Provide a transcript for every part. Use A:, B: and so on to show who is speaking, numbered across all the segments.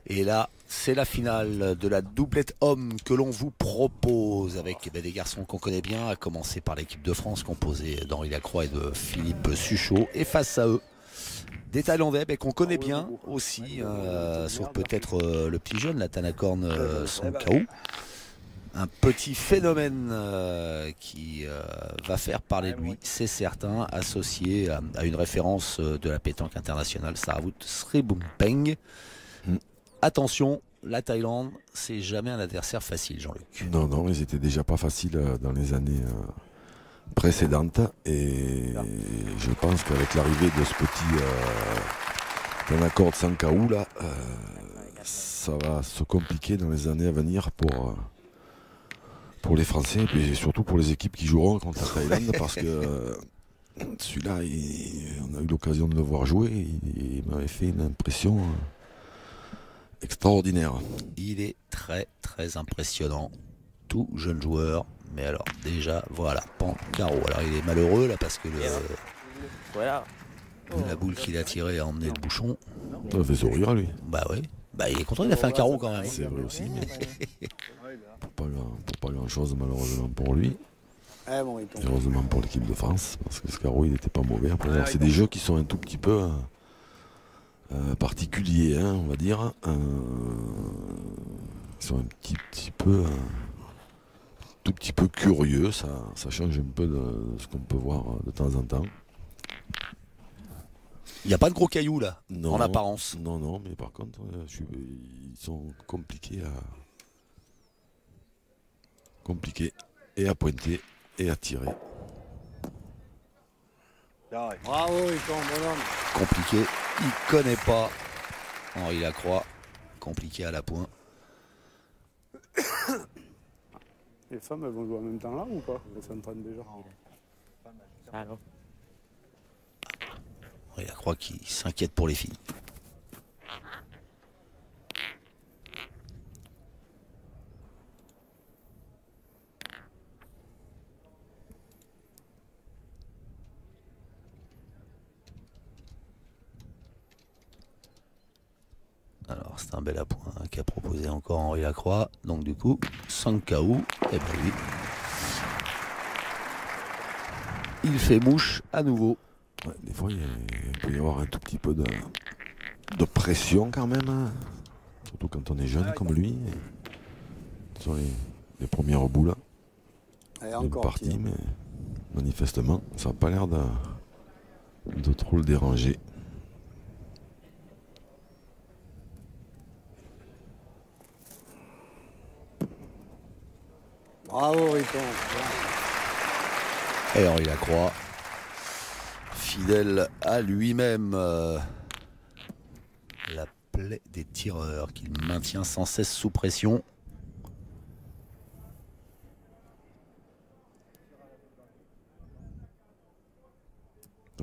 A: Et là, c'est la finale de la doublette homme que l'on vous propose avec des garçons qu'on connaît bien, à commencer par l'équipe de France composée d'Henri Lacroix et de Philippe Suchot. Et face à eux, des Thaïlandais qu'on connaît bien aussi, sauf peut-être le petit jeune, la Tanakorn Songkhao. Un petit phénomène qui va faire parler de lui, c'est certain, associé à une référence de la pétanque internationale, Sarawut Sribumpeng. Attention, la Thaïlande, c'est jamais un adversaire facile, Jean-Luc.
B: Non, non, ils étaient déjà pas faciles dans les années précédentes. Et je pense qu'avec l'arrivée de ce petit Tanakord Songkhao, là, ça va se compliquer dans les années à venir pour les Français, et surtout pour les équipes qui joueront contre la Thaïlande, parce que celui-là, on a eu l'occasion de le voir jouer, il m'avait fait une impression extraordinaire.
A: Il est très très impressionnant, tout jeune joueur, mais alors déjà, voilà, Pancaro. Alors il est malheureux là parce que la boule qu'il a tirée a emmené le bouchon.
B: Ça fait sourire lui.
A: Bah oui, bah il est content, il a fait un carreau quand même.
B: C'est vrai aussi, mais pour pas grand chose malheureusement pour lui. Heureusement pour l'équipe de France, parce que ce carreau il n'était pas mauvais. C'est des jeux qui sont un tout petit peu particuliers, hein, on va dire. Ils sont un tout petit peu curieux, ça change un peu de ce qu'on peut voir de temps en temps.
A: Il n'y a pas de gros cailloux là,
B: non,
A: en apparence.
B: Non, non, mais par contre, ils sont compliqués et à pointer et à tirer.
C: Bravo, bonhomme.
A: Compliqué, il connaît pas Henri Lacroix, compliqué à la pointe.
C: Les femmes, elles vont jouer en même temps là ou pas? Elles s'entraînent déjà.
A: Henri Lacroix qui s'inquiète pour les filles. Alors c'est un bel appoint qu'a proposé encore Henri Lacroix. Donc du coup, Songkhao, et ben lui, il fait mouche à nouveau.
B: Ouais, des fois, il peut y avoir un tout petit peu de pression quand même, hein. Surtout quand on est jeune comme lui. Ce sont les premières boules. Il est parti, mais manifestement, ça n'a pas l'air de trop le déranger.
C: Bravo, Riton.
A: Et Henri Lacroix, fidèle à lui-même, la plaie des tireurs qu'il maintient sans cesse sous pression.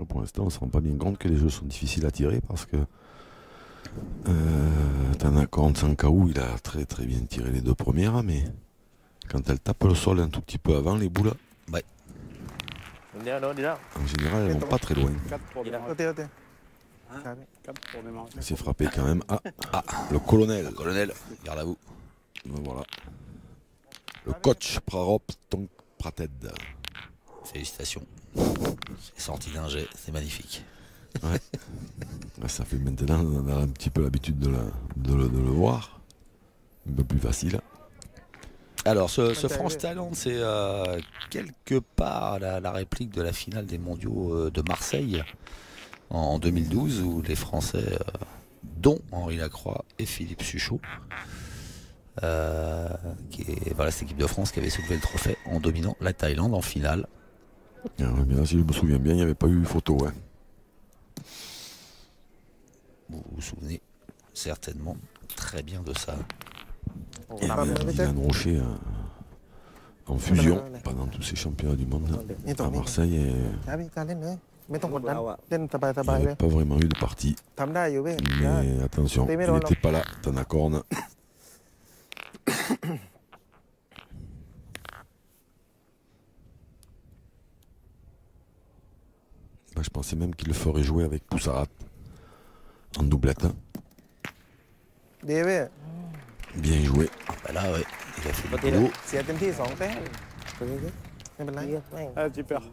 B: Pour l'instant, on ne se rend pas bien compte que les jeux sont difficiles à tirer parce que Tanakord Songkhao, il a très très bien tiré les deux premières, mais quand elle tape le sol un tout petit peu avant, les boules,
A: ouais.
B: En général, elles vont pas très loin. Il s'est frappé quand même. Le colonel.
A: Le colonel, garde à vous.
B: Voilà. Le coach Prarop Tongprated.
A: Félicitations. C'est sorti d'un jet, c'est magnifique.
B: Ouais. Ça fait maintenant, on a un petit peu l'habitude de le voir. Un peu plus facile.
A: Alors, ce France-Thaïlande, c'est quelque part la réplique de la finale des mondiaux de Marseille en 2012, où les Français, dont Henri Lacroix et Philippe Suchot, voilà cette équipe de France qui avait soulevé le trophée en dominant la Thaïlande en finale.
B: Mais là, si je me souviens bien, il n'y avait pas eu photo. Hein.
A: Vous vous souvenez certainement très bien de ça.
B: Il y avait Dylan Rocher en fusion pendant tous ces championnats du monde à Marseille. Et il n'y avait pas vraiment eu de partie. Mais attention, il n'était pas là, Tanakorn. Je pensais même qu'il le ferait jouer avec Poussarat en doublette.
D: ดีเว้ย
B: Bien joué.
A: Ah, bah là, ouais, il a fait
D: ปก
A: du
D: ติเนี่ย
A: boulot.
D: เสียเต็มที่2 แต้มไม่เป็นไรไม่
C: Allez, tu perds.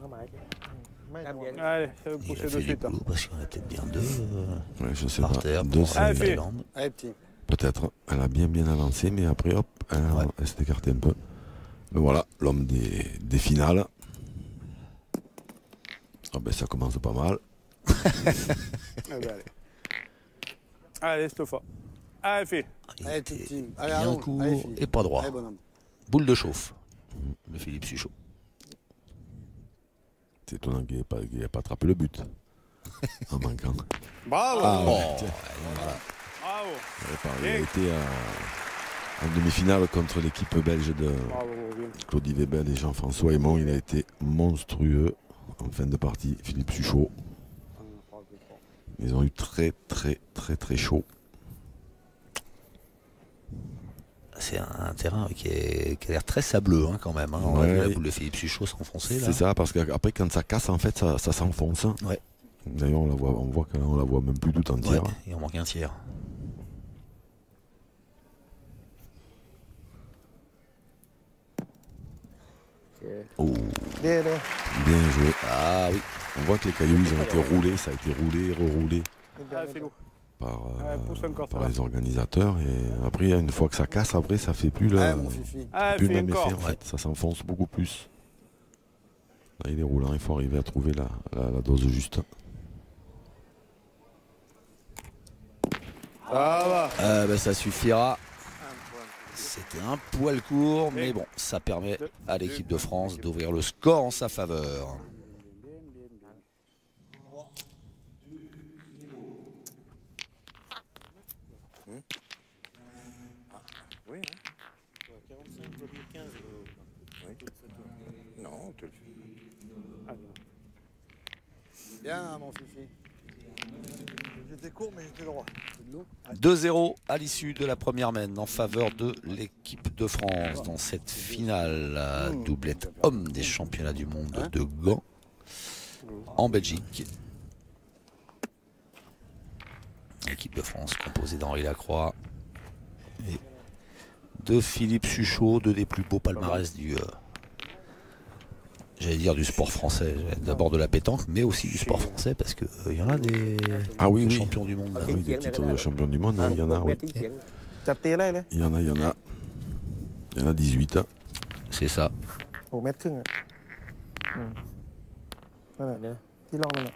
D: ไม่ต้อง
C: Allez, ça va
A: Il
C: pousser
A: a
C: de
A: fait du
C: suite. Hein.
A: boulot parce qu'il y en a peut-être bien deux
B: Ouais, je sais
A: par
B: pas.
A: terre
B: Deux,
A: pour
B: c'est-
C: Ah,
A: la
C: fait.
A: Thaïlande.
C: Allez, petit.
B: Peut-être. Elle a bien avancé, mais après, hop, elle s'est écartée un peu. Mais voilà, l'homme des finales. Ah ben, ça commence pas mal.
C: Ah, bah, allez. Allez, cette fois. Allez, fais.
A: Il
E: Allez,
A: était
E: petit. Allez,
A: bien
E: allons.
A: court
E: Allez, fille.
A: et pas droit.
E: Allez, bonhomme.
A: Boule de chauffe. Le Philippe Suchot.
B: C'est étonnant qu'il n'ait pas attrapé le but. En manquant.
C: Bravo.
B: Ah,
A: Oh,
B: ouais, tiens.
C: Bravo.
B: Il a été en demi-finale contre l'équipe belge de
C: Bravo, bien.
B: Claudie Webel et Jean-François Aymon. Il a été monstrueux en fin de partie, Philippe Suchot. Ils ont eu très chaud.
A: c'est un terrain qui a l'air très sableux hein, quand même. Hein. On a
B: Ouais.
A: vu la boule de Philippe Suchot s'enfoncer là.
B: C'est ça, parce qu'après quand ça casse, en fait, ça s'enfonce.
A: Ouais.
B: D'ailleurs, on la voit même plus tout
A: Ouais,
B: entière.
A: il en manque un tiers. Oh,
D: ดีดี
B: Bien joué.
A: ah oui.
B: On voit que les cailloux, ils ont été roulés, ça a été roulé, reroulé
C: Allez, fais-le.
B: par,
C: pousse encore, ça
B: par
C: va.
B: les organisateurs. Et après, une fois que ça casse, après, ça fait plus
E: Allez, mon fifi.
C: Allez,
B: plus le
C: fais
B: même
C: encore.
B: effet. En fait. Ça s'enfonce beaucoup plus. Là, il est roulant, il faut arriver à trouver la dose juste.
C: Ça va.
A: Bah, ça suffira. C'était un poil court, mais bon, ça permet à l'équipe de France d'ouvrir le score en sa faveur.
E: Oui, hein. Non, tu le fais. Bien, mon fifi. J'étais court, mais j'étais droit. C'est de l'eau.
A: 2-0 à l'issue de la première mène en faveur de l'équipe de France dans cette finale doublette homme des championnats du monde de Gand en Belgique. L'équipe de France composée d'Henri Lacroix et de Philippe Suchot, deux des plus beaux palmarès du j'allais dire du sport français, d'abord de la pétanque, mais aussi du sport français parce que il y en a des
B: Ah oui, oui.
A: champions du monde. Là.
B: Ah oui, des titres de champion du monde, il y en a, oui.
D: จับตีได้เลย
B: Il y en a. Il y en a 18.
A: C'est ça.
D: 6 เมตรครึ่งอ่ะนั่นแหละที่ลองนั่นแหละ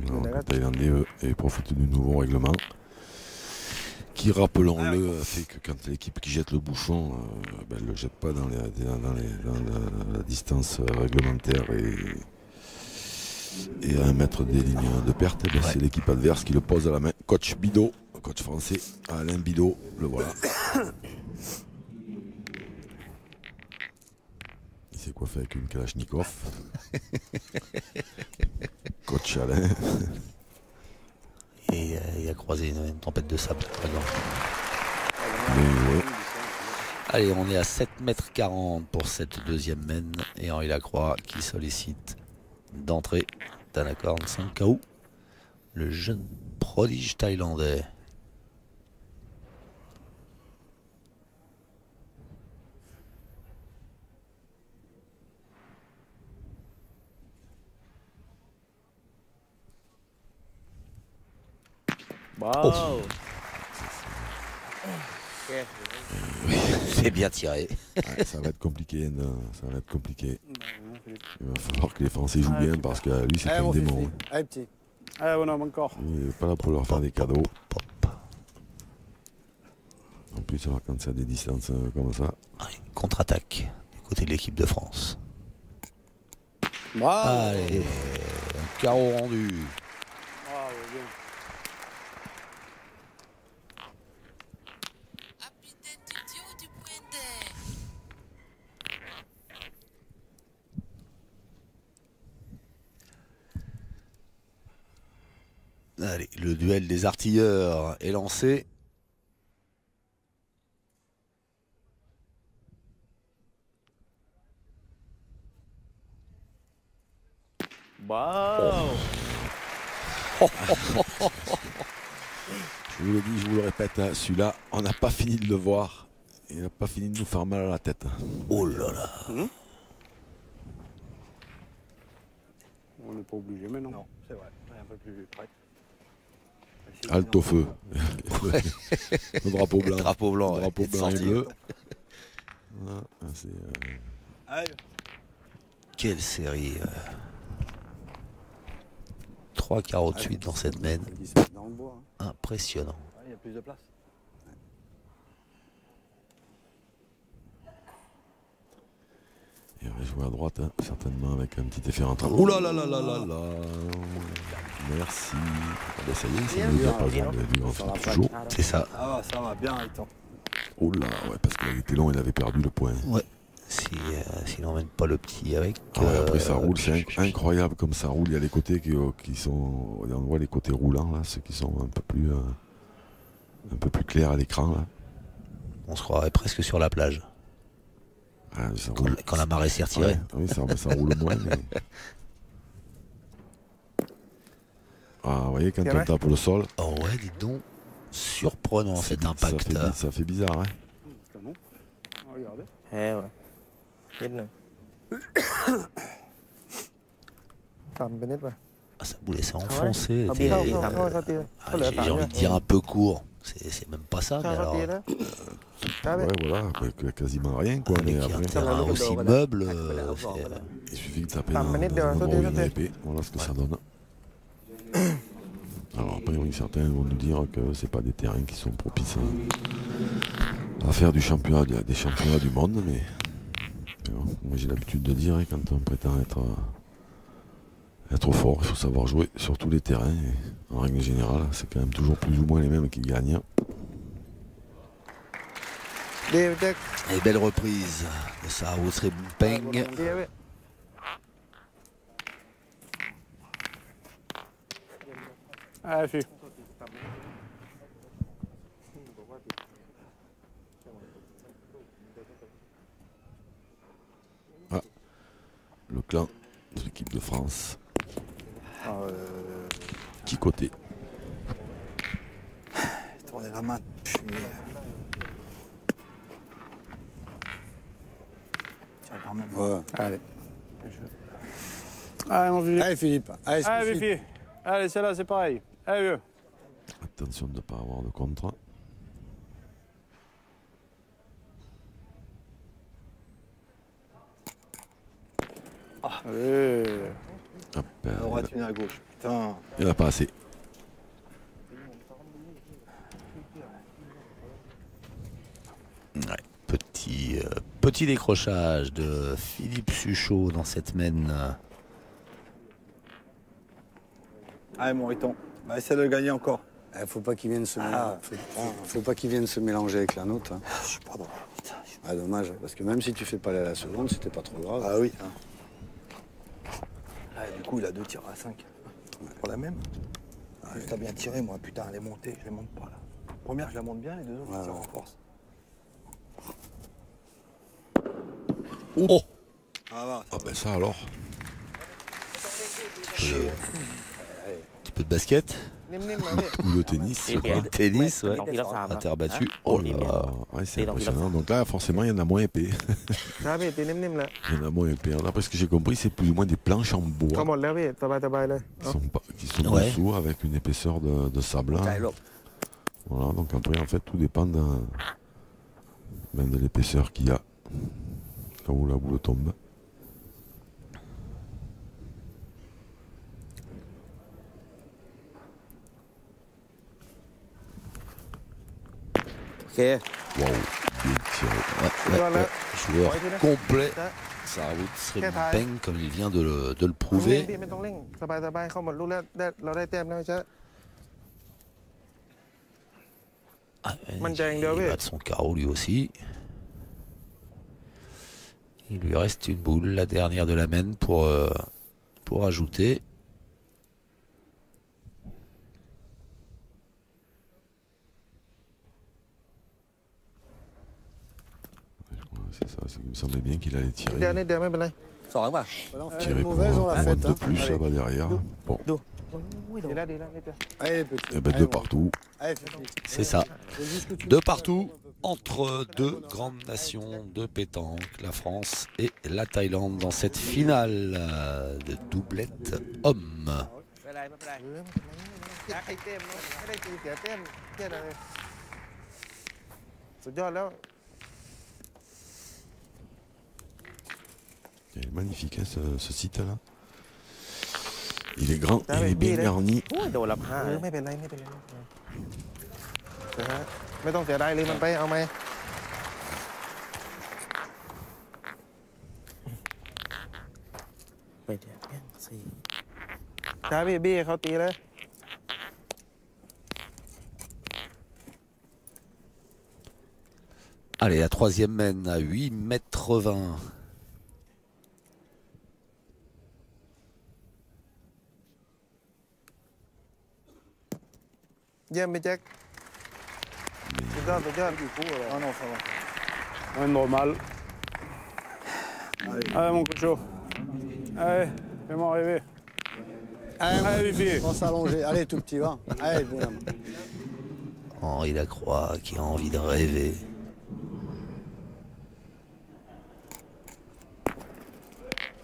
B: Alors, le Thaïlandais eux, profite du nouveau règlement qui, rappelons-le, fait que quand l'équipe qui jette le bouchon, elle ne le jette pas dans la distance réglementaire et à 1 mètre des lignes de perte, ben, c'est l'équipe adverse qui le pose à la main. Coach Bidot, coach français, Alain Bidot, le voilà. Il s'est coiffé avec une Kalachnikov. Coach Alain.
A: Et il a croisé une tempête de sable.
B: Mais, ouais.
A: Allez, on est à 7,40 m pour cette deuxième mène. Et Henri Lacroix qui sollicite d'entrée Danakorn Sankau, le jeune prodige thaïlandais.
D: Wow.
A: C'est bien tiré.
B: Ouais, ça va être compliqué, ça va être compliqué. Il va falloir que les Français jouent bien parce que lui c'est
E: Allez,
B: un
E: mon
B: démon.
E: fifi. Allez, petit.
C: Allez, bonhomme, encore.
B: Il n'est pas là pour leur faire des cadeaux. En plus, alors, quand c'est à des distances comme ça.
A: Allez, contre-attaque du côté de l'équipe de France.
E: Bravo.
A: Allez, un carreau rendu.
C: Bravo, bien.
A: Allez, le duel des artilleurs est lancé.
D: Wow.
B: Je vous le dis, je vous le répète, hein, celui-là, on n'a pas fini de le voir. Il n'a pas fini de nous faire mal à la tête.
A: Oh là là.
C: On n'est pas obligé maintenant.
E: Non, c'est vrai. Un peu plus près.
B: Halte au feu. Le drapeau blanc.
A: Le drapeau blanc,
B: Le drapeau
A: ouais,
B: blanc et
A: sorti.
B: bleu. Voilà, c'est,
E: Allez.
A: Quelle série. 3 carreaux de suite dans cette mène.
E: Il se met dans le bois.
A: Impressionnant.
E: Ouais, il y a plus de place.
B: il va jouer à droite, hein, certainement avec un petit effet rentrant. Ouh là là là là là là. Merci. Ah ben ça y est, c'est le diapason du grand toujours.
A: C'est ça.
E: Ah, ça va bien, Gaëtan.
B: Oh là, ouais, parce qu'il était long, il avait perdu le point.
A: Ouais. S'il n'emmène pas le petit avec.
B: Ah ouais, après ça roule, c'est incroyable comme ça roule. Il y a les côtés qui sont, on voit les côtés roulants là, ceux qui sont un peu plus clairs à l'écran là.
A: On se croirait presque sur la plage.
B: Ah, ça roule.
A: Quand la marée s'est retirée.
B: Ouais, oui, ça roule moins. Mais... Ah, vous voyez, quand on tape le sol,
A: Oh ouais, dites donc. Surprenant cet impact.
B: ça fait bizarre, hein.
C: Canon. Regardez.
D: แพ้ว่ะนิดหนึ่งต่ำไปนิดป่ะ
A: Ah, sa boule s'est enfoncée.
D: เขา
A: était-
D: เขาตี
A: Ah,
D: เขาเหลือ
A: J'ai
D: ต่ำ
A: envie de dire un peu court. C'est même pas ça,
D: ถ้า
A: mais
D: เขา
A: alors.
D: ตีนะใช่ไหม
B: Ouais, voilà, avec quasiment rien, quoi. Mais
A: Avec un
B: après,
A: terrain aussi meuble.
B: il suffit de taper
D: Ah,
B: dans
D: mais net de
B: un
D: la
B: endroit où il y a
D: sauter,
B: une épée. Voilà ce que ça donne. Alors après, oui, certains vont nous dire que c'est pas des terrains qui sont propices à faire des championnats du monde, mais bon, moi j'ai l'habitude de dire, hein, quand on prétend être fort, il faut savoir jouer sur tous les terrains. Et en règle générale, c'est quand même toujours plus ou moins les mêmes qui gagnent.
D: เดี๋ยวจะ
A: Et belle reprise de Sao Srimpeng.
D: เดี๋ยว
C: Allez, fille.
B: Le clan de l'équipe de France.
E: Ah,
B: Qui côté?
E: tournez la main. Puis... Tiens, quand même.
F: Ouais.
C: Allez. Allez, mon vieux.
F: Allez Philippe, allez,
C: Allez,
F: Philippe.
C: fille. Allez, celle-là, c'est pareil. Allez, vieux.
B: Attention de ne pas avoir de contre.
C: Allez.
B: Hop,
E: À droite, une à gauche. Putain.
B: il n'y en a pas assez.
A: Ouais, petit décrochage de Philippe Suchot dans cette mène.
E: Allez, Moriton. Va essayer de le gagner encore.
F: Faut pas qu'il vienne se mélanger. Faut pas qu'il vienne se mélanger avec la nôtre. Hein.
E: Je suis pas droit. Putain.
F: Ah, dommage, parce que même si tu fais pas la seconde, c'était pas trop grave.
E: Ah oui. Ah, du coup, il a 2 tirs à 5. Pour la même. Juste à bien tirer, moi. Putain, elle est montée. Je les monte pas, là. Première, je la monte bien. Les deux autres, je tire en force.
A: Oh,
E: Ah, va.
B: Ah ben ça alors.
A: petit peu de basket.
D: นิ่มๆนะพี่
B: Ou le tennis, je sais pas.
A: Tennis, ouais.
D: ลองทีละสามนะ
A: Terre battue. Oh là là.
B: Ouais, c'est impressionnant. Donc là, forcément, il y en a moins épais.
D: ครับพี่ตีนิ่มๆแล้ว
B: Il y en a moins épais. D'après ce que j'ai compris, c'est plus ou moins des planches en
D: เขา
B: bois
D: หมดแล้วพี่สบายๆเลย
B: qui sont
A: Ouais.
B: dessous avec une épaisseur de sable. Voilà, donc après, en fait, tout dépend de l'épaisseur qu'il y a. Là où la boule tombe.
D: OK
B: Waouh, bien tiré.
A: Ouais, joueur
D: Ouais,
A: complet.
D: Ouais.
A: Sao
D: Quel
A: Srimpeng, comme il vient de le
D: นิ่งๆ
A: prouver.
D: พี่ไม่ต้องเร่งสบายๆเขาหมดลูกแล้วเราได้แต้มแล้วใช่
A: Ah,
D: Mangiare
A: il
D: Indové.
A: va de son carreau lui aussi. Il lui reste une boule, la dernière de la mène pour ajouter.
B: C'est ça, il me semblait bien qu'il allait tirer.
D: เดี๋ยวนิดเดียวไม่เป็นไร
E: Ça va, va.
F: Voilà, on fait
B: Tirer
F: une
B: pour
F: mauvaise, on
B: un
F: l'a
B: point
F: faite.
B: de
F: Hein.
B: plus
F: Allez.
B: là-bas derrière. Bon,
D: ดีแล้วนิดเดียว
F: Allez, petit.
B: Eh ben,
F: Allez,
B: deux
F: bon.
B: partout.
F: Allez, Fifi.
A: C'est ça.
F: C'est juste que tu
A: De
F: me
A: partout,
F: fasses un peu.
A: entre deux grandes nations de pétanque, la France et la Thaïlande, dans cette finale de doublette homme.
D: ไม่เป็นไรอยากให้เต็มไม่ได้ตีเสียเต็มแค่นั้นเลยสุดยอดแล้ว
B: Il est magnifique, hein, ce site-là. Il est grand, il est bien garni.
D: โอ้ยโดนรับห้าไม่เป็นไรไม่ต้องเสียดายเลยมันไปเอาไหมไปเดี๋ยวสี่ถ้าพี่บี้เขาตีเลย
A: Allez, la troisième mène à 8,20 m.
D: Viens, Médiac. Regarde.
E: Ah non, ça va.
C: Rien de normal. Allez, mon cocho. Allez, fais-moi rêver. Allez, Fifi.
F: On s'allonger. Allez, tout petit, va. Allez, bonhomme.
A: Henri Lacroix qui a envie de rêver.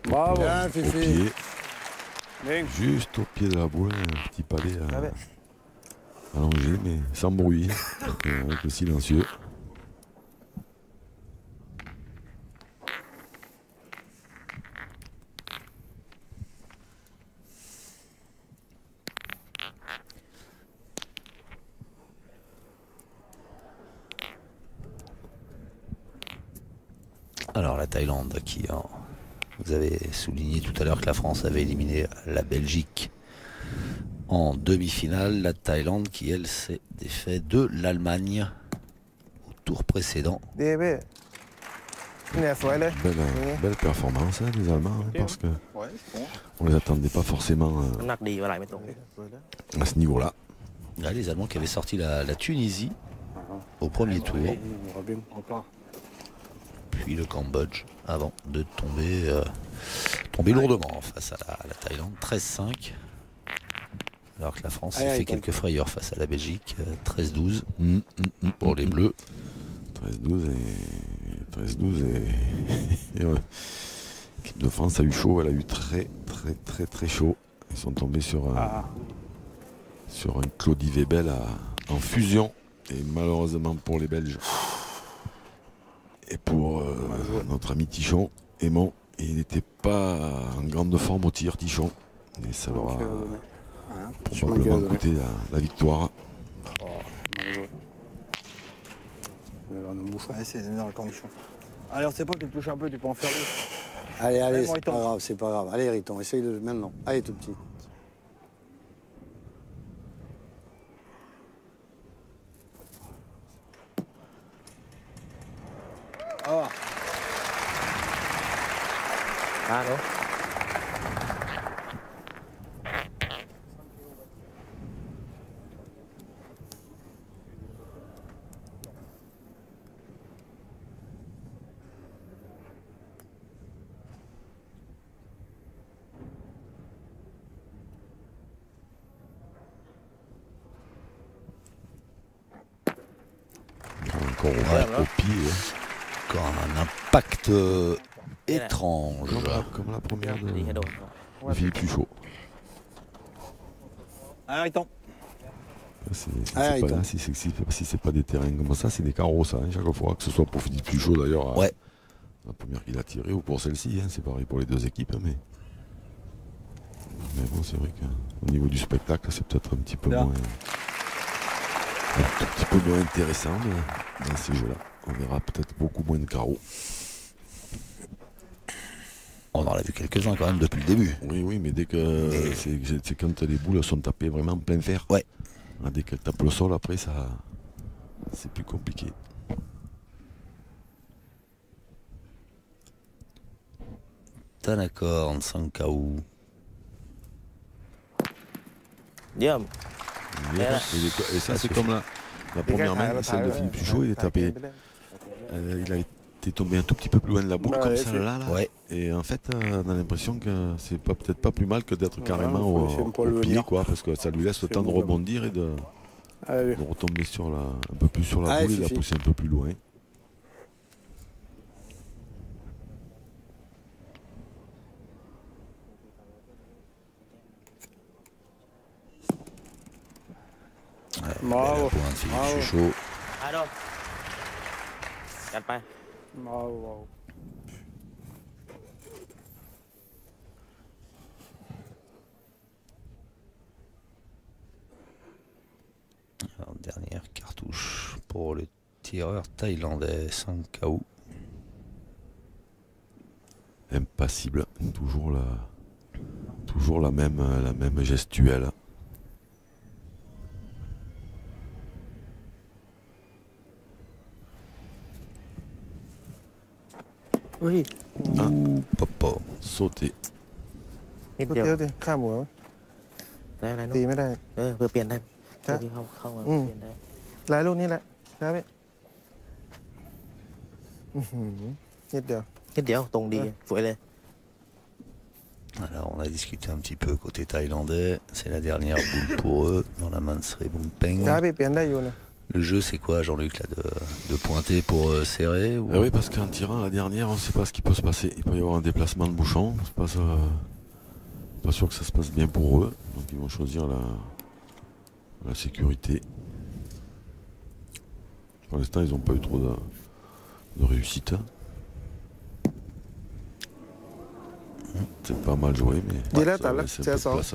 C: Bravo.
F: Bien,
B: Au
F: Fifi.
B: pied,
C: Bien.
B: juste au pied de la boule, un petit palais allongé, mais sans bruit, avec le silencieux.
A: Alors la Thaïlande qui, vous avez souligné tout à l'heure que la France avait éliminé la Belgique en demi-finale. La Thaïlande qui, elle, s'est défait de l'Allemagne au tour précédent.
D: ดีพี่เนี่ยสวยเลย
B: Belle performance, hein, les Allemands, hein, parce que
E: Ouais, je pense.
B: on les attendait pas forcément
D: หนักดีว่าไหลไม่ตรง
B: à ce niveau-là.
A: Là, les Allemands qui avaient sorti la Tunisie au premier tour,
E: Encore.
A: puis le Cambodge, avant de tomber lourdement face à la Thaïlande, 13-5. Alors que la France a fait quelques frayeurs face à la Belgique, 13-12 pour les Bleus.
B: 13-12 et ouais. L'équipe de France a eu chaud, elle a eu très chaud. Ils sont tombés sur un Claudie Webel en fusion. Et malheureusement pour les Belges et pour notre ami Tichon, Aimon, il n'était pas en grande forme au tir, Tichon. Et ça leur a probablement coûté la victoire.
E: Ouais, c'est dans la condition. Allez, on sait pas que tu touches un peu, tu peux en faire deux.
F: Allez,
E: Allez,
F: c'est
E: Riton.
F: pas grave, c'est pas grave. Allez, Riton, essaye de maintenant. Allez, tout petit.
E: Ah,
D: อ่าเนาะ
B: Encore au pied. Hein.
A: Encore un impact étrange.
B: Comme la première
D: ดีให้โดน
B: de Philippe Puchot.
E: allez, Riton.
B: Pas là, si c'est pas des terrains comme ça, c'est des carreaux ça, hein, chaque fois, que ce soit pour Philippe Puchot d'ailleurs,
A: Ouais.
B: la première qu'il a tirée, ou pour celle-ci, hein, c'est pareil pour les deux équipes, mais bon, c'est vrai qu'au niveau du spectacle, c'est peut-être un petit peu
E: Là.
B: moins intéressant dans ces jeux-là. On verra peut-être beaucoup moins de carreaux.
A: On en a vu quelques-uns quand même depuis le début.
B: Oui, mais dès que c'est quand les boules sont tapées vraiment en plein fer.
A: Ouais.
B: Ah, dès qu'elles tapent le sol, après, ça, c'est plus compliqué.
A: Tanakorn, Sankaou.
D: เยี่ยม
B: Et ça, c'est comme la première main, celle de Philippe Puchot, il a était tombé un tout petit peu plus loin de la boule,
C: Bah,
B: comme
C: ouais,
B: ça, là.
A: Ouais.
B: Et en fait, on a l'impression que c'est peut-être pas plus mal que d'être carrément
C: faut laisser un poil
B: au pied,
C: venir.
B: quoi, parce que ça lui laisse le
C: C'est
B: temps de
C: bon,
B: rebondir et de
C: Allez.
B: retomber sur un peu plus sur la
F: Allez,
B: boule et la
F: Fifi.
B: pousser un peu plus loin.
C: Bravo.
A: Belle pointe, Philippe
C: Bravo.
A: Chuchot.
D: อาโดมจัดไป
C: Bravo, bravo.
A: Alors, dernière cartouche pour le tireur thaïlandais, 5 KO.
B: Impassible, toujours la même gestuelle.
A: Papa.
B: Sauter.
D: นิด
E: ก๋วย
D: เดียว
E: เตี๋ยวดิข้ามหัว
D: ได้อะไร
E: ตี
D: นู้น
E: ไม่ได้
D: เพื่อเปลี่ยนได้
E: ครั
D: เพื่อบ ที่เข้ามา
E: อืม
D: เปลี่ยนได้
E: หลายลูกนี่แหละครับพี่นิดเดียว
D: นิดเดียวตรงดีสวยเลย
A: Alors, on a discuté un petit peu côté thaïlandais. C'est la dernière boule pour eux dans la main de Sri Bumpeng.
E: ครับพี่เปลี่ยนได้อยู่นะ
A: Le jeu, c'est quoi, Jean-Luc, là, de pointer pour serrer ou...
B: Ah oui, parce qu'en tirant la dernière, on ne sait pas ce qui peut se passer. Il peut y avoir un déplacement de bouchon. C'est pas sûr que ça se passe bien pour eux. Donc ils vont choisir la sécurité. Pour l'instant, ils n'ont pas eu trop de réussite. C'est pas mal joué, mais
E: Dis là,
B: ça
E: t'as là,
B: laisse un
E: c'est
B: peu de
E: ça.
B: place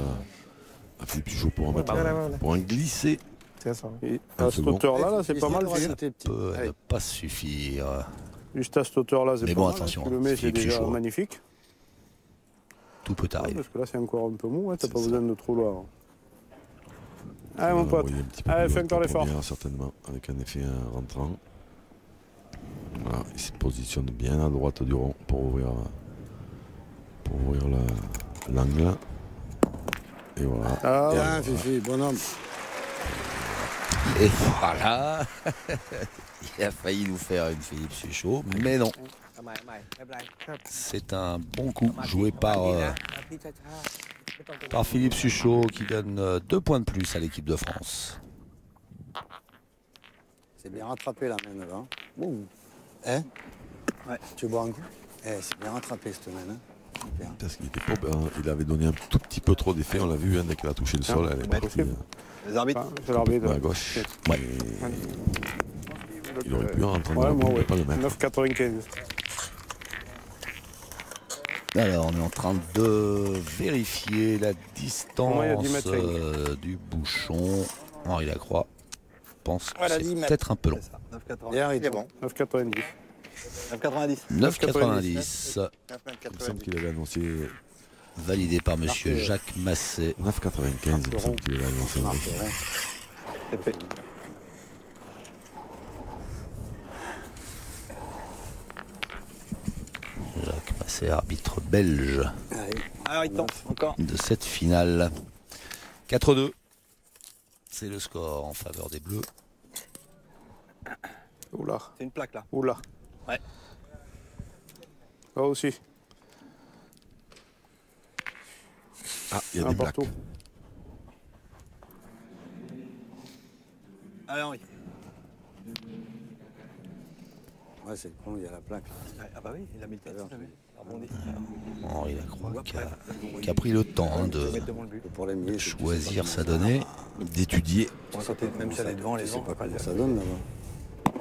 B: à Philippe Chuchot pour en mettre
E: Ouais, ouais, ouais.
B: pour en glisser.
E: เสียสอง
C: Et
B: Un
C: à cette
B: second.
C: hauteur-là, là, c'est pas mal. Philippe.
F: C'était petit.
A: Peut
F: Allez.
A: ne pas suffire.
C: Juste à cette hauteur-là, c'est
A: Mais
C: pas
A: bon,
C: mal.
A: attention,
C: Tu le mets, c'est
A: Philippe
C: déjà
A: Chuchot.
C: magnifique.
A: Tout peut
C: Ouais,
A: arriver.
C: parce que là, c'est encore un peu mou. Hein, t'as
B: C'est
C: pas
B: ça.
C: besoin de trop loin. Allez,
B: On
C: mon
B: va
C: pote.
B: envoyer un petit peu
C: Allez,
B: plus
C: fais
B: loin que
C: encore
B: la
C: l'effort.
B: première, certainement, avec un effet rentrant. Voilà, il se positionne bien à droite du rond pour ouvrir l'angle. Et voilà.
C: Ah,
B: Et
F: Bien,
B: voilà.
F: Fifi, bonhomme.
A: Et voilà. Il a failli nous faire une Philippe Chuchot, mais non.
D: ทำไมไม่เป็นไร
A: C'est un bon coup joué par,
D: พี่ช้าๆไม่ต้องเป็น
A: par Philippe Chuchot qui donne 2 points de plus à l'équipe de France.
F: C'est bien rattrapé la main là. Ouh. Hein? Ouais, tu bois un coup? C'est bien rattrapé cette main. Hein? Super.
B: Parce qu'il était pas, il avait donné un tout petit peu trop d'effet, on l'a vu, hein, dès qu'elle a touché le sol, elle est
C: bah,
B: partie
C: possible.
F: Les arbitres?
C: Ah, c'est l'arbitre.
B: à gauche.
A: Ouais.
B: Il aurait pu rentrer dans
C: Ouais,
B: la
C: moi,
B: boule, mais
C: ouais.
B: pas le mettre.
C: 9,95.
A: Alors, on est en train de vérifier la distance
C: Moi, il y a 10 mètres
A: du bouchon. Henri Lacroix pense que
F: Voilà, 10
A: c'est
F: mètres.
A: peut-être un peu long.
F: 9,90. Bien, il est bon.
C: 9,90.
F: 9,90.
A: 9,90
B: Il me semble qu'il avait annoncé
A: validé par monsieur
F: Marqué.
A: Jacques Masset.
B: 9,95, il me semble qu'il avait annoncé.
F: C'est fait.
A: Jacques Masset, arbitre belge
F: Allez. Alors, il tente encore.
A: de cette finale. 4-2. C'est le score en faveur des Bleus.
C: Oula,
F: C'est une plaque là.
C: oula.
F: Ouais.
C: Là aussi,
B: Ah, il y a des
C: un
B: plaques.
C: partout.
F: Allez, Henri. Ouais, c'est con, il y a la plaque. Ah bah oui, il a mis le tête.
A: Henri Lacroix qui a pris le temps hein, de
F: Pour les milliers,
A: choisir sa donnée, d'étudier.
F: même si elle est devant, les sais pas comment ça donne là-bas.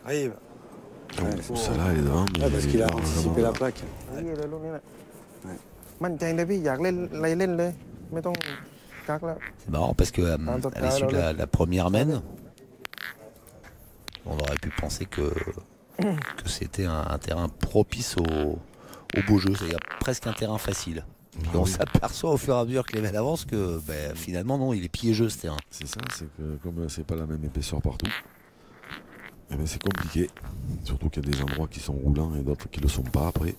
F: Arrive.
B: Celle-là, elle est devant, mais
F: Ouais, parce
B: elle
F: qu'il
B: est
F: a
B: vraiment-
F: anticipé la plaque.
E: นี่เลยลูกนี้แหละ
F: Ouais.
E: มั่นใจเลยพี่อยากเล่นอะไรเล่นเลย ไม่ต้องกักแล้ว
A: C'est marrant parce que à l'issue de la première mène, on aurait pu penser que c'était un terrain propice au beau jeu, c'est-à-dire presque un terrain facile. Et on s'aperçoit au fur et à mesure que les mènes avancent que finalement non, il est piégeux ce terrain.
B: C'est ça, c'est que comme c'est pas la même épaisseur partout, eh ben, c'est compliqué. Surtout qu'il y a des endroits qui sont roulants et d'autres qui ne le sont pas après.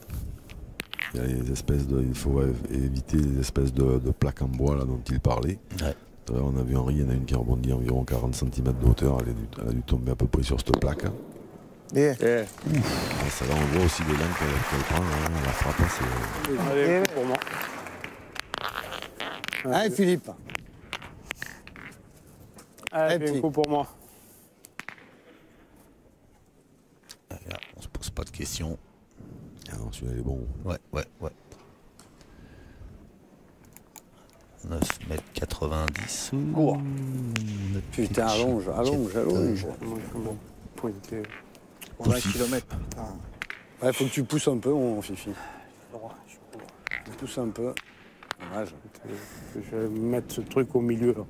B: Il y a les espèces de. Il faut éviter les espèces de plaques en bois là dont il parlait.
A: Ouais.
B: Tout à l'heure, on a vu Henri, il y en a une qui a rebondi environ 40 cm de hauteur, elle a dû tomber à peu près sur cette plaque.
D: Đi.
B: Ah, ça là, on voit aussi les langues qu'elle prend. Hein. La frappe, c'est.
C: Allez, un coup pour moi.
F: Allez, Philippe.
C: Allez,
F: puis-
C: un coup pour moi.
A: Là, on se pose pas de questions.
B: Ah non, celui-là, il est bon.
A: Ouais. 9,90 m.
F: Cours. Putain, allonge.
C: Bon, pointé.
E: On a 1 km.
F: Ouais, faut que tu pousses un peu, mon Fifi.
E: Droit, je suis court.
F: Tu pousses un peu. Dommage.
C: Je vais mettre ce truc au milieu. Là.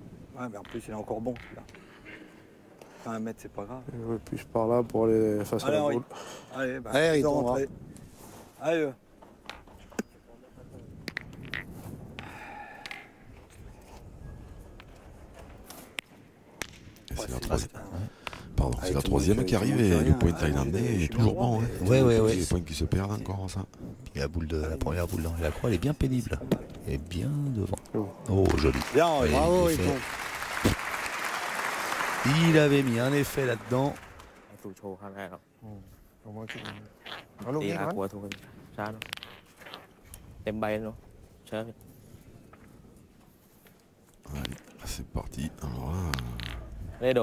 E: Ouais, mais en plus, il est encore bon, celui-là. Enfin, 1 mètre, c'est pas grave.
C: Je vais plus par là pour aller face à
E: Allez,
C: la
E: Henri.
C: boule.
E: Allez, bah,
F: Allez, il
E: de
F: tombera.
E: rentrer. Allez.
B: Et c'est la
E: c'est
B: troisième.
E: bien.
B: Pardon,
F: Ah,
B: c'est
F: il
B: la
F: te
B: troisième
F: manque-
B: qui
F: il te
B: arrive
F: manque
B: et
F: rien.
B: le point
E: Ah,
B: thaïlandais
E: je
B: est
E: suis
B: toujours
E: droit,
B: bon. Hein.
A: Ouais.
B: Les points qui se perdent encore, ça.
A: Puis la première boule dans la croix, elle est bien pénible. Elle est bien devant. Oh, joli.
E: Bien, Henri.
A: Ouais.
F: Bravo,
A: il
F: il
A: fait-
F: tombe.
A: Il avait mis un effet là-dedans.
G: ถูกโชว์ครั้งแรกครับ
D: Không có cái- Có lúc
G: ตี
D: đi
G: อา
D: bắn.
G: กัวถูกช้าเนาะเต็มใบเนาะเชิญ
B: Allez, c'est parti. Alors là,
G: เรโด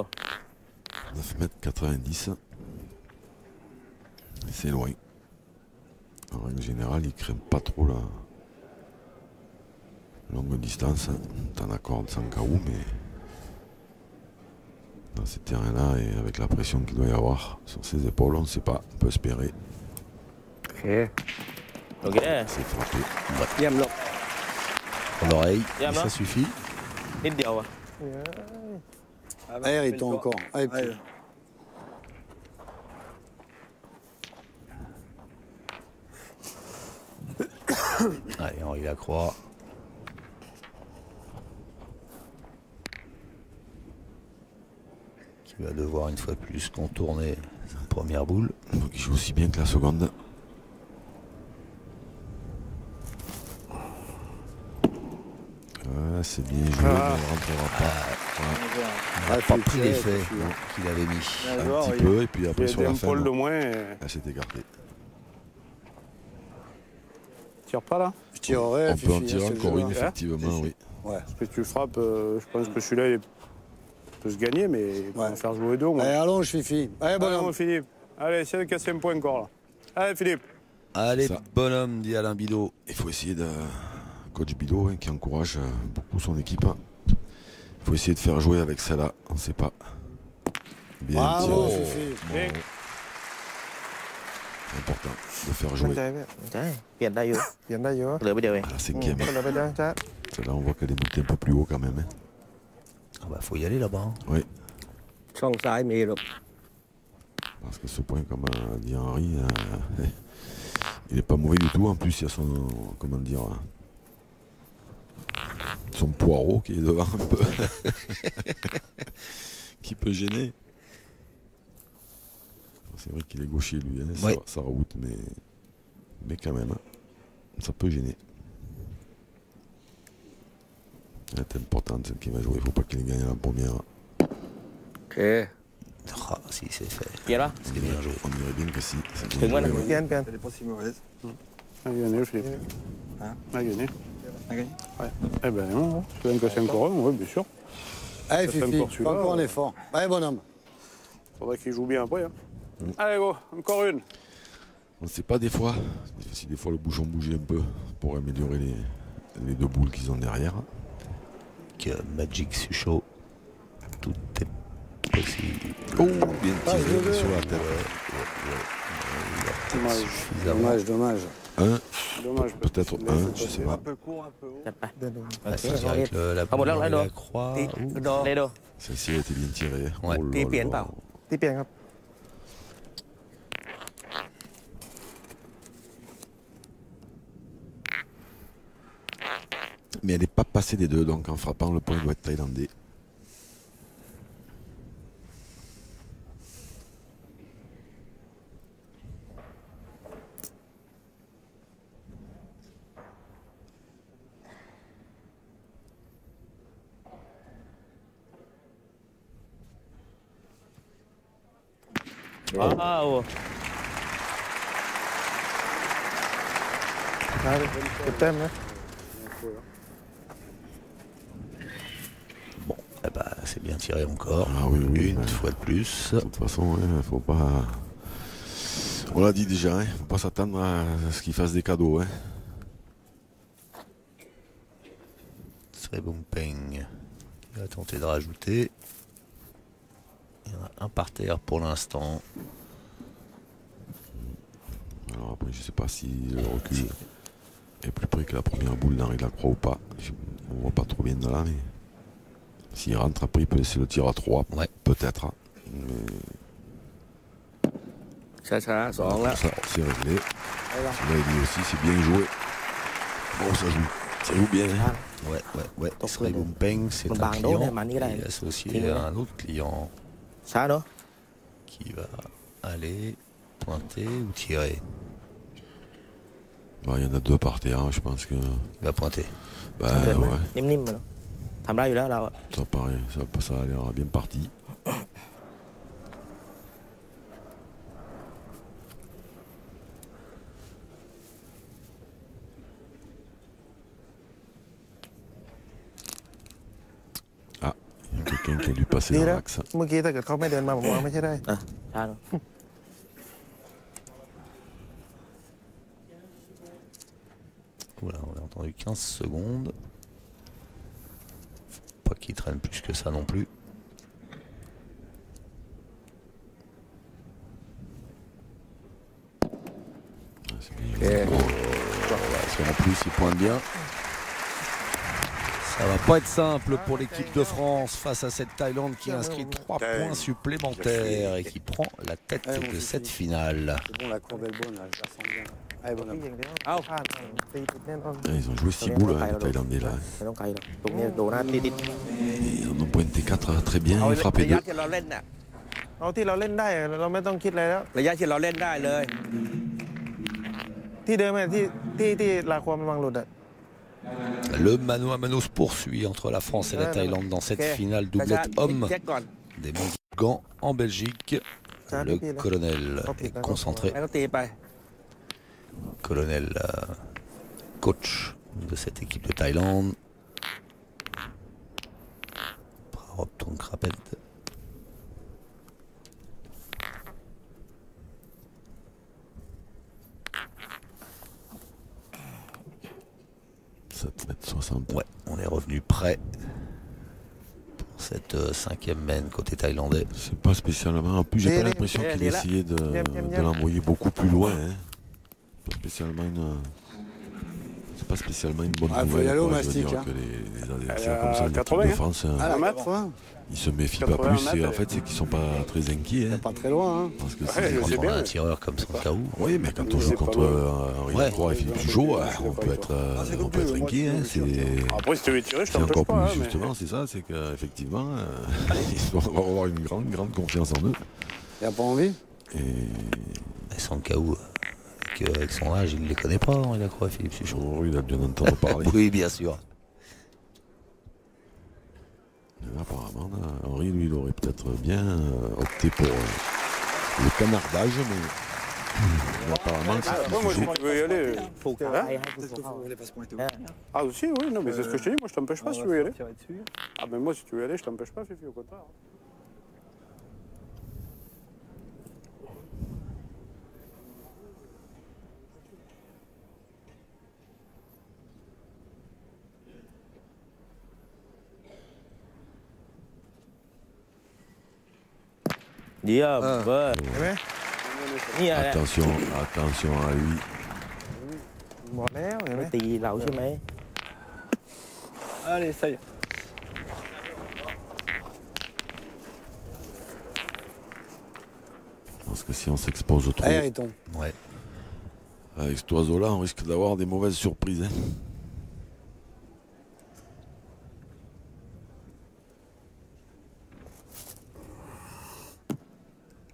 B: 9,90 m. C'est loin. En règle générale, ils craignent pas trop la longue distance. T'en accordes sans KO, mais dans ces terrains-là, et avec la pression qu'il doit y avoir sur ses épaules, on ne sait pas. On peut espérer.
D: โอเค
G: โอเค
B: C'est frappé.
G: เยี่ยมลบ
A: Pour l'oreille,
G: Bien,
A: et ça
G: hein.
A: suffit.
G: นิดเดียวอะ
E: Ah, bah,
F: Allez,
E: fais
F: il
E: le
F: tombe
E: tour.
F: encore. Allez, puis-
E: Allez.
A: Allez, Henri Lacroix. Qui va devoir une fois de plus contourner sa première boule.
B: Donc il joue aussi bien que la seconde. Ouais, c'est bien joué, mais il ne rentrera pas.
A: Il n'a
F: Ah,
A: pas
F: faut
A: pris
F: tirer,
A: l'effet
F: faut tirer.
A: qu'il avait mis.
E: Bien
B: Un
E: joué,
B: petit
E: Henri.
B: peu, et puis
C: Il
B: après
C: y
B: sur
C: a
B: la
C: un
B: fin,
C: poil de
B: non.
C: moins.
B: Elle s'est écartée.
C: Tire pas là.
F: Je tirerai,
B: On peut en
F: Fifi,
B: tirer
F: hein, c'est
B: encore
F: le
B: une,
F: jeu, hein.
B: effectivement, oui.
F: Ouais.
C: Parce que tu frappes, je pense que celui-là, il peut se gagner, mais il peut
F: Ouais.
C: en faire jouer deux au moins.
F: Allez, allonge, Fifi. Allez,
C: Allez,
F: bonhomme.
C: mon Philippe. Allez, essaye de casser un point encore là. Allez, Philippe.
A: Allez,
B: Ça.
A: bonhomme, dit Alain Bidot.
B: Il faut essayer de. Coach Bidot, hein, qui encourage beaucoup son équipe. Il faut essayer de faire jouer avec celle-là. On ne sait pas. Bien
F: Bravo,
B: tiré.
F: Fifi.
C: Bien.
B: C'est important de faire
D: มั่น
B: jouer.
D: ใจไหม
G: ใช่เปลี่ยนได้อยู่
D: เปลี่ยนได้เยอะ
G: เหลือไปเดียวเอง
B: À la cinquième.
D: ก็เลยไปได้จ้า
B: Celle-là, on voit qu'elle est montée un peu plus haut quand même. Hein.
A: Ah bah, faut y aller là-bas. hein.
B: Oui,
G: ช่องซ้ายมีลูก
B: parce que ce point, comme dit Henri, il n'est pas mauvais du tout. En plus, il y a son. Comment dire. Son poireau qui est devant un peu. Qui peut gêner. C'est vrai qu'il est gaucher lui, hein,
A: Ouais.
B: sa route, mais quand même, hein, ça peut gêner. Elle est importante celle qui va jouer, il ne faut pas qu'il gagne la première.
G: โอเค
A: Ah, si, c'est fait.
G: เปลี่ยนปะ
A: C'est bien joué.
B: On dirait bien que si. C'est bien
G: C'est moi,
B: joué,
G: là.
B: ouais.
D: เปลี่ยนเปลี่ยน
E: Elle est pas si mauvaise.
C: A gagné, Philippe.
E: Hein
C: A gagné.
E: A gagné.
C: Ouais. Eh ben non, tu vas me casser encore un, oui, bien sûr.
F: Allez,
C: Ça fait
F: Fifi,
C: encore
F: fais
C: celui-là,
F: encore un
C: ouais.
F: effort. Allez, bonhomme.
C: Faudrait qu'il joue bien après. Hein. Allez, go, encore une.
B: On ne sait pas des fois, si des fois le bouchon bougeait un peu pour améliorer les deux boules qu'ils ont derrière.
A: Que Magic Sucho, tout est possible.
B: Oh, bien
F: Passe
B: tiré
F: de deux.
B: sur la tête.
C: Dommage.
A: Suffisamment.
F: Dommage, dommage.
B: Un,
C: Dommage.
B: peut-être
C: parce que
B: un,
C: là,
B: je
C: c'est
B: sais
C: passé.
B: pas.
E: Un peu court, un peu haut.
G: จัดไป
D: เดินดู
A: Ah, c'est direct la
G: Ah, bon, là,
A: boule
G: là,
A: dans
G: là.
A: la croix.
G: ตี
A: Ouh.
G: เรโด
B: Celle-ci a été bien tirée.
A: Ouais.
B: Oh là
G: ตีเปลี่ยน
B: là.
G: เปล่า
D: ที่เปลี่ยนครับ
B: Mais elle n'est pas passée des deux, donc en frappant, le point doit être thaïlandais.
G: Wow.
A: Bon, eh ben, c'est bien tiré encore.
B: Ah oui, oui.
A: Une fois de plus.
B: De toute façon, hein, faut pas. On l'a dit déjà, hein, faut pas s'attendre à ce qu'il fasse des cadeaux. Hein.
A: Srebumpeng qui va tenter de rajouter. Il y en a un par terre pour l'instant.
B: Alors après, je sais pas si le recul est plus près que la première boule d'Henri Lacroix ou pas. On voit pas trop bien de là, mais s'il rentre après, il peut laisser le tir à 3.
A: Ouais.
B: Peut-être. Hein. Mais
G: Ça,
B: voilà,
G: là.
B: pour ça, c'est réglé. Celui-là, lui aussi, c'est bien joué. Bon, ça joue. Ça joue bien. Hein.
A: Ouais. Srebumpeng, c'est un client. Il est associé à un autre client
G: Ça, non?
A: qui va aller pointer ou tirer.
B: Bah, il y en a deux par terre, hein, je pense que.
A: Il va pointer.
B: Bah,
G: เดินไหม
B: ouais.
G: นิ่มๆมาเนอะทำได้อยู่แล้วเราอะ
B: Ça paraît, ça a l'air bien parti. Ah, il y a quelqu'un qui a dû passer
E: ดี
B: dans
E: แล้ว
B: l'axe.
E: เมื่อกี้ถ้าเกิดเขาไม่เดินมาผมว่าไม่ใช่ได้
G: อ่ะช้าเนอะ
A: Voilà, on a entendu 15 secondes. Faut pas qu'il traîne plus que ça non plus.
B: Ah, c'est bien.
A: En plus, il pointe bien. Ça va pas être simple pour l'équipe de France face à cette Thaïlande qui inscrit 3 points supplémentaires et qui prend la tête de cette finale.
F: C'est bon, la courbe est bonne, là, je la sens bien. Allez, bonne
E: อย่างเดียว
G: เอ้า
E: พลาดตีติดแน่นอน
B: Ah, ils ont joué 6 boules, hein, les Thaïlandais là.
G: ไม่ต้องไกลหรอกตรงนี้โดนหน้าติด
B: Ils en ont pointé 4 très bien,
G: เอา
B: ils frappaient
G: ระยะ
B: 2.
G: ที่เราเล่นน่ะ
E: เอาที่เราเล่นได้เราไม่ต้องคิดอะไรแล้ว
G: ระยะที่เราเล่นได้เลย
E: ที่เดิมอะที่ลาความันวางหลุดอะ
A: Le mano à mano se poursuit entre la France et la Thaïlande dans cette finale doublette homme
G: เช็คก่อน
A: des Mondiaux de Gand en Belgique. Le colonel est concentré.
G: ให้เขาตีไป
A: Colonel coach de cette équipe de Thaïlande. Prarop Krapet. Ouais, on est revenu prêt pour cette 5e mène côté thaïlandais.
B: C'est pas spécialement. En plus, j'ai pas l'impression qu'il essayait de l'envoyer beaucoup plus loin. Hein. Pas spécialement une. C'est pas spécialement une bonne nouvelle.
F: Faut y aller au
B: quoi. Je veux
F: mastic.
B: dire
F: Hein.
B: que les adversaires comme ça, l'équipe
C: 80,
B: de France,
F: Ah, la
C: 80.
B: ils se méfient pas
C: 80
B: plus.
C: mètres,
B: En fait, c'est qu'ils sont pas très inquiets. Hein.
F: Pas très loin, hein.
B: Parce que
C: Ouais,
B: c'est-
C: je
A: Quand
C: sais
A: on
C: bien,
A: a un
C: mais-
A: tireur comme Sankaou,
B: Oui, mais quand on
C: Mais
B: joue
C: c'est
B: contre
C: pas
B: Henri
A: Ouais.
B: Lacroix et Philippe
C: Ouais.
B: Suchot,
C: Ouais.
B: on peut être
C: c'est
B: on peut être inquiet. Hein. C'est
C: Après, si tu veux tirer, je
B: c'est
C: t'empêche
B: encore
C: pas.
B: plus
C: hein, mais-
B: justement, c'est ça, c'est qu'effectivement, ils vont avoir une grande confiance en eux.
F: Il a pas envie.
B: Et
A: Sankaou, avec son âge, il ne les connaît pas, il a croix Philippe Suchot.
B: oh, il a bien entendu parler.
A: Oui, bien sûr.
B: Et apparemment, Henri, lui, il aurait peut-être bien opté pour le canardage, mais apparemment,
C: Ah,
B: c'est
C: moi, si tu veux y aller.
G: ผูกขาให้ผูกขา
C: Ah, aussi, oui, non, mais c'est ce que je te dis. Moi, je t'empêche pas si tu veux y aller. Ah, mais moi, si tu veux y aller, je t'empêche pas, Fifi, au contraire.
G: Dio, vâng.
E: เห็นไหม
G: Nia nè.
B: attention à lui.
E: บอกแล้วเห็นไหม
G: Nó tì lẩu chứ mấy.
D: Allez, ça y est.
B: Je pense que si on s'expose trop
F: Allez, Riton.
A: Ouais.
B: avec cet oiseau-là, on risque d'avoir des mauvaises surprises. Hein.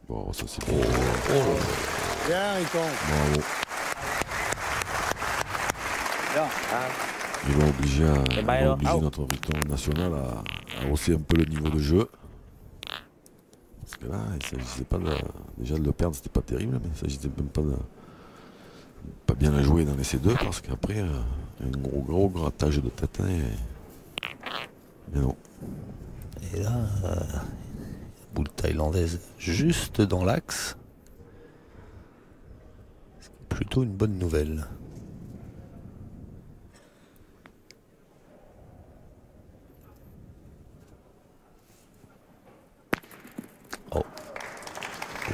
B: Bon, ça c'est bon.
F: Bien, Riton.
B: Bravo.
G: À,
B: Il va obliger,
G: bail, là.
B: notre victoire nationale à hausser un peu le niveau de jeu. Parce que là, il ne s'agissait pas de... Déjà de le perdre, c'était pas terrible, mais il ne s'agissait même pas de... Pas bien la jouer dans l'essai 2, parce qu'après, un gros grattage de tête. Hein, mais non.
A: Et là, boule thaïlandaise juste dans l'axe. C'est plutôt une bonne nouvelle. Oh.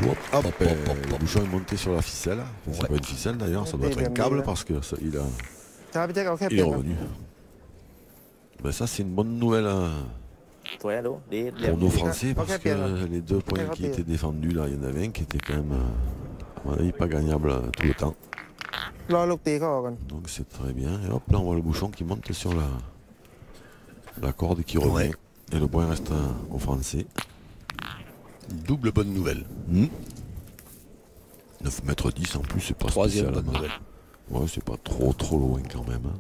B: Le bouchon est monté sur la ficelle. C'est
A: Ouais.
B: pas une ficelle d'ailleurs, ça doit être un câble parce que ça, il
C: ครับพี่แจ็คเอาแค่เป
B: est
C: ลี่ยนครับ
B: revenu. Ben ça c'est une bonne nouvelle hein,
G: สวยนะดูดีเหลี่ยม
B: pour nos Français
C: Ok,
B: parce
C: bien,
B: que les 2 points qui étaient défendus là, il y en avait un qui était quand même à mon avis pas gagnable tout le temps.
C: รอลูกตีเขาออกกัน
B: Donc c'est très bien. Et hop là on voit le bouchon qui monte sur la corde qui revient.
A: Ouais.
B: Et le point reste aux Français.
A: Double bonne nouvelle.
B: 9 mètres 10 en plus, c'est pas
A: Troisième
B: spécial.
A: bonne nouvelle.
B: Ouais, c'est pas trop loin quand même. Hein.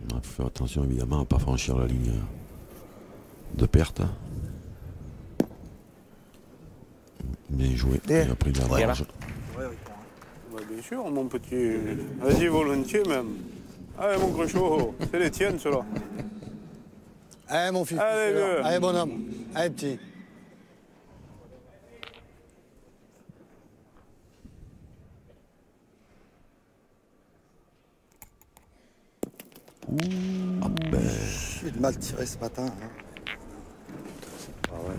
B: Il faut faire attention évidemment à ne pas franchir la ligne de perte. Bien joué. Il a pris la marge.
C: Bah, bien sûr, mon petit. Vas-y, volontiers même. Allez, mon Gréchot, c'est les tiennes, ceux-là.
F: Allez, mon fils.
C: Allez, vieux.
F: Allez, bonhomme. Allez, petit. J'ai de mal tiré ce matin. Hein. Ah ouais.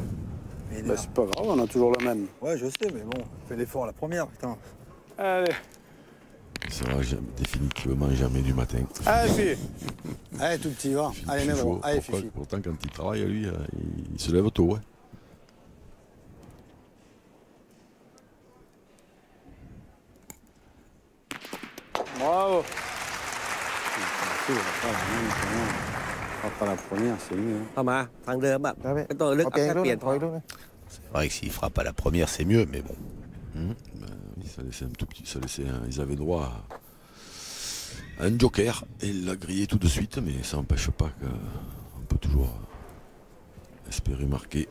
F: Mais
C: Bah, c'est pas grave, on a toujours la même.
F: ouais, je sais, mais bon, fais l'effort la première, putain.
C: Allez,
B: Ça va définitivement jamais du matin.
C: allez, fille.
F: Allez, tout petit, va. Allez,
B: Fifi,
F: Nemo. Allez,
B: pourquoi-
F: Fifi.
B: Pourtant quand il travaille, lui, il se lève tôt. Ouais.
C: Bravo.
F: Pas la première, c'est mieux.
G: เข้ามาทางเดิมแบบ
C: ครับพี่
G: ไม่ต้องลึก
C: เอา
G: เอา
C: เปลี่ยน
G: แค่
C: ลูก
G: เปลี่ยน
C: ถ
G: พอ
C: อยลูกนะ
A: C'est vrai que s'il frappe à la première, c'est mieux, mais bon.
B: Ben oui, ça laissait un tout petit. Ils avaient droit à un joker et il l'a grillé tout de suite, mais ça n'empêche pas qu'on peut toujours espérer marquer.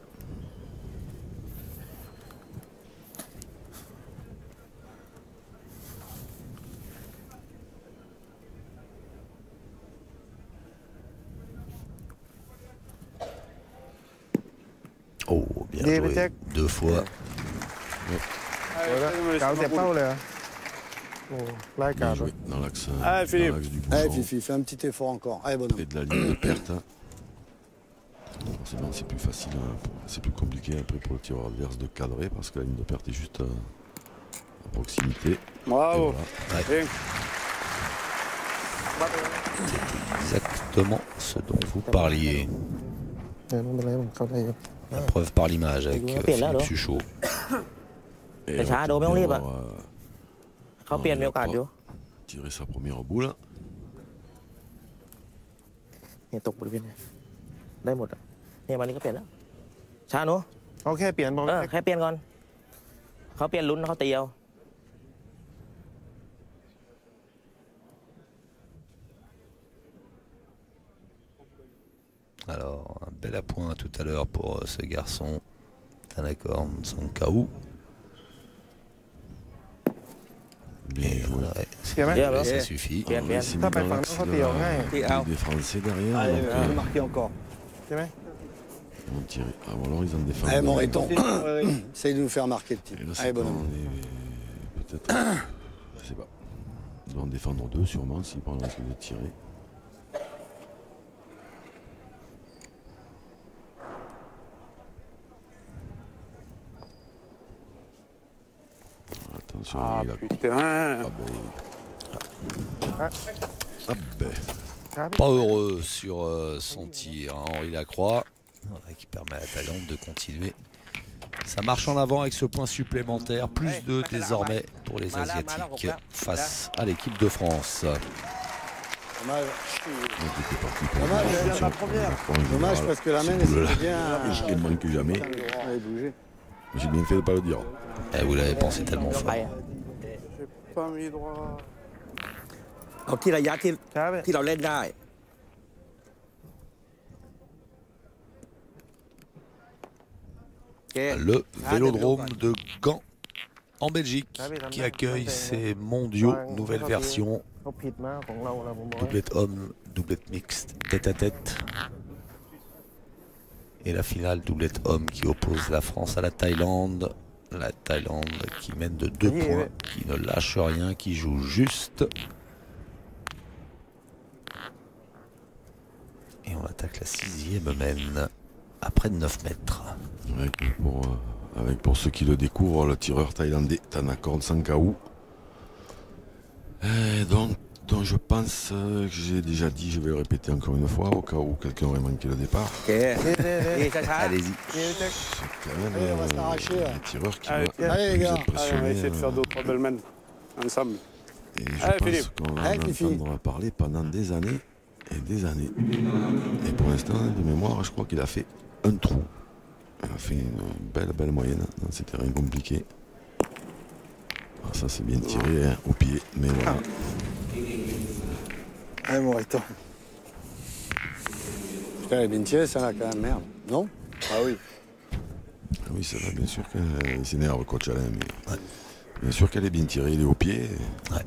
A: Oh, bien
C: Des
A: joué.
C: pétacs.
A: 2 fois.
C: Allez,
D: เก่าเสียบเป้าเลยเหรอโอ้ไล่กา
B: Bien
D: ด
B: joué dans l'axe
C: Philippe.
B: du
F: Allez,
B: bouchon
F: Fifi, fais un petit effort encore. Allez, bonhomme.
B: et de la ligne de perte. Forcément, c'est plus facile, c'est plus compliqué après pour le tireur adverse de cadrer parce que la ligne de perte est juste à proximité. Et
C: Bravo.
B: voilà.
C: Bien.
A: Exactement ce dont vous parliez.
D: เออไม่เป็นไรมันเข้าได้อยู่
A: La preuve par l'image avec Philippe Suchot.
B: Et
G: Mais ça,
B: on
G: Doméon
B: peut
G: libre.
B: avoir,
G: เขาเปลี่ยนมีโอกาสอยู่
B: tirer sa première boule.
G: เนี่ยตกบริเวณเนี่ยได้หมดอ่ะเนี่ยวันนี้ก็เปลี่ยนแล้วช้าหนู
D: เอาแค่เปลี่ยนบอล
G: แค่เปลี่ยนก่อนเขาเปลี่ยนลุ้นเขาตีเอา
A: Alors, un bel appoint tout à l'heure pour ce garçon. Tanakorn Sankaou.
B: Bien
A: Et
B: joué.
A: ouais,
D: เปลี่ยนไหม
G: เดี๋ยวเหรอ
A: ça suffit.
G: เปลี่ยนเปลี่ยน
B: Il s'est mis
D: Ça,
B: dans
D: par
B: l'axe
D: contre,
B: de
D: on va
B: la- des Français derrière.
F: Allez,
B: donc,
F: je vais marquer encore.
D: ใช่ไหม
B: ils vont tirer. Ah, ou alors ils en défendent.
F: Allez, mon
B: un.
F: Riton. Essaye de nous faire marquer le petit.
B: Et là, c'est
F: Allez,
B: quand
F: bonhomme.
B: on est peut-être. Je sais pas. Ils vont en défendre 2 sûrement s'ils prennent le risque de tirer. Attention,
C: Ah,
B: il a.
C: putain.
B: Ah ben.
A: Pas heureux sur son tir. Henri Lacroix, qui permet à la Thaïlande de continuer. Ça marche en avant avec ce point supplémentaire. Plus 2 désormais pour les Asiatiques face à l'équipe de France.
F: Dommage.
B: Donc, il était parti pour
F: Dommage,
B: la
F: elle a
B: fonction.
F: la première.
B: En général,
F: Dommage parce que la
B: ces
F: main, elle
B: boules-là,
F: s'était bien.
B: je ne manque jamais.
F: Allez, bougez.
B: J'ai bien fait de ne pas le dire.
A: Eh, vous l'avez pensé tellement
G: ไป
A: fort.
G: อ่ะ
C: J'ai pas mis droit.
G: เอาที่ระยะที่
D: ช้าไป
G: ที่เราเล่นได้
A: le vélodrome de Gand en Belgique qui accueille ces mondiaux nouvelle version.
G: เขาผิดมากของเราผมบอก
A: Doublette homme, doublette mixte, tête à tête. Et la finale doublette homme qui oppose la France à la Thaïlande. La Thaïlande qui mène de 2 points, qui ne lâche rien, qui joue juste. Et on attaque la 6e mène à près de 9 mètres.
B: Avec pour ceux qui le découvrent, le tireur thaïlandais Thanakorn Sankhaou. Donc je pense que j'ai déjà dit, je vais le répéter encore une fois, au cas où quelqu'un aurait manqué le départ.
A: Allez-y.
B: C'est quand même
F: Allez, on va s'arracher, là.
B: un tireur qui
C: Allez,
B: va
F: allez, les gars.
C: Allez, on va essayer de faire 2 ou 3 belles mènes ensemble.
B: Et je
C: Allez,
B: pense
C: Philippe.
B: qu'on va
F: Allez,
B: en
F: Fifi.
B: entendre parler pendant des années et des années. Et pour l'instant, de mémoire, je crois qu'il a fait un trou. Il a fait une belle moyenne dans ces terrains compliqués. Alors ça, c'est bien tiré hein, au pied, mais voilà.
E: Allez, mon recto.
F: Putain, elle est bien tirée, ça là, quand même, merde. Non?
E: Ah oui.
B: Ah oui, c'est vrai, bien sûr qu'il s'énerve, coach Alain, mais bien sûr qu'elle est bien tirée, il est au pied.
A: Ouais.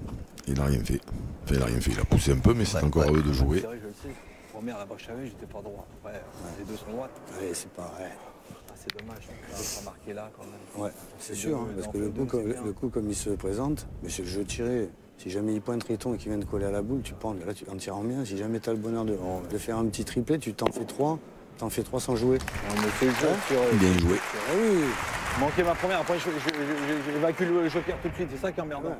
B: Il n'a rien fait. Enfin, il n'a rien fait, il a poussé un peu, mais c'est
A: Ouais,
B: encore
A: ouais.
B: à eux de jouer.
E: C'est vrai, je le sais. Première là-bas, je savais, j'étais pas droit. Après, les deux sont droites.
F: Allez, c'est pareil.
E: Ah, c'est dommage. On peut pas marquer là quand même.
F: Ouais, c'est
E: C'est
F: sûr,
E: deux,
F: hein, parce
E: non,
F: que le
E: c'est
F: coup,
E: deux,
F: comme,
E: c'est bien.
F: le coup, comme il se présente, mais c'est le jeu tiré. Si jamais il pointe Riton et qu'il vient de coller à la boule, tu pendes. Là, en tirant bien, si jamais tu as le bonheur de faire un petit triplé, tu t'en fais 3. T'en fais 3 sans jouer.
E: On me fait le jeu.
B: Bien joué.
F: Ah oui.
E: Manquer ma première, après j'évacue le joker tout de suite, c'est ça qui est emmerdant.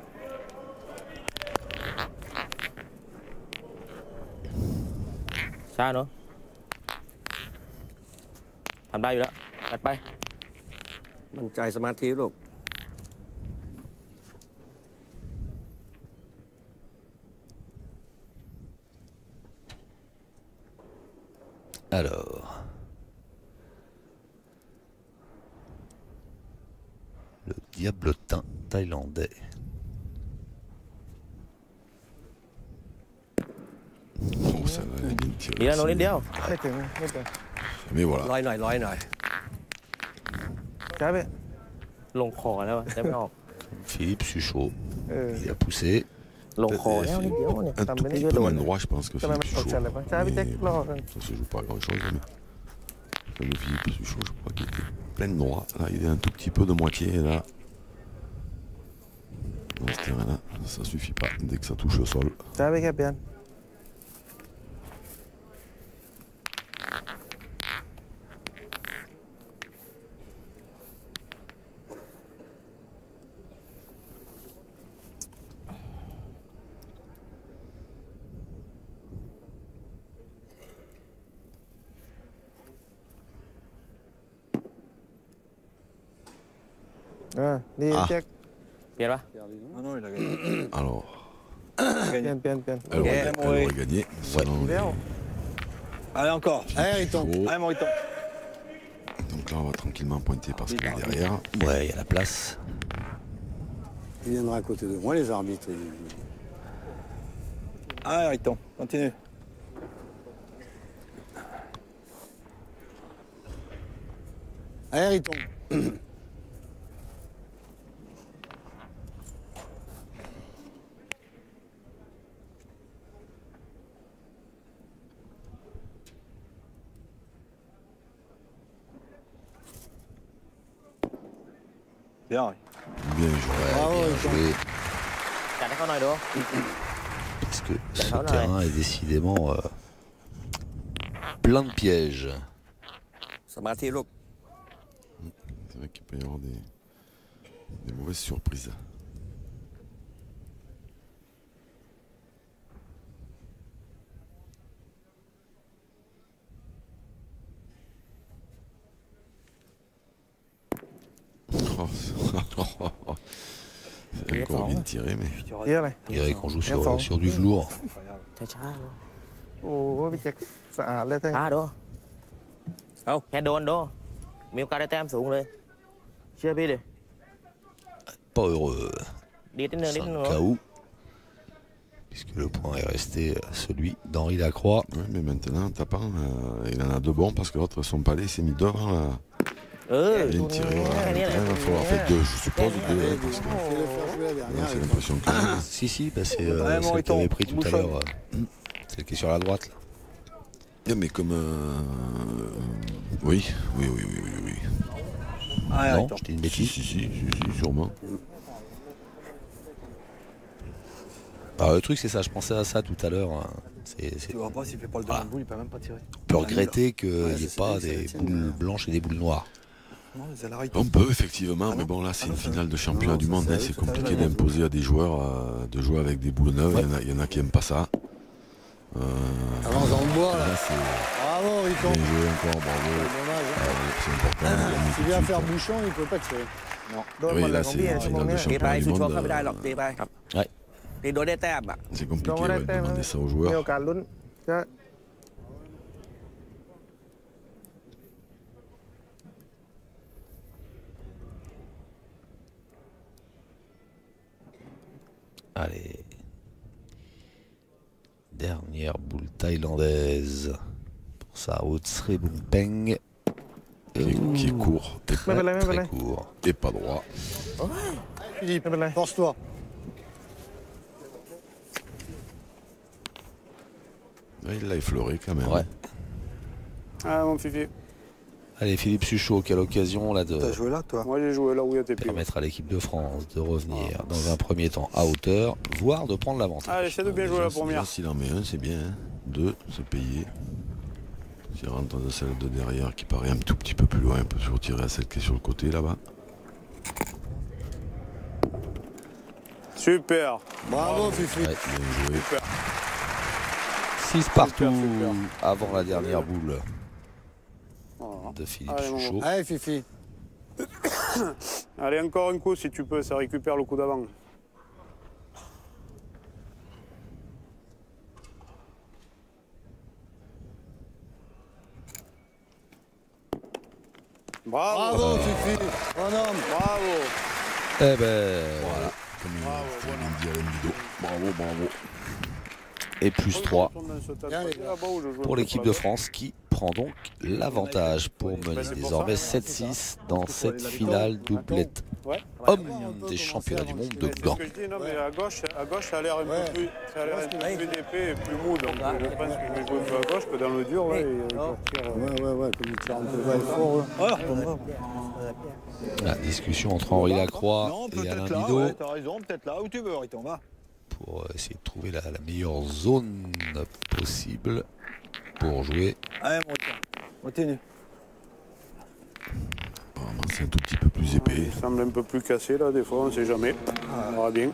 G: ช้าเนาะทำได้อยู่แล้วจัดไป
H: มั่นใจสมาธิลูก
A: Alors. Le diablotin thaïlandais.
B: Oh, ça va, elle est bien tirée.
G: เดี๋ยวโนนิดเดียว
E: ไม่ถึงไม่ถึง
B: Mais voilà.
H: ร้อยหน่อยร้อยหน่อย
E: ใช่ไหม
G: ลงคอแล้วอะแต่ไม่ออก
A: Philippe Suchot.
E: เออ
A: Il a poussé.
G: ลงคอแล้วนิดเดียวเนี่ย
B: Un
G: ทำ
B: tout
G: ไปได้
B: petit
G: เยอะ
B: peu
G: โดน
B: moins droit, je pense que
E: ทำไม
B: Philippe
E: มันออก
B: Suchot.
E: เฉยไปใช่พี่เจ๊กรอกัน
B: Ça se joue pas à grand chose, mais le Philippe Suchot, je crois qu'il était plein de droit. Là, il est un tout petit peu de moitié, et là. Dans ce terrain-là, ça suffit pas dès que ça touche le sol.
E: ใช่ไหมแค่เปลี่ยน นี่เจ๊ก
G: เปลี่ยนปะ
E: Ah non, il a gagné.
B: Alors,
E: เปลี่ยน
B: elle aurait gagné. Selon les-
E: Allez, encore.
F: Allez, Riton.
B: Suchot.
E: Allez, Morito.
B: Donc là, on va tranquillement pointer parce qu'il est derrière.
A: Ouais, il y a la place.
F: Il viendra à côté de moi, les arbitres.
E: Allez, Riton, continue.
F: Allez, Riton.
E: Bien.
B: Bien joué.
F: Bravo,
A: Bien
F: Riton.
A: joué.
G: จัดให้เขาหน่อยดู
A: Parce que ce
G: D'accord, ouais.
A: terrain est décidément plein de pièges.
H: สมาธิลูก
B: C'est vrai qu'il peut y avoir des mauvaises surprises. Oh, c'est encore bien tiré, mais
E: เยอะเลย
A: Il dirait qu'on joue sur du velours.
G: ช้าๆดู
E: โอ้โหพี่เจ๊กสะอาดเลยแท้
G: ช้าดูเอาแค่โดนดูมีโอกาสได้แต้มสูงเลย เชื่อพี่ดิ
A: Pas heureux.
G: ดีนิดนึงนิดนึง
A: 5 KO. Puisque le point est resté celui d'Henri Lacroix.
B: ouais, mais maintenant, en tapant, il en a deux bons parce que l'autre, son palais s'est mis devant Il y a une tirée, voilà. Il va falloir faire deux, je suppose, deux, hein, parce que
F: Fais-le faire jouer la dernière.
B: j'ai l'impression que
A: Si, bah, c'est
E: Ouais,
A: celle
E: Moriton,
A: que avait pris tout à
E: bouchon.
A: l'heure. Celle qui est sur la droite. Là.
B: Non, mais comme oui.
E: Ah,
A: Non,
E: attends.
A: je dis une
B: Si,
A: bêtise.
B: si, sûrement.
A: Alors, le truc, c'est ça, je pensais à ça tout à l'heure. Hein.
E: Tu vois pas s'il fait pas le deuxième boule, il peut même pas tirer.
A: On peut regretter qu'il
F: Ouais,
A: n'y ait
F: c'est
A: pas
F: bien que ça
A: des
F: tienne,
A: boules blanches et des boules noires.
E: Non, les alarites.
B: On peut effectivement, mais bon là c'est une finale de championnat du monde, hein, c'est compliqué d'imposer à des joueurs de jouer avec des boules neuves, il y en a qui aiment pas ça.
F: Avance dans le bois, là.
B: Là c'est
F: Bravo, Riton.
B: bien joué encore, bravo.
F: Dommage.
B: C'est important. on a mis
F: S'il
B: tout de
F: vient
B: suite,
F: faire
B: hein.
F: bouchon, il peut pas tirer.
B: Oui, là c'est une finale de
H: ตีไป
B: championnat du
H: สู้ชก
B: monde.
H: เขาไม่ได้หรอกตีไปครับ
A: Ouais.
H: ตีโดนได้แต้มอ่ะ
B: C'est compliqué ouais, de demander ça aux
G: มี
B: joueurs.
G: โอกาสลุ้นจะ
A: Allez. Dernière boule thaïlandaise. Pour ça, Otsre Bumpeng.
B: Qui est court et,
G: ไม่เป็นไรไม่เป็นไร
A: Très court.
B: et pas droit.
F: Philippe,
G: ไม่เป็นไร
F: force-toi.
B: Ouais, il l'a effleuré quand même.
A: Ouais.
C: Ah, mon Fifi.
A: Allez, Philippe Suchot, quelle occasion là de
E: T'as joué là, toi?
C: Moi, j'ai joué là où il y a tes pieds.
A: permettre à l'équipe de France de revenir dans un premier temps à hauteur, voire de prendre l'avantage.
C: Allez, essaie de bien jouer la première.
B: S'il en met un, c'est bien. Hein. Deux, c'est payé. S'il rentre dans celle de derrière qui paraît un tout petit peu plus loin, il peut toujours tirer à celle qui est sur le côté là-bas.
C: Super.
F: Bravo, Fifi.
A: Ouais.
B: Bien joué.
A: 6 partout
C: super.
A: avant la dernière boule
C: Voilà.
A: de Philippe
C: Allez, mon
A: Suchot.
F: Allez, Fifi.
C: Allez, encore un coup si tu peux, ça récupère le coup d'avant. Bravo.
F: Bravo, Fifi. Bonhomme.
C: Bravo.
A: Eh ben voilà.
B: Comme il dit Alain Bidot. Bravo, bravo.
A: Et plus 3
C: Allez,
A: pour l'équipe de France qui prend donc l'avantage pour mener désormais 7-6 dans cette finale doublette
C: Ouais.
A: homme des championnats du monde de
C: C'est ce
A: Gand.
C: que je dis, non, mais à gauche, ça a l'air un peu plus, ça a l'air un peu plus épais et plus mou. Donc je pense que je vais jouer plus à gauche que dans le dur. Là, et
F: Ouais, comme il tire un peu fort.
A: La discussion entre Henri Lacroix
E: Non,
A: et Alain
E: peut-être là,
A: Bidot
E: ouais, t'as raison, peut-être là où tu veux, Riton, va.
A: pour essayer de trouver la meilleure zone possible pour jouer.
E: Allez, mon Riton, continue.
B: Apparemment, c'est un tout petit peu plus épais.
C: il semble un peu plus cassé là, des fois, on ne sait jamais. On verra bien.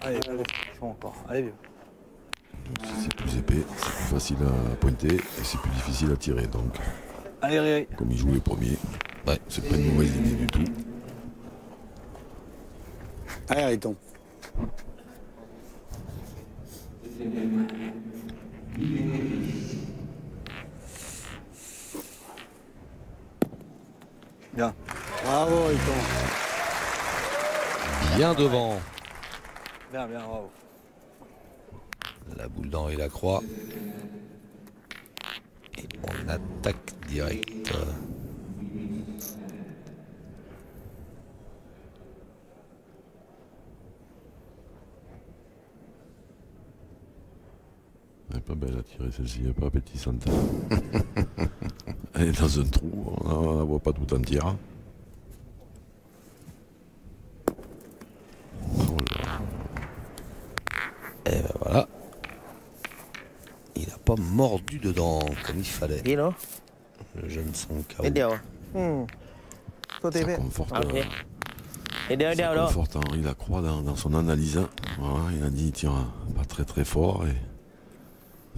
E: Allez, chaud encore. Allez, vieux.
B: Si c'est plus épais, c'est plus facile à pointer et c'est plus difficile à tirer. Donc,
E: Allez, Riri.
B: comme il joue les premiers,
A: Ouais.
B: c'est pas une mauvaise idée du tout.
F: Allez, Riton.
E: Bien.
F: Bravo, Riton.
A: Bien devant
E: Bien, bien, bravo.
A: la boule d'Henri Lacroix. Et on attaque direct.
B: Elle est pas belle à tirer celle-ci, elle est pas appétissante. Elle est dans un trou, on la voit pas tout entière. Oh là.
A: Et ben voilà. Il n'a pas mordu dedans comme il fallait.
G: ดีเนาะ
A: Le jeune Sankao.
G: นิดเดียวตัวตี
B: Ça
G: เพ่
B: conforte,
G: โอเคนิดเดียวเดียว
B: ça
G: เนาะ
B: conforte Henri Lacroix dans son analyse. Voilà, il a dit il tire pas très très fort et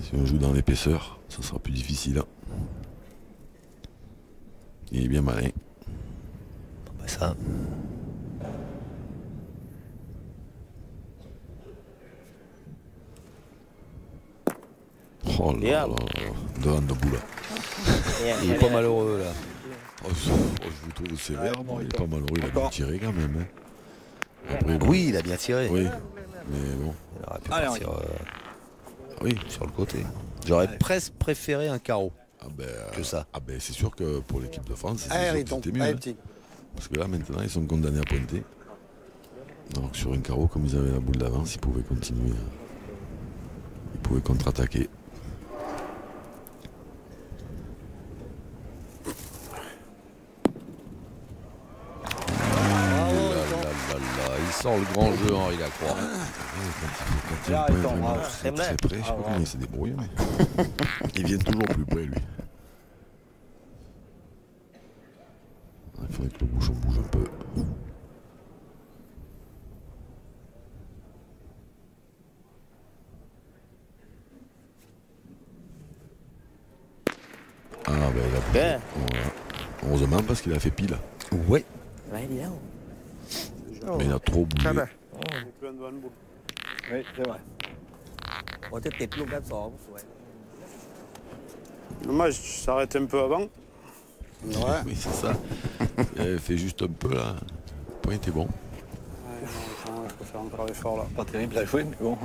B: si on joue dans l'épaisseur, ça sera plus difficile. Il est bien malin.
A: Ben ça.
B: Oh là
G: Bien.
B: là, devant de bout là.
A: Il est pas malheureux là.
B: Oh, je vous trouve sévère, moi, il est pas malheureux, il a bien tiré quand même. Hein. Après, bon,
A: Oui, il a bien tiré.
B: oui, mais bon,
A: Il aurait pu
E: Allez,
A: partir
B: oui.
A: sur le côté. J'aurais presque préféré un carreau. que ça.
B: Ah ben c'est sûr que pour l'équipe de France,
F: Allez,
B: c'était mieux. Hein. Parce que là maintenant ils sont condamnés à pointer. Donc sur un carreau, comme ils avaient la boule d'avance, ils pouvaient continuer. Ils pouvaient contre-attaquer.
A: Il sort le grand jeu, Henri Lacroix.
B: Quand il y a un point vraiment très près, je sais pas comment il s'est débrouillé, mais ils viennent toujours plus près, lui. Il faudrait que le bouchon bouge un peu. Ah ben il a pris. Voilà. Heureusement parce qu'il a fait pile.
A: Ouais.
G: ไรดีแล้ว
B: Mais il a trop bougé.
C: Plein devant le bout.
E: Oui, c'est vrai.
H: โอ้จะติดลูกด้านสองสวย
C: Dommage, tu s'arrêtes un peu avant.
F: Ouais.
B: Oui, c'est ça. Il avait fait juste un peu là. Le point était bon.
C: Ouais, non, il faut faire encore l'effort là.
E: Pas terrible à jouer, mais bon.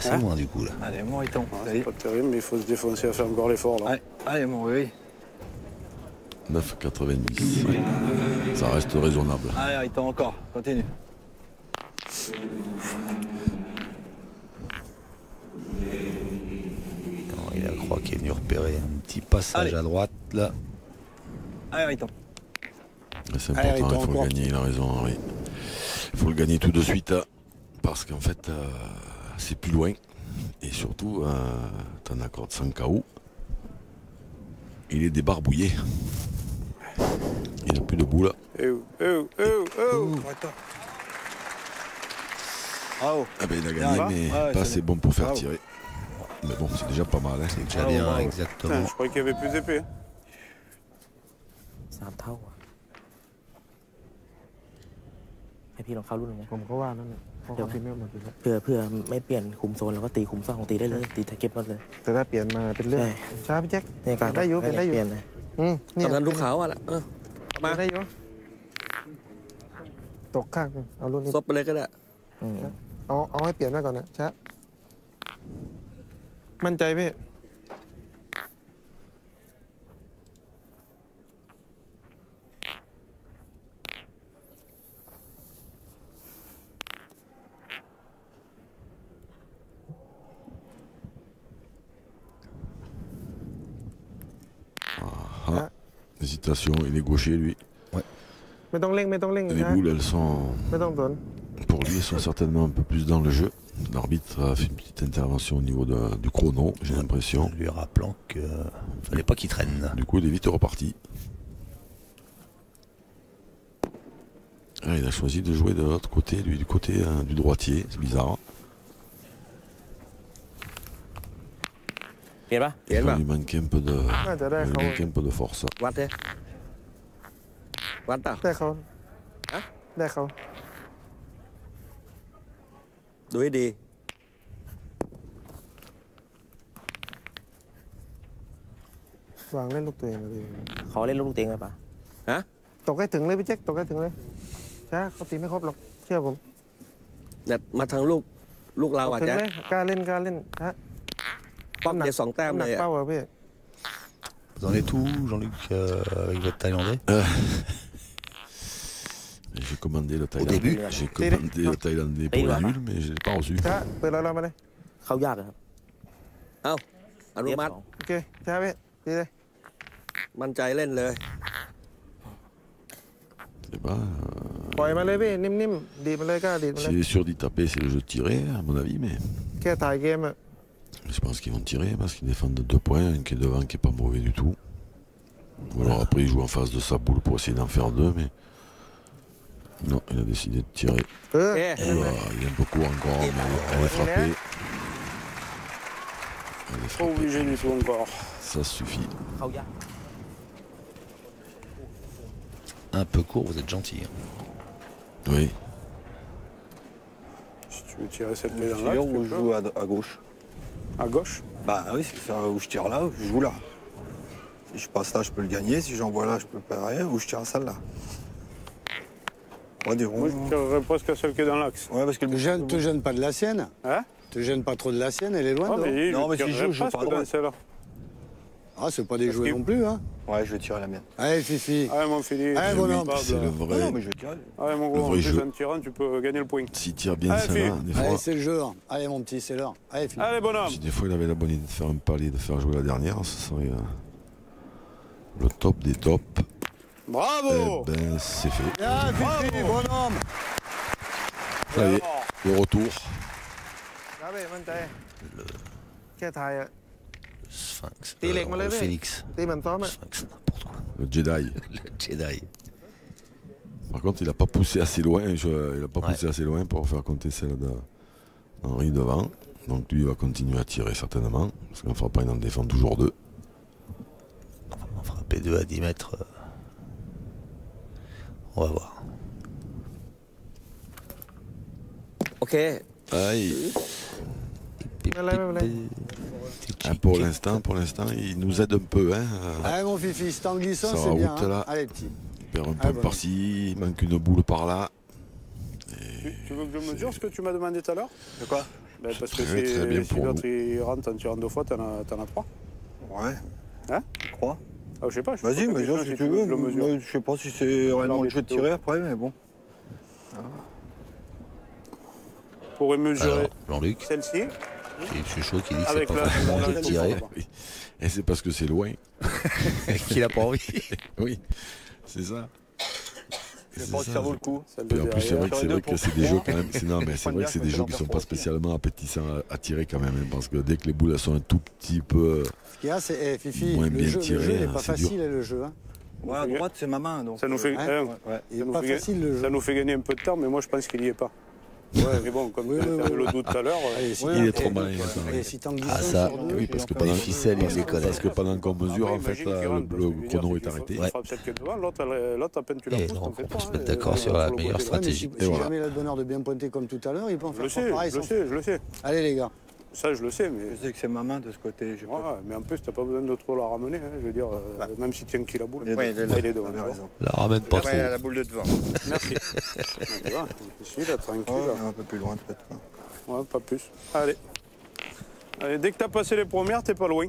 A: C'est loin du coup là.
E: Allez, mon Riton.
C: Ouais,
E: Allez.
C: c'est pas terrible, mais il faut se défoncer à faire encore l'effort là.
E: Allez, allez, mon oui.
B: 9,90. Ça reste raisonnable.
E: Allez, Riton, encore. Continue.
A: Henri Lacroix qui est venu repérer un petit passage
E: Allez.
A: à droite là.
E: Allez, Riton.
B: C'est
F: Allez,
B: important,
F: Riton,
B: il faut
F: encore.
B: le gagner, il a raison, Henri. Il faut le gagner tout de suite, parce qu'en fait, c'est plus loin. Et surtout, t'en accordes 100 KO. Il est débarbouillé. Il n'a plus de boule.
C: Eh oh, eh oh, eh oh, eh oh.
E: Bravo.
B: Ah ben, il a gagné,
C: va
B: mais
E: Ouais,
B: pas
E: c'est
B: assez bon pour faire
E: Bravo.
B: tirer. Mais bon, c'est déjà pas mal. Hein.
A: C'est déjà
E: Bravo,
A: bien,
E: bravo.
A: exactement.
C: Putain, je croyais qu'il y avait plus d'épée.
G: 3 เท่าอะให้พี่ลองเข้ารุ่นหนึ่งนะ
D: ผมก็ว่านั่นแหละเพราะเขาพิมพ์ไม่หมดอยู่แล้ว
G: เพื่อไม่เปลี่ยนคุมโซนแล้วก็ตีคุมสองตีได้เลยตีเก็บรถเลย
D: แต่ถ้าเปลี่ยนมาเป็นเรื่อง
G: ใช่
D: ช้าพี่แจ็ค
G: เนี่ยการ
D: ได้อยู่เป็นได้อยู่
G: เปลี่ยนนะ
D: เนี่ย
H: ตอนนั้นลูกขาวอ่ะล่ะมา
D: ได้อยู่ตกข้างเอารุ่นนี้
H: ซบไปเลยก็ได้
G: อืม
D: เอาให้เปลี่ยนมาก่อนนะช้ามั่นใจพี่
B: Ah, hésitation, il est gaucher, lui.
D: ไม่ต้องเร่งไม่ต้องเร่ง
B: Les
D: นะ
B: boules, elles sont...
D: ไม่ต้องสน
B: Pour lui, elles sont certainement un peu plus dans le jeu. L'arbitre a fait une petite intervention au niveau du chrono, j'ai l'impression.
A: En lui rappelant que fallait pas qu'il traîne.
B: Du coup, il est vite reparti. Ah, il a choisi de jouer de l'autre côté, lui, du côté du droitier. C'est bizarre.
G: เปลี่ยนปะ
H: เปลี่ยน
B: Il
H: ป่ะ
B: lui manquait un peu de,
D: น่าจะได้
B: il lui
D: เขา
B: manquait un peu de force.
H: วัดเลยวัดป่ะ
D: ได้เขา
H: ฮะ
D: ได้เขา
H: ดูให้ดี
D: วางเล่นลูกตัวเองเลย
G: เขาเล่นลูกเตียงไหมปะ
D: ตกให้ถึงเลยพี่แจ็คตกให้ถึงเลยช้าเขาตีไม่ครบหรอกเชื่อผม
H: แต่มาทางลูกเรา
D: ตก
H: อาจ
D: ถึง
H: จะ
D: เลยกล้าเล่นช้า
H: ป้อมจะ2 แต้ม
D: หนั
H: เล
D: ก
H: ย
D: เป้าอะพี่
A: Vous en êtes où, Jean-Luc, avec votre Thaïlandais
B: J'ai commandé le
A: Au début.
B: Thaïlandais. J'ai commandé le Thaïlandais pour le nul, mais je ne l'ai pas reçu.
D: ช้าเปิดเรามาเลย
G: เข้ายากอะครับ
H: อนุมัติ
G: เรียบสอง
D: โอเคช้าพี่ดีเลย
H: มั่นใจเล่นเลย
B: Eh ben,
D: ปล่อยมาเลยพี่นิ่มๆดีดมาเลยกล้าดีดมาเลย
B: s'il est sûr d'y taper, c'est le jeu de tirer, à mon avis, mais
D: แค่ถ่ายเกมอะ
B: je pense qu'ils vont tirer parce qu'ils défendent de 2 points, un qui est devant qui est pas mauvais du tout. Ou alors après, il joue en face de sa boule pour essayer d'en faire 2, mais non, il a décidé de tirer.
D: เออ
H: เอ๊ะ
B: Oula, il est un peu court encore, mais elle est frappée. Elle est
C: Pas
B: frappée.
C: obligé du tout encore.
B: Ça suffit.
G: เข้ายาก
A: Un peu court, vous êtes gentil. hein.
B: Oui.
C: Si tu veux tirer cette clé dans
E: Je
C: l'axe,
E: tire ou
C: tu
E: je
C: peux.
E: joue à gauche?
C: À gauche.
E: Bah oui, c'est ça, où je tire là, ou je joue là. Si je passe là, je peux le gagner. Si j'envoie là, je peux pas rien. Ou je tire à celle-là. Ouais, des
C: Moi, je
E: ronds.
C: tirerais presque à celle qui est dans l'axe.
E: Ouais, parce que le
F: Te gêne pas de la sienne.
C: Hein
F: Te gêne pas trop de la sienne, elle est loin.
C: Ah, mais
E: Non, mais si
C: tirerais
E: je joue pas à
C: presque dans
E: droite.
C: celle-là.
F: Ah, c'est pas des jouets non plus, hein.
E: Ouais, je vais tirer la mienne.
F: Allez, Fifi.
C: Allez, mon Philippe.
F: Allez, bonhomme.
B: C'est le
E: Non,
B: vrai.
E: non, mais je vais tirer.
C: Allez, mon
B: Le
C: gros, en
B: vrai
C: plus,
B: jeu.
C: en tirant, tu peux gagner le point.
B: S'il tire bien
C: Allez,
B: celle-là,
C: Philippe.
B: des
F: Allez,
B: fois,
F: c'est le jeu. Allez, mon petit, c'est l'heure. Allez, Fifi.
C: Allez, bonhomme.
B: si des fois il avait la bonne idée de faire un palier, de faire jouer la dernière, ce serait le top des tops.
C: Bravo.
B: Eh ben, c'est fait.
F: Bien, Fifi, bonhomme.
B: Ça y est, le retour.
D: ครับเว้ยมั่นใจแค่ทายอะ
A: Sphinx.
D: T'es le
A: Félix.
D: ตีเหมือนซ้อมอะ
A: Sphinx, n'importe quoi.
B: Le Jedi.
A: Le Jedi.
B: Par contre, il n'a pas poussé assez loin. Il n'a pas
A: Ouais.
B: poussé assez loin pour faire compter celle d'Henri devant. Donc lui, il va continuer à tirer certainement. Parce qu'en frappant, il en défend toujours deux.
A: On frapper 2 à 10 mètres. On va voir.
H: OK
B: Aïe.
D: Voilà, voilà.
B: Pour l'instant, il nous aide un peu. Hein.
F: Allez, mon Fifi, c'est en glissant,
B: Ça
F: c'est bien.
B: raoute, là.
F: Allez, petit.
B: Il perd un
F: Ah,
B: point
F: bon.
B: par-ci, il manque une boule par là.
C: Tu veux que je mesure ce que tu m'as demandé tout à l'heure?
E: De quoi?
C: Ben, parce que
B: Très, très bien
C: si
B: pour
C: l'autre il rentre en tirant 2 fois, t'en as 3.
E: Ouais.
C: Hein?
E: Tu crois?
C: Ah, je sais pas.
E: Vas-y, mesure si tu veux.
C: Je le mesure.
E: Moi, je sais pas si c'est réellement le jeu de tirer après, mais bon.
C: Pour mesurer
A: Alors, Jean-Luc,
C: celle-ci
A: Philippe Suchot qui dit que c'est
C: avec
A: pas
C: la
A: vraiment
C: la-
A: de
C: la-
A: tirer,
B: Oui. Et c'est parce que c'est loin.
A: qu'il a pas envie.
B: Oui, c'est ça.
E: Je
B: C'est
E: pense que
B: ça.
E: ça vaut le coup.
C: celle
B: Et
C: de
B: en plus, c'est
C: derrière.
B: vrai que c'est des jeux quand même. Non, mais c'est vrai que c'est des jeux qui sont pas
E: aussi.
B: spécialement appétissants à tirer quand même. Hein, parce que dès que les boules elles sont un tout petit peu.
F: Ce qu'il y a, c'est, eh, Fifi,
B: Moins
F: le
B: bien
F: jeu,
B: tiré,
F: il n'est
B: hein,
F: pas
B: c'est
F: facile,
B: dur.
F: le jeu. Hein.
E: Ouais, à droite, c'est ma main. Donc,
C: Ça nous fait,
F: Hein?
E: ouais.
F: Il
C: Ça
F: n'est
C: nous
F: pas
C: fait-
F: facile, le jeu.
C: ça nous fait gagner un peu de temps, mais moi je pense qu'il y est pas.
F: Ouais.
C: Mais bon, comme
F: Oui,
C: tu
F: oui,
C: as
F: oui.
C: le doute tout à l'heure,
F: Allez, si
B: Il
F: t'en-
B: est trop
F: eh,
B: malin, ça.
F: Et si t'en glisses
A: Ah,
F: un
A: ça,
F: sur deux,
B: Oui, parce que
F: et
B: pendant
A: les ficelles, il les connaît.
B: Parce que pendant qu'on mesure,
C: après,
B: en fait,
C: imagine qu'il rentre, parce que je veux
B: le
C: dire,
B: chrono
C: si
B: est
C: tu
B: arrêté.
C: frappes celle qui est devant, l'autre, à peine tu la
A: Et
C: pousses,
A: donc,
C: t'en fais
A: on peut
C: trois,
A: se
C: hein,
A: mettre d'accord sur
C: sur
A: la
C: le
A: meilleure
C: côté.
F: Ouais, mais
A: stratégie.
F: si
B: voilà.
F: jamais il a le bonheur de bien pointer comme tout à l'heure, il peut en
C: Je
F: faire
C: le
F: trois
C: sais,
F: pareils.
C: je le
F: sans-
C: sais, je le sais.
F: Allez, les gars.
C: Ça, je le sais, mais.
E: Je sais que c'est ma main de ce côté. J'ai
C: Ouais,
E: pas.
C: mais en plus, t'as pas besoin de trop la ramener. Hein, je veux dire, même si tu tiens qui la boule.
E: Il est
C: Ouais,
E: devant.
C: il est devant.
E: T'as raison.
A: La ramène pas trop.
D: Ouais, la boule de devant.
C: Merci. Tu vois, ici, là, tranquille.
E: Ouais,
C: là.
E: un peu plus loin, peut-être.
C: Ouais, pas plus. Allez. Allez, dès que t'as passé les premières, t'es pas loin.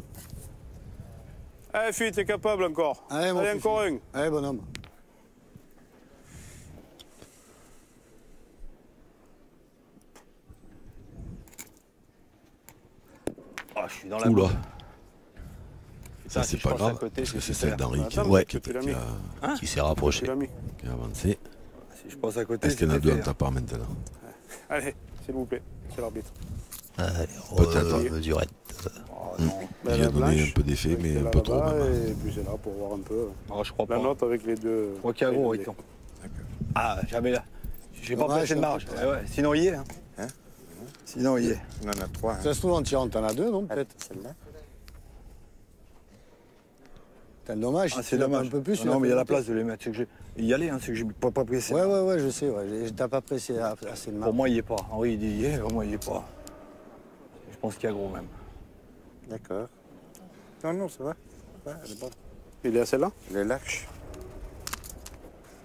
C: Allez, fille, t'es capable encore.
F: Allez, mon
C: Allez,
F: Fifi.
C: encore un.
F: Allez, bonhomme.
E: Ah, je suis dans la
B: Oula.
E: boule.
B: Ça,
E: si
B: c'est
E: je
B: pas
E: passe à
B: grave.
E: côté,
B: Parce que
E: c'est
B: c'est
E: super.
B: celle d'Henri qui
C: Attends,
A: Ouais.
C: tu l'as mis.
A: Qui s'est
C: Tu
A: rapproché.
C: l'as mis.
B: a avancé.
E: Si je passe à côté,
B: Est-ce qu'il y en a
E: c'est
B: deux en
E: fait.
B: tapant maintenant?
C: Allez, s'il vous plaît, c'est l'arbitre.
A: Allez,
B: Peut-être.
A: mesurette.
E: Oh, non.
C: Ben,
B: Il
C: la
B: a donné
C: blanche,
B: un peu d'effet, mais
C: celle-là
B: un peu trop
C: là-bas,
B: même.
C: Et puis c'est là pour voir un peu.
E: Ah, je crois pas.
C: La note avec les deux.
E: Je crois qu'il y a gros, Riton. Ah, jamais là. J'ai pas
F: Dommage,
E: placé de
F: hein.
E: marge. Eh ouais, sinon, il y est. Hein. Sinon, il y est.
D: On en a 3.
F: Ça se trouve, en tirant, t'en as deux, non, peut-être?
D: Celle-là.
F: T'as le dommage.
E: Ah,
F: si
E: c'est
F: tu l'as
E: dommage.
F: un peu plus. tu
E: non,
F: l'as
E: mais il y a la
F: fait monter.
E: place de les mettre. C'est que j'ai y aller, hein, c'est que j'ai pas pressé.
F: Ouais, ouais, ouais, je sais. Ouais. T'as pas pressé assez de marge.
E: Pour moi, il y est pas. Henri, il dit il y est. Pour moi, il y est pas. Je pense qu'il y a gros même.
D: D'accord. Non, non, ça va. Ouais, elle est bonne.
C: Il est à celle-là?
D: Elle est large.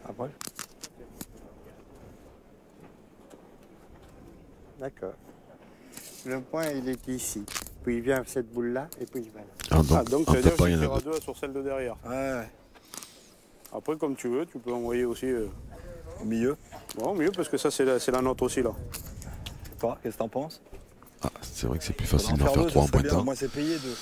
E: Après.
D: D'accord. Le point, il est ici. Puis il vient à cette boule-là, et puis il va là.
B: Ah,
C: Ah, donc
B: en
C: ça veut dire
B: tapant,
C: que
B: il
C: tu
B: y en a
C: tireras deux sur celle de derrière.
E: Ouais,
C: Après, comme tu veux, tu peux envoyer aussi.
E: au milieu.
C: Bon, mieux, parce que ça, c'est la note aussi, là.
E: Toi, qu'est-ce que t'en penses?
B: Ah, c'est vrai que c'est plus
E: Faudra
B: facile d'en faire
E: deux,
B: 3 en
E: ça serait bien.
B: pointant.
E: Moi, c'est payé deux.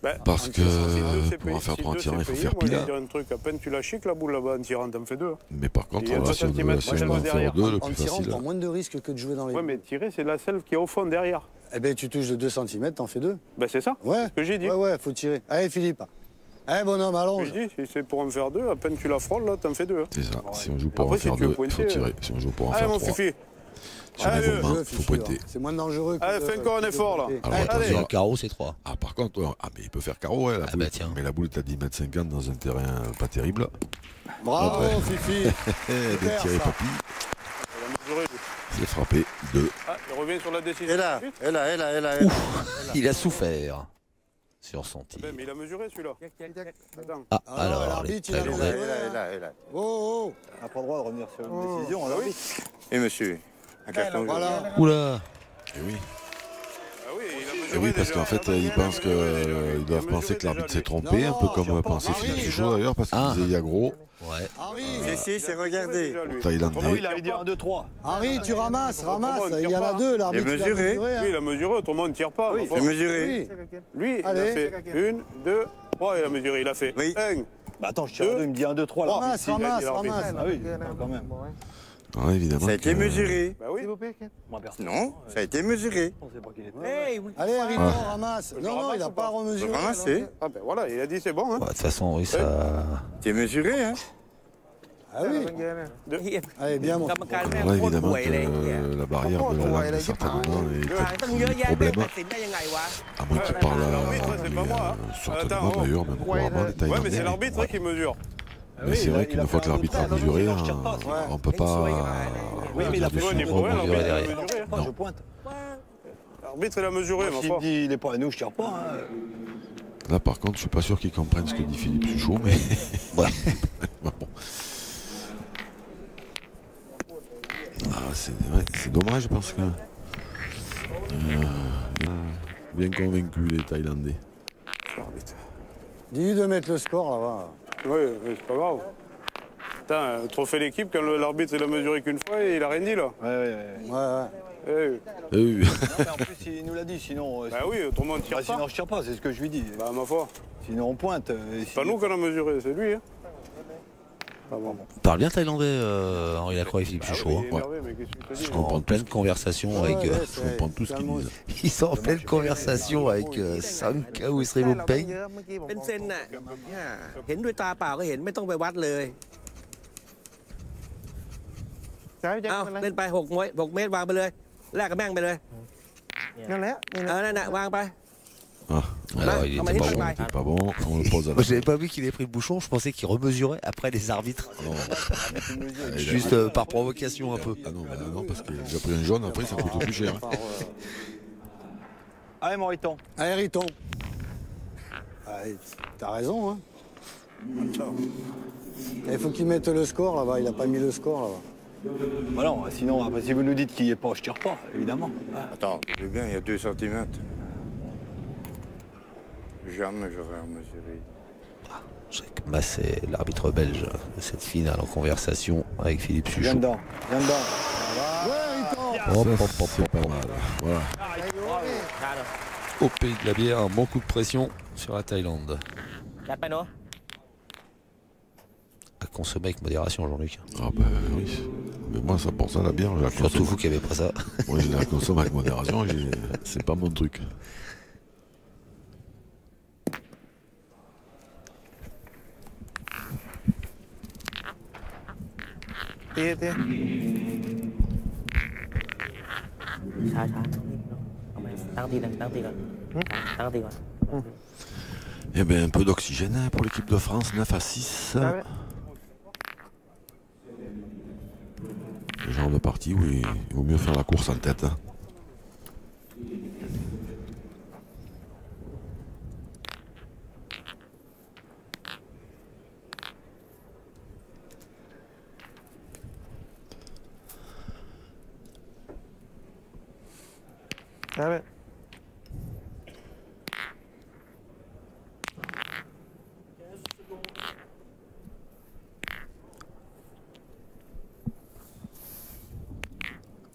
C: Ben,
B: Parce
C: en
B: que
C: tirant, si deux, c'est
B: pour en
C: payé.
B: faire
C: Si
B: 3 en
C: deux,
B: tirant,
C: c'est
B: il faut
C: payé,
B: faire
C: moi, je vais
B: pile.
C: dire un truc, à peine tu la chiques la boule là-bas en tirant, t'en fais deux.
B: Mais par contre,
C: Il y a
B: là,
C: deux
B: si on
C: centimètres,
B: doit
C: celle
B: en
C: de
B: faire
C: derrière.
B: deux, le
F: En
B: plus
F: tirant, tu
B: facile.
F: prends moins de risques que de jouer dans les
C: Ouais, mais tirer, c'est la celle qui est au fond derrière.
F: Eh ben, tu touches de 2 cm, t'en fais deux.
C: Ben, c'est ça.
F: Ouais.
C: Ce que j'ai dit.
F: Ouais, ouais, faut tirer. Allez, Philippe. Allez, bonhomme, allonge.
C: Je dis, si c'est pour en faire deux, à peine tu la frôles, là, t'en fais deux.
B: C'est ça. Si on joue pour
C: Après,
B: en
C: si
B: faire
C: tu veux
B: 2, il faut
C: pointer,
B: tirer. Si on joue pour en
C: Allez,
B: faire
C: mon
B: 3,
C: Fifi.
B: sur
C: Allez,
B: les
C: le
B: mains,
F: Jeu,
B: il faut
F: Fifi,
B: pointer.
F: là. C'est moins dangereux. que
C: Allez,
F: de-
C: fais encore un
F: de
C: effort, là.
F: pointer.
B: Alors,
F: Allez,
B: attention.
A: Le carreau, c'est 3.
B: Ah, par contre, mais il peut faire carreau, ouais, la
A: Ah,
B: boule.
A: bah, tiens.
B: Mais la boule est à 10,50 m dans un terrain pas terrible.
F: Bravo,
B: Ouais.
F: Fifi.
B: De
F: Super,
B: tirer
F: ça.
B: papy,
C: Elle a mesuré.
B: c'est frappé 2.
C: Ah, il revient sur la décision.
D: Et là,
C: tout de suite.
D: et là, et là, et là. Et là.
A: Il a souffert sur son tir.
C: Ben, mais il a mesuré celui-là. Attends.
A: Ah,
F: Alors,
A: alors,
F: l'arbitre, il a
A: elle
D: Et
F: raison.
D: là,
A: aurait-
D: et là, et là, et là.
F: Oh, oh.
E: On n'a pas le droit de revenir sur une décision.
C: Ah
E: alors
C: oui.
D: Et monsieur, un carton jaune.
F: Voilà.
A: Oula.
B: Et oui.
C: Ah oui, il a
B: Et oui, parce qu'en fait, ils pensent ils doivent penser que l'arbitre s'est trompé, un peu comme pensait Philippe Suchot d'ailleurs, parce qu'il disait il y a gros.
A: Ouais.
D: Si, c'est regardé.
B: Thaïlandais.
E: Il avait dit 1, 2, 3.
D: Henri, tu ramasses. Il y en a deux, l'arbitre. Il a mesuré.
C: Lui, il a mesuré, autrement on ne tire pas.
D: Il a mesuré.
C: Lui, il a fait 1, 2, 3, il a mesuré. Il a fait 1.
E: Bah attends, je tire 2, il me dit 1, 2, 3 là.
D: Ramasse.
E: Ah oui, quand même.
B: Ah, évidemment.
D: Ça a été mesuré.
C: Bah oui.
E: Moi, personne.
D: Non, ça a été mesuré.
E: On sait pas qu'il était.
D: Allez, Harry, ramasse. Non, il n'a pas remesuré. Ramassé.
C: Ah ben voilà, il a dit c'est bon. Hein.
A: De toute façon, oui, ça.
D: C'est mesuré, hein. Ah oui. Allez, bien, mon.
B: Alors là, évidemment, que la barrière de la langue est certainement un problème. À moins qu'il parle certainement d'ailleurs, même couramment, les Thaïlandais.
C: Ouais, mais c'est l'arbitre qui mesure.
B: Mais c'est vrai qu'une fois que l'arbitre a mesuré, on ne peut pas.
E: Oui, mais il a fait
C: Ouais,
E: une
C: l'arbitre
A: derrière.
C: a mesuré.
E: Moi, je pointe.
C: L'arbitre, il a mesuré, ma
E: S'il
C: foi.
E: me dit il est pas à nous, je tire pas. Hein.
B: Là, par contre, je suis pas sûr qu'ils comprennent ce que dit Philippe Suchot, mais.
A: Ouais.
B: Bon. Ah, c'est dommage parce que. Bien convaincus, les Thaïlandais.
D: Dis-lui de mettre le score là-bas.
C: Oui, c'est pas grave. Putain, trophée l'équipe, quand l'arbitre il a mesuré qu'une fois, il a rien dit là.
D: Ouais.
C: Eh,
B: Oui.
E: Non, mais en plus, il nous l'a dit, sinon.
C: bah oui, autrement on ne tire pas.
E: Sinon, je tire pas, c'est ce que je lui dis.
C: Bah ma foi.
E: Sinon, on pointe.
C: C'est pas nous qu'on a mesuré, c'est lui. Hein. Ah bon.
A: Il parle bien thaïlandais, Henri Lacroix et Philippe
C: Ah oui,
A: Suchot.
C: il est
A: Hein.
C: énervé, mais qu'est-ce que tu te
A: Je
C: dis
A: comprends plein de conversations avec.
B: Je comprends tout ce qu'ils disent.
A: Ils sont en pleine conversation avec Sanka ou Sri Peng.
G: เป็นเซนน่ะเห็นด้วยตาเปล่าก็เห็นไม่ต้องไปวัดเลยเอาเล่นไป6 เมตรวางไปเลยแลกกับแม่งไปเลยนั่นแหละนั่นน่ะวางไป
B: Ah,
A: Alors, il était pas bon.
B: On le pose à la
A: Moi, j'avais pas vu qu'il ait pris le bouchon, je pensais qu'il remesurait après les arbitres. Juste par provocation un peu.
B: Ah non, parce qu'il a déjà pris un jaune, après ça coûte plus cher.
E: Allez, Moriton.
D: Allez, Riton. T'as raison, hein. Il faut qu'il mette le score là-bas. Il a pas mis le score là-bas.
E: Bah non, sinon, après, si vous nous dites qu'il n'y est pas, je tire pas, évidemment.
D: Attends, c'est bien, il y a 2 cm. Jamais j'aurais mesuré.
A: Bah, c'est l'arbitre belge de cette finale en conversation avec Philippe Suchot.
E: Viens dedans.
B: C'est pas mal. Voilà.
A: Au pays de la bière, un bon coup de pression sur la Thaïlande.
G: จัดไปเนาะ
A: À consommer avec modération, Jean-Luc.
B: Ah ben oui. Mais moi, ça pour ça, la bière, je la
A: Surtout
B: consomme.
A: vous qui avez pas ça.
B: Moi, je la consomme avec modération, c'est pas mon truc.
G: ช้าเอาไปตั้งตีก่อนตั้งตีก่อน
B: Eh bien, un peu d'oxygène hein, pour l'équipe de France, 9-6. Le genre de partie où il vaut mieux faire la course en tête. Hein.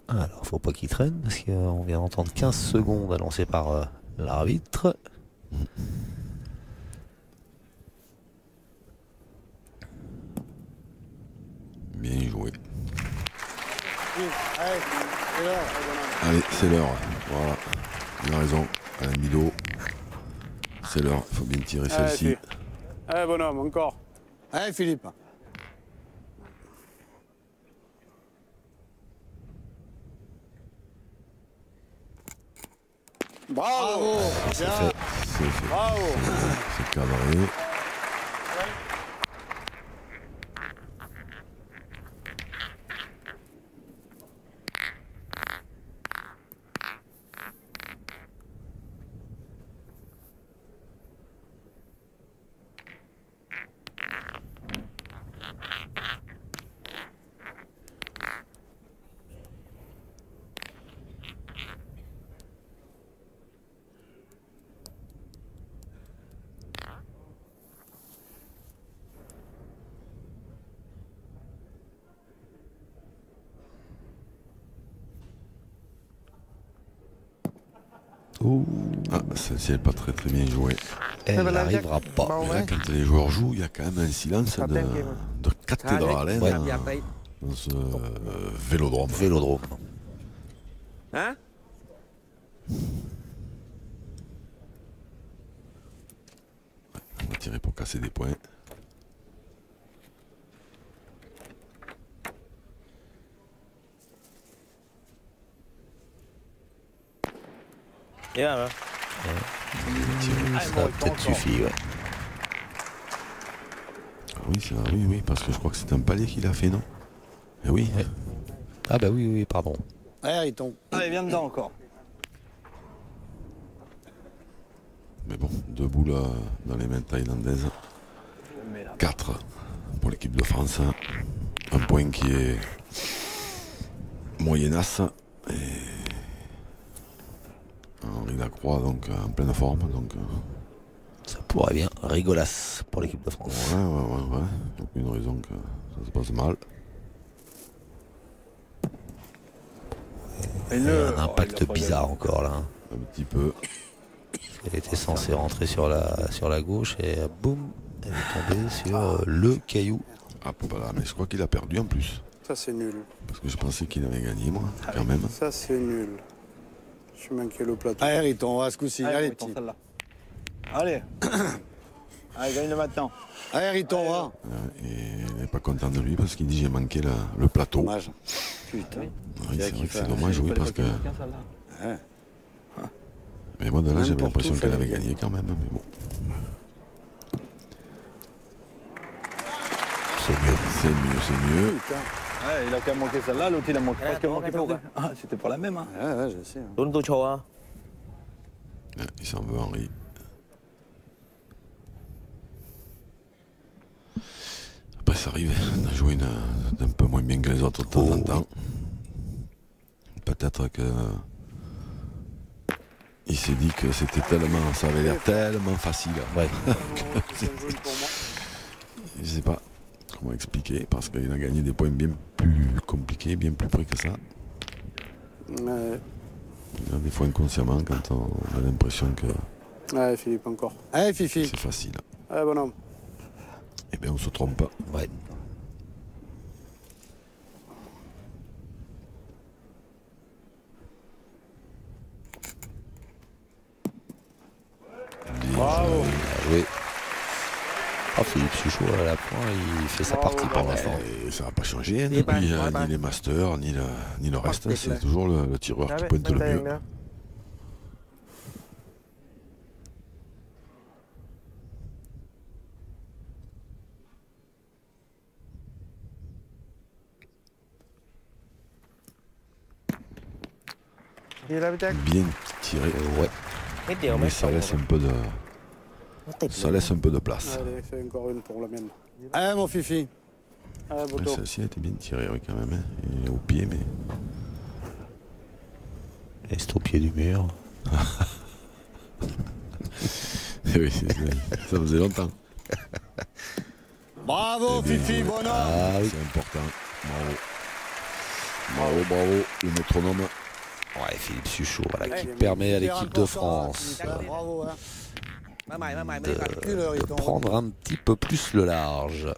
A: Alors, faut pas qu'il traîne parce qu'on vient d'entendre 15 secondes annoncées par l'arbitre.
B: Bien joué.
D: Allez, c'est l'heure.
B: Allez, c'est l'heure. Voilà. Il a raison. Alain Milo. C'est l'heure. Il faut bien tirer celle-ci.
C: Allez, bonhomme, encore.
D: Allez, Philippe. Bravo.
B: C'est fait. C'est fait.
C: Bravo.
B: C'est cadré.
A: Ouh.
B: Ah, celle-ci n'est pas très très bien jouée.
A: Elle n'arrivera pas.
B: Mais là, quand les joueurs jouent, il y a quand même un silence de cathédrale hein, dans ce vélodrome.
A: Vélodrome.
G: Hả?
B: On va tirer pour casser des points.
G: Yeah,
A: Ça a peut-être suffi, ouais.
B: Oui, oui, parce que je crois que c'est un palais qu'il a fait, non? Eh oui.
A: Ouais. Ah bah oui, pardon.
F: Ah, il tombe.
E: Allez, viens dedans encore.
B: Mais bon, 2 boules dans les mains thaïlandaises. 4 pour l'équipe de France. Un point qui est moyennasse. Et Henri Lacroix donc en pleine forme. Donc,
A: ça pourrait bien. Rigolasse pour l'équipe de France.
B: Ouais. Aucune raison que ça se passe mal.
A: Il y a un impact bizarre encore là.
B: Un petit peu.
A: Elle était censée rentrer sur la gauche et boum, elle est tombée sur le caillou.
B: Ah voilà, mais je crois qu'il a perdu en plus.
C: Ça c'est nul.
B: Parce que je pensais qu'il avait gagné moi, quand même.
C: Ça c'est nul. Je suis manqué le plateau.
F: Allez, Riton, on va ce coup-ci. Allez, petit.
E: Allez. Allez, gagne-le maintenant.
F: Allez, Riton, on va.
B: Et il n'est pas content de lui parce qu'il dit j'ai manqué le plateau.
F: Dommage. Putain.
B: Oui, c'est vrai que c'est dommage, oui, parce que...
F: Ouais.
B: Mais moi, de là, j'avais
F: N'importe
B: l'impression
F: où,
B: qu'elle
F: fallait
B: avait gagné quand même, mais bon.
A: C'est mieux.
F: Putain.
E: Ouais, il a quand même manqué celle-là, l'autre il a manqué presque manqué pour ça. Ah, c'était pour la même, hein.
F: Ouais, je sais.
G: Tuấn tôi show á.
B: Ouais, il s'en veut, Henri. Après, ça arrive, on a joué d'un peu moins bien que les autres de temps en temps. Peut-être que... Il s'est dit que c'était tellement... Ça avait l'air tellement facile.
A: Ouais.
B: Je sais pas comment expliquer, parce qu'il a gagné des points bien plus compliqués, bien plus près que ça.
C: Ouais.
B: Des fois inconsciemment, quand on a l'impression que
C: Ouais, Philippe, encore.
F: Allez, Fifi.
B: c'est facile.
C: Allez, bonhomme.
B: Eh bien, on se trompe pas.
A: Ouais.
C: Bravo.
A: Oui. Ah, Philippe Suchot à la pointe, il fait sa partie pour l'instant.
B: Et ça n'a pas changé, hein, depuis, ni les masters, ni le reste. C'est toujours le tireur qui pointe le mieux. Bien tiré,
A: Ouais.
G: Ít điều
B: mais
G: mấy.
B: ça laisse un peu de,
G: Nó tịt.
B: ça laisse un peu de place.
C: Allez, fais encore une pour la mienne.
F: Allez, mon Fifi.
C: Allez,
B: Ouais,
C: Boto.
B: celle-ci a été bien tirée, oui, quand même. Hein. Et au pied, mais...
A: Est au pied du mur.
B: oui, ça faisait longtemps.
F: Bravo,
B: C'est bien
F: Fifi,
B: joué.
F: bonhomme.
B: Ah oui, c'est important. Bravo, le métronome.
A: Ouais, Philippe Suchot, voilà, qui
C: Ouais,
A: permet à
F: Faire
A: l'équipe
F: un
A: de
F: concert,
A: France
F: Bravo, hein.
G: Má mày mới đi coi.
A: de prendre un petit peu plus le large.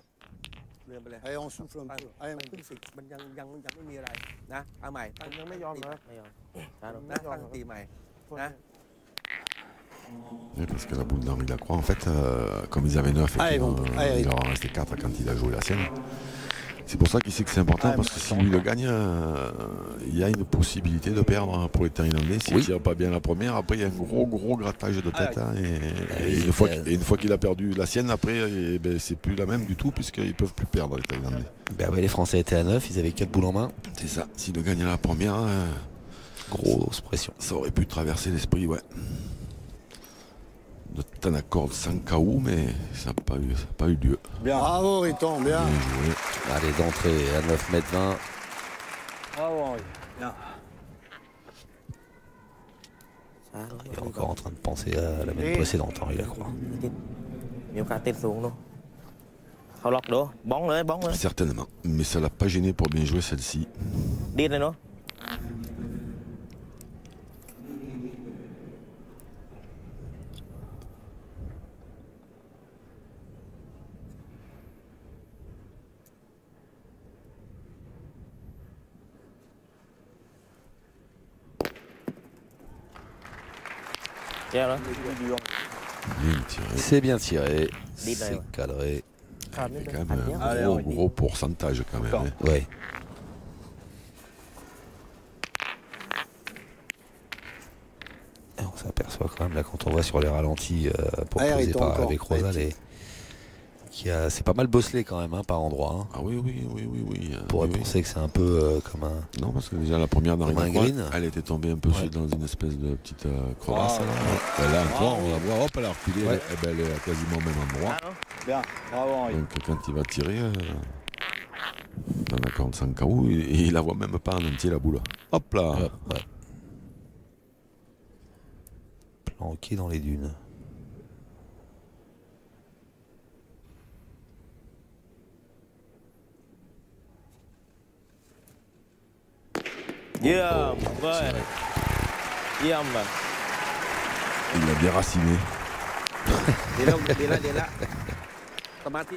G: เดินไปเลย
F: Allez, on souffle un peu. Allez, on
G: ขึ้น
F: souffle.
G: สิมันยังไม่มีอะไรนะเอาใหม่ตั้งยังไม่ยอมนะไม่ยอมนะตั้งตีใหม่นะ
B: Oui, parce que la boule d'Henri Lacroix, en fait, comme ils avaient 9 et
F: Allez, bon, allez,
B: il leur en restait 4 quand il a joué la sienne. C'est pour ça qu'il sait que c'est important, parce que si lui le gagne, il y a une possibilité de perdre pour les Thaïlandais. S'il ne tire pas bien la première, après il y a un gros grattage de tête. Hein, et une fois qu'il a perdu la sienne, après, c'est plus la même du tout, puisqu'ils ne peuvent plus perdre les Thaïlandais.
A: Ben ouais, les Français étaient à 9, ils avaient 4 boules en main.
B: C'est ça, s'il le gagne la première,
A: Grosse pression.
B: ça aurait pu traverser l'esprit, ouais. De Tanacorde sans KO, mais ça n'a pas eu lieu.
E: Bien.
F: Bravo, Riton, bien.
B: Bien joué.
A: Allez, d'entrée à 9 mètres 20.
E: Bravo, Henri. Bien.
A: Il est encore en train de penser à la même précédente, Henri Lacroix.
G: มีโอกาสติดสูงเนาะเขาล็อกดูบ้องเลยบ้องเลย
B: Certainement, mais ça l'a pas gêné pour bien jouer celle-ci.
G: ดิ้นเลยเนาะ
B: Bien tiré.
A: C'est bien tiré.
G: Deep
A: C'est
G: dive.
A: cadré.
B: Il y a quand même un gros pourcentage quand même. Hein.
A: Ouais. Et on s'aperçoit quand même là quand on voit sur les ralentis proposés par avec Rosal c'est pas mal bosselé quand même hein, par endroit. Hein.
B: Ah oui.
A: On pourrait penser que c'est un peu comme un.
B: Non, parce que déjà la première
A: Comme un
B: d'arrivée,
A: green.
B: elle était tombée un peu dans une espèce de petite crevasse. Là encore, on la voit, hop, elle a reculé,
A: Ouais.
B: elle est quasiment au même endroit.
E: Bien, bravo Henri.
B: Donc quand il va tirer, dans la 45 KO, il la voit même pas en entier la boule. Hop là.
A: Ouais. Planqué dans les dunes.
G: Ghê vâng. Ghê mà.
B: Il l'a déraciné.
G: Đi là. Tomate.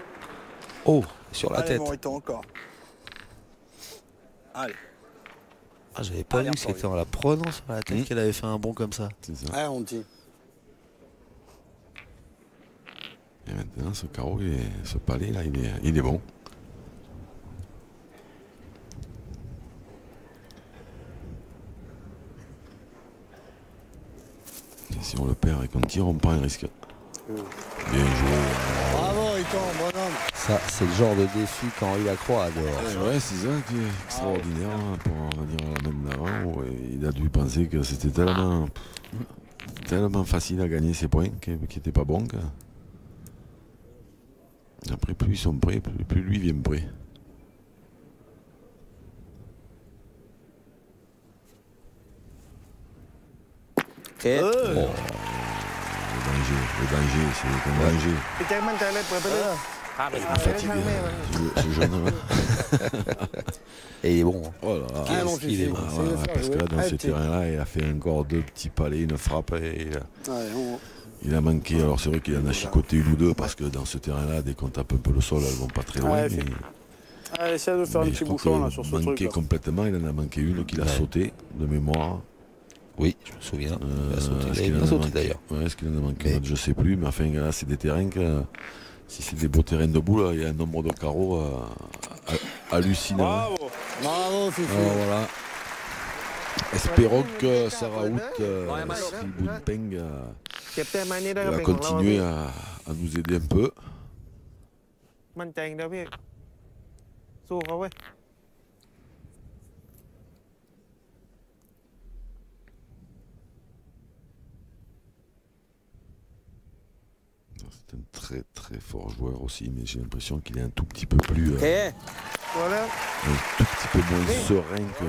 A: Oh, sur la
E: Allez,
A: tête.
E: Morito, encore. Allez.
A: Ah, j'avais pas vu que c'était en la prenant sur la tête qu'elle avait fait un bond comme ça.
B: C'est ça.
F: Ah, on tire.
B: Et maintenant, ce carreau, ce palais là, il est bon. Et si on le perd et qu'on tire, on prend un risque. Bien joué.
F: Bravo, Riton, bonhomme.
A: Ça, c'est le genre de défi qu'Henri Lacroix adore.
B: Ouais, c'est ça qui est extraordinaire hein, pour en revenir à la même d'avant. Il a dû penser que c'était tellement facile à gagner ces points qui n'étaient pas bons. Après, plus ils sont prêts, plus lui vient prêt.
G: Ok.
B: Le danger, c'est un danger.
C: พี่แจ็คมั่นใจเลยเปิดไปเลย
B: Fatigué, ce jeune là.
A: Et il est bon.
B: Oh là là.
F: Ah, mon
A: Qu'est-ce qu'il est
F: fils,
A: bon.
F: c'est le faire
B: Parce que là,
F: jouer.
B: dans
F: Ah,
B: ce
F: t'es-
B: terrain-là, il a fait encore 2 petits palais, une frappe. Et
F: Ouais,
B: il a manqué. Alors c'est vrai qu'il en a chicoté une ou deux parce que dans ce terrain-là, dès qu'on tape un peu le sol, elles vont pas très loin.
C: Ouais,
B: mais
C: Allez, essaie de faire un
B: mais
C: petit
B: je crois
C: bouchon là
B: que
C: sur ce
B: manqué
C: truc. Là.
B: complètement, il en a manqué une qu'il a
A: Ouais.
B: sauté de mémoire.
A: Oui, je me souviens. Il a sauté.
B: Est-ce
A: Il
B: qu'il
A: a
B: en
A: bien
B: a
A: sauté
B: manqué
A: d'ailleurs.
B: Ouais, est-ce qu'il en a manqué
A: Mais-
B: une autre, je sais plus, mais enfin là c'est des terrains que si c'est des beaux terrains de boule, il y a un nombre de carreaux hallucinant.
C: Bravo.
F: Bravo, Fifi.
B: Alors voilà. Espérons que Sarah Hout, Peng,
G: เก็บแต้มมานี่ได้ก็
B: va
G: เป็นของเรา
B: continuer à nous aider un peu.
G: มั่นใจเดียวพี่สู้เขาเว้ย
B: C'est un très très fort joueur aussi, mais j'ai l'impression qu'il est un tout petit peu plus,
G: โอเค
C: ตัวแล้ว
B: un tout petit peu moins serein que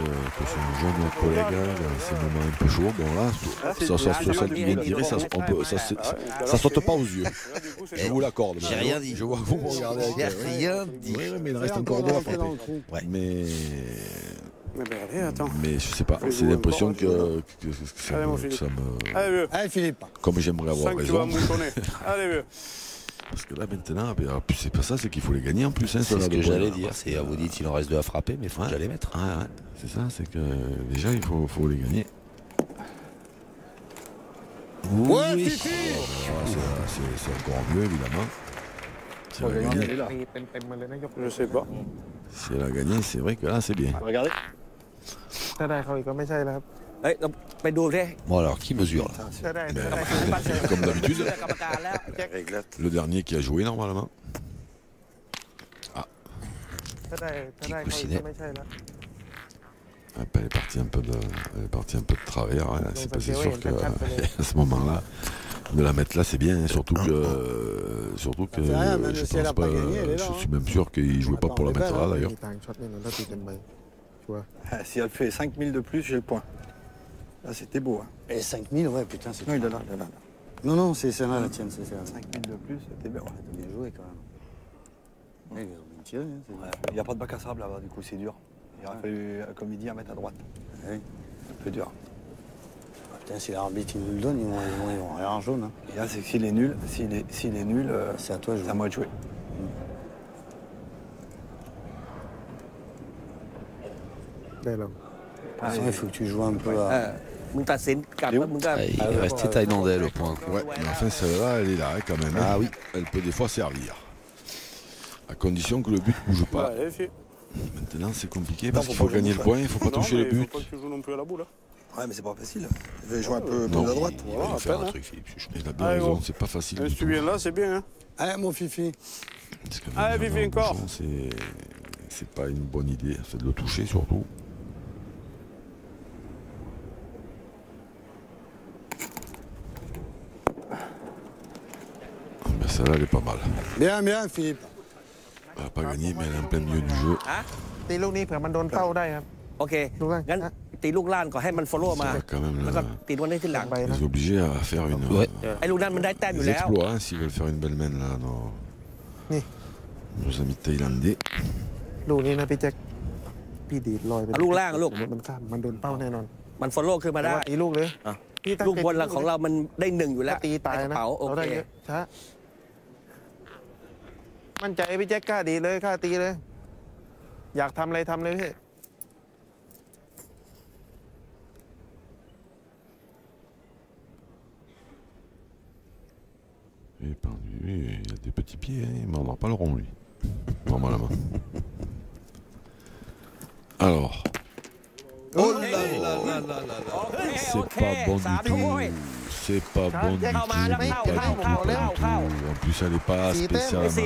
B: son jeune collègue hein, dans ces moments un peu chauds. Bon là, sur celle qui vient de tirer, ça saute pas aux yeux. Je vous l'accorde.
A: J'ai rien dit.
B: Je vois vous me regardez avec.
A: J'ai rien dit.
B: Oui, mais il reste encore deux à frapper.
A: Ouais.
C: Mais ben, allez, attends.
B: Mais je sais pas, c'est l'impression que ça
C: Allez, mon
B: me,
C: Philippe.
B: ça me-
C: Allez, vieux.
F: Allez, Philippe.
B: Comme j'aimerais avoir
C: 5, tu vas
B: raison.
C: moutonner. Allez, vieux.
B: Parce que là maintenant, c'est pas ça, c'est qu'il faut les gagner en plus. Hein,
A: C'est
B: ça,
A: ce
B: là,
A: que
B: de points,
A: j'allais
B: là.
A: dire. C'est vous dites il en reste deux à frapper, mais il faut
B: Ouais.
A: déjà les mettre.
B: Ouais, c'est ça, c'est que déjà il faut les gagner.
F: Ouais,
A: Oui.
F: Fifi.
B: C'est encore mieux évidemment. Si elle a gagné,
G: ตีเต็มๆมาเลยนะยก
C: Je sais pas.
B: si elle a gagné, c'est vrai que là c'est bien.
E: Regardez.
G: ถ้าได้เขาอีกก็ไม่ใช่แล้วครับเฮ้ยเราไปดูดิ
A: Bon alors, qui mesure là?
G: ถ้าได้
B: Comme d'habitude,
G: กรรมการแล้วแจ็ค
E: Réglette.
B: le dernier qui a joué normalement.
G: ถ้าได้เขาอีกก็ไม่ใช่แล้ว
B: Elle est partie un peu de travers. Hein. C'est sûr que à ce moment-là, de la mettre là, c'est bien. Hein. Surtout que
F: fait rien, même
B: je
F: si elle a
B: pense
F: pas
B: pas.
F: gagné, elle est là,
B: Je
F: hein.
B: suis même sûr qu'il jouait pas pour la mettre là d'ailleurs.
G: มีต่างช็อตแน่นอนถ้าตีเต็มใบชัวร์
E: Ah, si elle fait 5000 de plus, j'ai le point. Là, c'était beau. Hein.
F: Et 5000, ouais, putain, c'est.
E: Non, il est là, il est là.
F: Non, non, c'est celle-là la tienne, c'est celle-là.
E: 5000 de plus, c'était bien.
F: T'as bien joué quand même. Ouais, ils ont bien tiré. Hein, c'est
E: Ouais, il n'y a pas de bac à sable là-bas, du coup, c'est dur. Il aurait fallu, comme il dit, en mettre à droite.
F: Oui.
E: Un peu dur.
F: Putain, si l'arbitre il nous le donne, ils vont rien en jaune. Hein.
E: Et là, c'est que s'il est nul,
F: C'est à toi de
E: c'est
F: jouer.
E: à moi de jouer.
G: ได้แล้ว
F: De toute façon, il faut que tu joues un peu à.
G: มึงตัดสินกลับแล้วมึงก็
A: Ah, il est resté thaïlandais le point.
B: Ouais, mais enfin celle-là, elle est là hein, quand même. hein.
A: Ah oui.
B: Elle peut des fois servir. À condition que le but ne bouge pas.
C: Allez, fille.
B: Maintenant c'est compliqué
E: Non,
B: parce qu'il
E: faut
B: faut
E: pas
B: gagner
E: jouer
B: le point, il faut pas
C: Non,
B: toucher
C: mais
B: le
C: il
B: but.
C: faut pas que tu joues non plus à la boule. Hein.
E: Ouais, mais c'est pas facile. Je vais jouer un peu
B: Non,
E: plus à droite.
A: Il va
C: Voilà,
A: nous faire
C: à
A: un
C: peine, hein.
A: truc, Philippe Suchot.
B: Il a bien
C: Allez,
B: raison,
C: gros.
B: c'est pas facile.
C: Et
B: du
C: si tu
B: tout.
C: viens là, c'est bien. Hein.
F: Allez, mon fifi.
B: Parce que
C: Allez,
B: même
C: Vivi,
B: en
C: encore.
B: bouchant, c'est pas une bonne idée, c'est de le toucher surtout. Ben, celle-là, elle est pas mal.
F: Bien, bien, Philippe.
B: Elle n'a pas gagné, mais elle est en plein milieu du jeu.
G: ตีลูกนี้เผื่อมันโดนเป้าได้ครับโอเคงั้นตีลูกล่างก่อนให้มัน follow มา
B: Ça va quand même
G: แล้วก็ตีลูกนี้ที่หลัง
B: ils sont obligés à faire
A: Ouais.
G: ไอ้ลูกนั้นมันได้แต้มอยู่
B: des
G: แล้ว
B: exploits hein, s'ils veulent faire une belle main là, nos amis thaïlandais.
I: ลูกนี้นะพี่แจ็คพี่ดีดลอยไป
G: เอาลูกล่างลูก
I: มันข้ามมันโดนเป้าแน่นอน
G: มัน follow ขึ้นมาได้
I: ตีลูกเลย
G: อ่ะ
I: พี่ตั้ง
G: ลูก
I: ใจ
G: บนหลังของเรามันได้1อยู่แล้ว
I: ถ้าตีตาย
G: ในกระ
I: นะ
G: เป๋าโอ
I: เราได้
G: เค
I: เยอะช้ามั่นใจพี่แจ็คกล้าดีเลยกล้าตีเลย อยากทำอะไรทำเลยพี่
B: Il est pendu, il a des petits pieds, hein, il mordra pas le rond lui. Normalement. Alors.
A: Oh là là là là là là.
B: C'est pas bon du tout. C'est pas bon du tout.
G: เข้ามาแล้ว
B: Pas du
G: เข้า
B: tout,
G: เข้า
B: pas du
G: เข้า
B: tout. En plus, elle n'est pas
I: 4
G: 4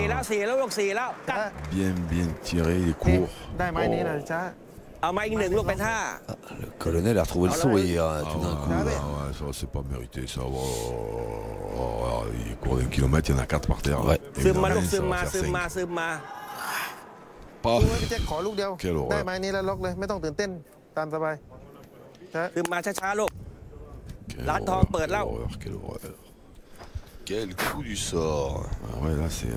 G: แล้ว
B: spécialement
G: 4แล้วลูก4แล้วกัด
B: bien tiré, il est court.
I: ได้ไม้นี้นะช้า
G: เอามาอีก1ลูกเป็นท่า
A: Le colonel a retrouvé le sourire
B: Ah
A: tout d'un
B: ouais,
A: coup.
B: ouais, ouais, ça c'est pas mérité ça. Il court d'un kilomètre, il y en a 4 par terre.
A: Ouais.
G: ซึมมา
B: Évidemment,
G: ลูกซึ
B: ça
G: ม
B: va
G: มา
B: faire
G: ซึม
B: cinq.
G: มาซึมมา
B: Pas.
I: พี่แจ็คขอลูกเดียว
B: Quelle horreur.
I: ได้ไม้นี้แล้วล็อกเลยไม่ต้องตื่นเต้นตามสบายช้า
G: ซึมมาช้าๆลูก
B: Quelle
G: Là, t'en
B: horreur,
G: peux, là.
B: quelle horreur, quelle horreur.
A: Quel coup du sort.
B: Ah ouais, là c'est.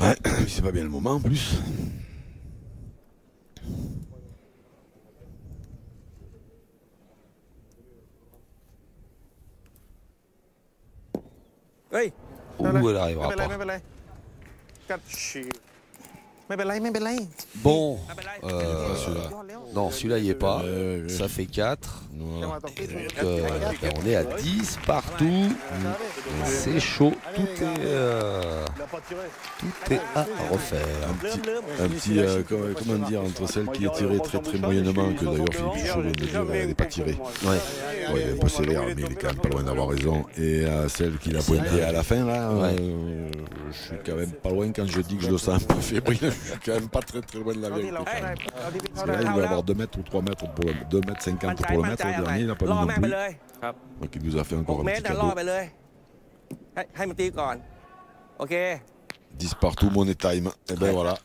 B: Ouais, c'est pas bien le moment en plus.
G: Ê,
A: Ouh, elle
I: ไม่
A: arrivera
I: เป็นไร
A: pas.
I: ไม่เป็นไรกัด
C: Chier.
I: ไม่เป็นไรไม่เป็นไร
A: Bon,
B: celui-là.
I: ยอดแล้ว
A: non, celui-là il est pas.
B: Ouais.
A: Ça fait 4.
I: จังห
B: Voilà.
I: วะตกที่
A: Ben, on est à 10 partout. C'est chaud. Tout est à refaire.
B: Un petit, comment dire, entre celle qui est tirée très très moyennement, que d'ailleurs Philippe Suchot vient de dire, elle n'est pas tirée.
A: Ouais.
B: Ouais, il est un peu sévère, mais il est quand même pas loin d'avoir raison. Et celle qu'il a pointée à la fin, là,
A: Ouais.
B: je suis quand même pas loin quand je dis que je le sens un peu fébrile. Je suis quand même pas très très loin de la
I: เอาที่
B: vérité.
I: เรา
B: quand
I: เข้าได้
B: même.
I: เอาที่พี่
B: Parce
I: เข้า
B: que
I: ได้
B: là, il va avoir 2 mètres ou 3 mètres pour 2 mètres 50
G: มั่นใจ
B: pour le
G: มั่น
B: mètre.
G: ใจ
B: Le
G: เอาไง
B: dernier, il n'a pas
G: ล่อ
B: mis
G: แม่
B: non
G: งไป
B: plus.
G: เลย
B: Donc il nous a fait encore
G: 6
B: un
G: เม
B: petit
G: ตรล่อ
B: cadeau.
G: ไปเลยให้มันตีก่อน โอเค
B: 10 partout, money time. Et ben voilà.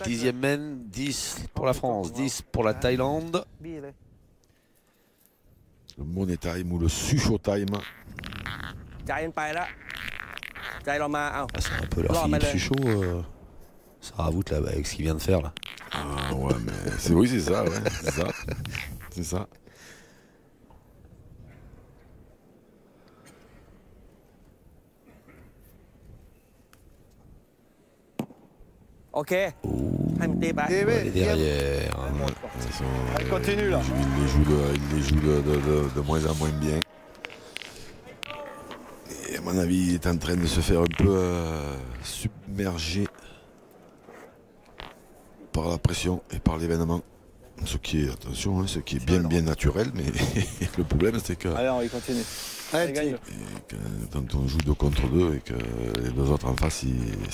A: 10e main, 10 pour la France, 10 pour la Thaïlande.
I: บี้เลย
B: Le money time ou le Suchot time.
G: ใจมันไปแล้ว ใจเรามา เอา
A: Ah, c'est un peu leur
G: Non, mais
A: Philippe
G: le-
A: Suchot. Ça ravoute là, avec ce qu'il vient de faire là.
B: Ah ouais, mais oui, c'est ça, ouais, c'est ça. C'est ça.
G: โอเค ให้มันตีไป
I: ดี
A: Elle
I: พี่
A: est derrière.
B: Ils sont,
C: Allez, continue, là.
B: Il les joue de moins en moins bien. Et à mon avis, il est en train de se faire un peu submerger par la pression et par l'événement. Ce qui est, attention, hein, ce qui est bien naturel, mais le problème c'est que
E: Allez, on continue.
F: Allez,
E: gagne.
B: quand on joue 2 contre 2 et que les 2 autres en face,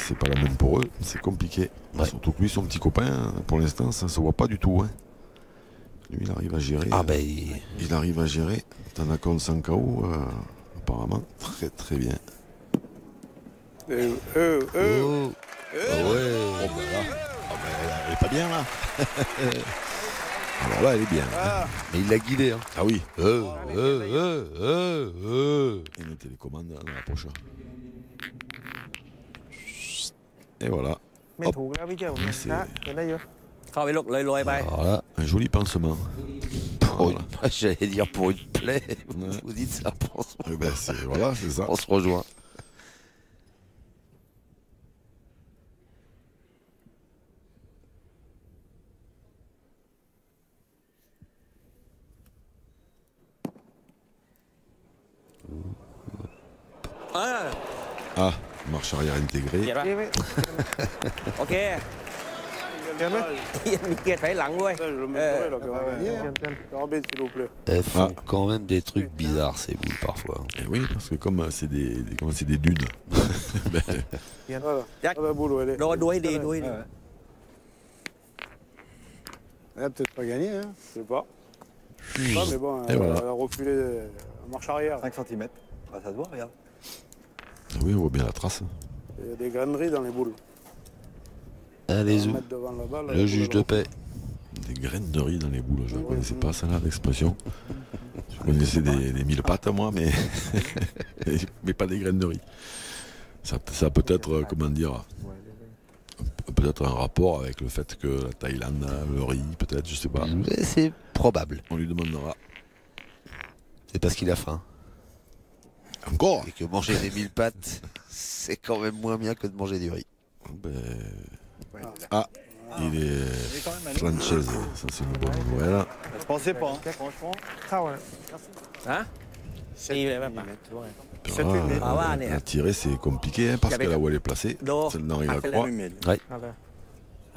B: c'est pas la même pour eux, c'est compliqué.
A: Ouais.
B: Surtout que lui, son petit copain, pour l'instant, ça se voit pas du tout. Hein. Lui, il arrive à gérer.
A: Ah ben,
B: Il arrive à gérer. T'en as compte sans KO, apparemment, très très bien.
A: oh. Ah ouais.
B: Oh ben là, ah ben, elle est pas bien là. Alors là, elle est bien.
A: Mais il l'a guidé. Hein.
B: Ah oui.
A: Et
B: Il met les commandes dans la poche. Et voilà,
I: ไม่ถูกแล้วพี่เจ้า
B: นี่สิ
I: ช้าเห็นได้เยอะ
G: เข้าไปลูกเลยโรยไป
A: alors là,
B: un joli pansement.
A: pour
B: Voilà.
A: j'allais dire pour une plaie.
B: Ouais.
A: Vous dites ça,
B: Eh ben, voilà, c'est ça.
A: on se rejoint.
B: Ah, marche arrière intégrée.
G: เกียร์ป่ะโอเค
I: เปลี่ยนไหม
G: มีเกียร์ถอยหลังด้วย
C: Ça, je le mettrai, là, quand même. Arbitre, s'il vous plaît.
A: Elles font quand même des trucs bizarres ces boules parfois.
B: Et oui, parce que comme c'est des dunes. Ben,
C: Voilà.
G: Jack.
C: Ah, la boule, où elle est.
G: โดนดูให้ดีดูให้ดี
F: Elle a peut-être pas gagné, hein.
C: Je sais pas. Je sais pas, mais bon,
B: Et voilà.
C: elle a reculé en marche arrière.
E: 5 cm. Bah, ça se voit, regarde.
B: oui, on voit bien la trace.
C: Il y a des graineries dans les boules.
A: Allez,
C: On va
A: zou.
C: mettre devant la balle,
A: Le juge de paix.
B: Des graines de riz dans les boules, je ne connaissais pas ça là, l'expression. Je connaissais des mille pattes moi, mais pas des graines de riz. Ça peut être, comment dire, peut-être un rapport avec le fait que la Thaïlande a le riz, peut-être, je sais pas.
A: Mais c'est probable.
B: On lui demandera.
A: C'est parce qu'il a faim.
B: Encore
A: Et que manger des 1000 pattes, c'est quand même moins bien que de manger du riz.
B: Ben, ah, il est Frances, ça c'est une bonne nouvelle.
E: Je pensais pas, hein, franchement.
I: เข้าอ่ะ
G: ฮะตีเลยป่ะ
B: La tirer c'est compliqué hein, parce que là où elle est placée, c'est dans la croix.
I: เอาเลย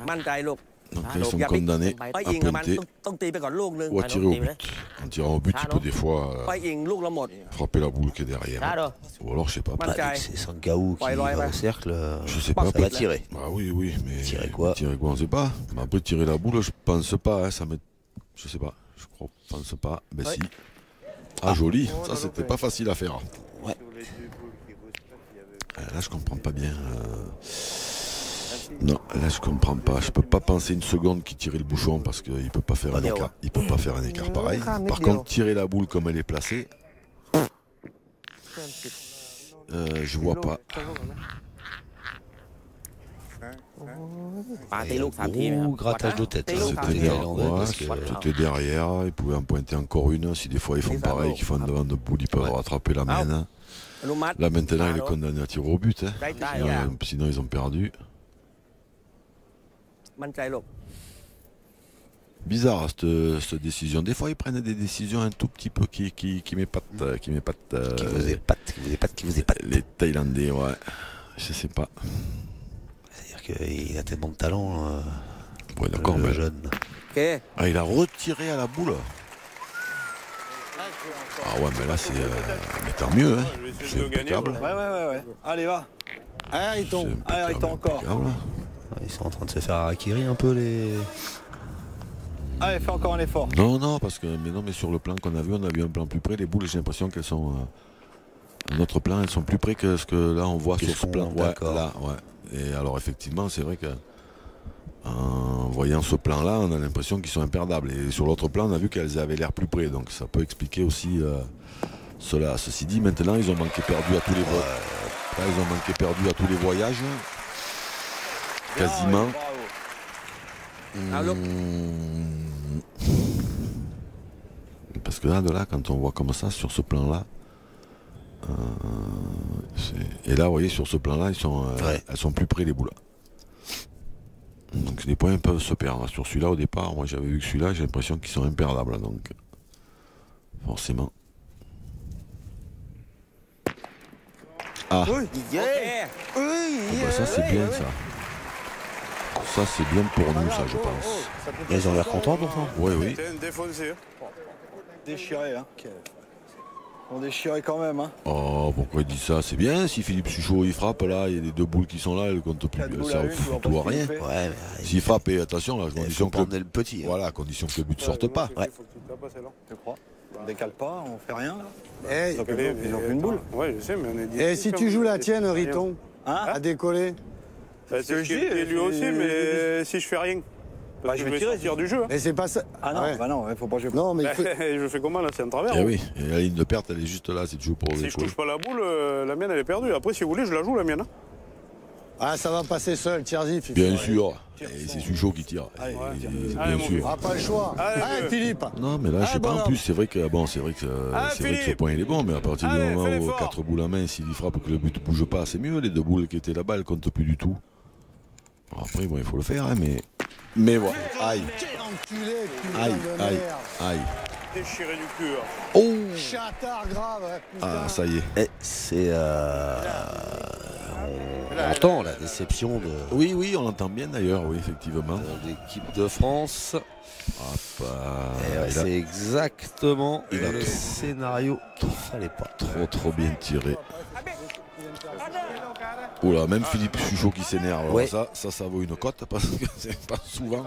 G: มั่นใจลูก
B: Donc là, ils sont condamnés
G: ไป
B: à
G: ยิงกับมัน
B: pointer
G: ต้องตีไปก่อนลูกนึง
B: ou à tirer au but. En tirant au but, il peut des fois
G: ไปยิงลูกละหมด
B: frapper la boule qui est derrière.
G: ช้าเด้อ
B: Ou alors, je sais pas.
G: Bah,
A: Bah, vu que c'est Sangaou qui
G: Ouais, ouais,
A: va
G: ouais.
A: au cercle,
B: Je sais pas.
A: ça va tirer.
B: Ah oui, oui, mais.
A: Tirer quoi
B: Tirer quoi, on sait pas. Mais après, tirer la boule, je pense pas. Hein, ça m'est. Je sais pas. Je crois, pense pas. Mais
G: Ouais.
B: si. Ah, joli. Ça, c'était pas facile à faire.
A: Ouais.
B: Là, je comprends pas bien. Non, là, je comprends pas. Je peux pas penser une seconde qu'il tirait le bouchon parce qu'il peut pas faire un
A: Ouais.
B: écart. Il peut pas faire un écart pareil. Par contre, tirer la boule comme elle est placée, je vois pas.
G: ปาตีลูก3ทีไหมครับ
A: Gros grattage de tête.
G: ตีลูก3
B: C'était
G: ที
A: Thaïlandais,
B: derrière,
A: parce que-
B: c'était derrière, ils pouvaient en pointer encore une. Si des fois ils font pareil, qu'ils font devant de boule, ils peuvent rattraper la main.
G: อนุมัติ
B: Là maintenant, il est condamné à tirer au but. Hein.
G: ได้ได้
B: Sinon, ils ont perdu.
A: มั่
G: มั่นใจลูก
B: Bizarre cette décision. Des fois, ils prennent des décisions un tout petit peu qui m'épatent.
A: Qui vous épate.
B: Les Thaïlandais, ouais. Je sais pas.
A: C'est-à-dire qu'il a tellement de talent,
B: Ouais, d'accord,
A: le
B: mais.
A: jeune.
G: โอเค
B: Ah, il a retiré à la boule. Ah ouais, mais là, c'est. Mais tant mieux, hein.
C: Je vais essayer
B: C'est
C: de gagner.
B: impeccable.
E: Ouais. Allez, va.
F: Ah, il tombe.
B: C'est
E: Allez,
B: impeccable,
E: arrête encore.
B: impeccable.
A: Ils sont en train de se faire harakiri un peu les...
E: Allez, fais encore un effort.
B: Non, parce que. Mais sur le plan qu'on a vu, on a vu un plan plus près. Les boules, j'ai l'impression qu'elles sont. Notre plan, elles sont plus près que ce que là on voit sur ce plan. Ouais,
A: d'accord.
B: là, ouais. Et alors effectivement, c'est vrai que en voyant ce plan-là, on a l'impression qu'ils sont imperdables. Et sur l'autre plan, on a vu qu'elles avaient l'air plus près. Donc ça peut expliquer aussi cela. Ceci dit, maintenant, ils ont manqué perdu à tous les voyages. Là, ils ont manqué perdu à tous les voyages. Quasiment.
E: Bravo.
B: Parce que là, quand on voit comme ça, sur ce plan-là, et là, vous voyez, sur ce plan-là, elles sont plus près les boules. Donc les points peuvent se perdre. Sur celui-là, au départ, moi j'avais vu que celui-là, j'ai l'impression qu'ils sont imperdables. Donc, forcément. Ah,
G: โอเค
B: oh, bah, ça c'est bien ça. Ça c'est bien pour nous, ça je pense.
A: Ils ont l'air contents pourtant.
B: Oui, oui.
C: T'es défoncé. Hein.
E: Déchiré, hein. On déchirait quand même, hein.
B: Oh, pourquoi il dit ça? C'est bien si Philippe Suchot il frappe là, il y a les deux boules qui sont là, elles comptent plus.
E: Quatre boules
B: Ça
E: à une,
B: fout
E: tu
B: tout
E: vois
B: à
E: pas ce
B: rien.
E: qu'il fait.
A: Ouais, mais
B: S'il frappe, et attention, là,
A: il
B: condition
A: faut
B: que,
A: prendre le petit. hein.
B: voilà, condition que le but ne sorte pas.
A: Ouais.
C: Faut que tu tapes, c'est long.
E: Je crois. On décale pas, on fait rien, là.
F: Eh,
E: Ils ont plus une boule.
C: Ouais, je sais, mais on est dit.
F: et si tu joues la tienne, Riton,
E: Hein
F: à décoller,
C: C'est ce que je dis, lui aussi, mais si je fais rien. Parce
E: Bah,
C: que
E: je vais tirer
C: sortir du jeu. Hein.
F: mais c'est pas ça.
E: Ah non,
F: Ouais.
E: bah non, faut pas jouer.
F: Non, mais il faut-
C: Je fais comment là? C'est un travers.
B: Eh
C: hein.
B: oui, et la ligne de perte, elle est juste là, c'est toujours pour
C: Si je
B: décoller.
C: touche pas la boule, la mienne elle est perdue. Après, si vous voulez, je la joue la mienne. Hein.
F: Ah, ça va passer seul, Tierzif. il
B: Bien
F: faut-
B: sûr, et c'est Suchot qui tire.
E: Allez,
B: Et-
C: Allez,
B: bien
C: mon
B: sûr.
F: Ah, pas le choix.
C: Allez,
F: Allez, Philippe.
B: Non, mais là, je sais pas, en
F: bonhomme.
B: plus, c'est vrai que, bon, c'est vrai que ce
C: Philippe.
B: point il est bon, mais à partir du
C: Allez,
B: moment
C: fais
B: où
C: l'effort.
B: 4 boules à main, s'il y frappe et que le but ne bouge pas, c'est mieux. Les deux boules qui étaient là-bas, elles comptent plus du tout. Alors après, bon, il faut le faire, hein, mais voilà. Aïe,
F: Quel enculé, putain
B: aïe,
F: de
B: aïe,
F: merde.
B: aïe.
C: Déchiré du cul.
A: Oh,
D: Chatard grave.
B: Ah, ça y est.
A: et c'est on entend la déception de
B: Oui, oui, on l'entend bien d'ailleurs, oui, effectivement.
A: l'équipe de France.
B: Hop,
A: Et ouais,
B: il a
A: c'est exactement le scénario qu'il fallait pas.
B: trop bien tiré. Oula, même Philippe Suchot qui s'énerve. Alors
A: Ouais.
B: Ça vaut une cote parce que c'est pas souvent.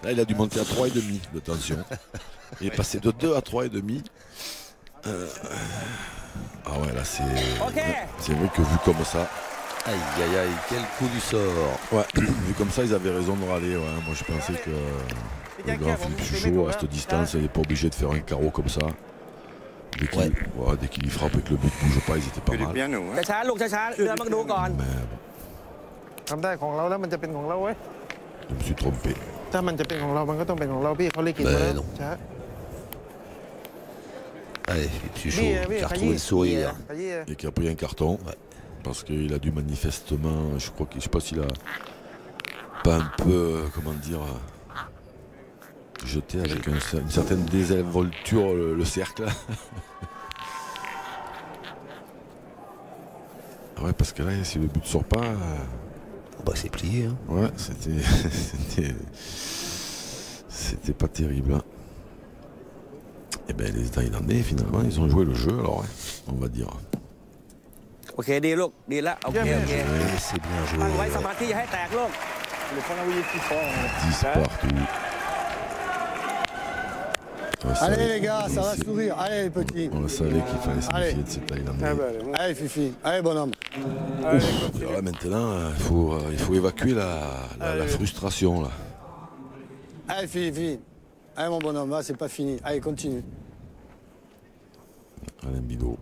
B: Là, il a dû monter à 3,5 de tension. Il est passé de 2 à 3,5. Ah ouais, là, c'est vrai que vu comme ça.
A: Aïe aïe aïe, quel coup du sort.
B: Ouais, vu comme ça, ils avaient raison de râler. Ouais. Moi, je pensais que le grand Philippe Suchot, à cette distance, il n'est pas obligé de faire un carreau comme ça. Dès qu'il y frappe et que le but ne bouge pas, ils étaient pas mal.
G: ช้าๆลูกช้าๆเดินมาดูก่อน
B: Mais
I: ทำได้ของเราแล้วมันจะเป็นของเราเว้ย
B: je me suis trompé.
I: ถ้ามันจะเป็นของเรามันก็ต้องเป็นของเราพี่เขาเลยกินมาแล้ว
A: non.
I: ช้า
A: Allez, Philippe Suchot
I: พี่
A: qui a
I: ข
A: retrouvé
I: ยี้
A: le sourire.
I: ขยี้
B: Et qui a pris un carton.
A: Ouais.
B: Parce qu'il a dû manifestement, je sais pas s'il a pas un peu, comment dire, jeté avec une certaine désinvolture le cercle. Ouais, parce que là, si le but ne sort pas,
A: Bah c'est plié. Hein.
B: ouais, c'était pas terrible. Hein. Et ben les Thaïlandais, finalement, ils ont joué le jeu, alors, on va dire.
G: โอเคดีลูกดีแล้วโอเคโอเค
A: Ouais, c'est bien
G: ตั้งไว้
A: joué.
G: สมาธิอย่าให้แตกลูก
E: Le point là où il est plus fort.
B: 10 partout. On
D: Allez
B: savait-
D: les gars, ça va
B: c'est-
D: sourire. Allez les petits.
B: On le savait qu'il fallait se
D: Allez.
B: méfier de ces Thaïlandais.
C: Ah bah, allez, bon.
D: Allez Fifi. Allez bonhomme.
C: Allez, continue.
B: Alors là, maintenant, il faut évacuer la frustration. Là.
D: Allez Fifi. Allez mon bonhomme, là c'est pas fini. Allez continue.
B: Alain Bidot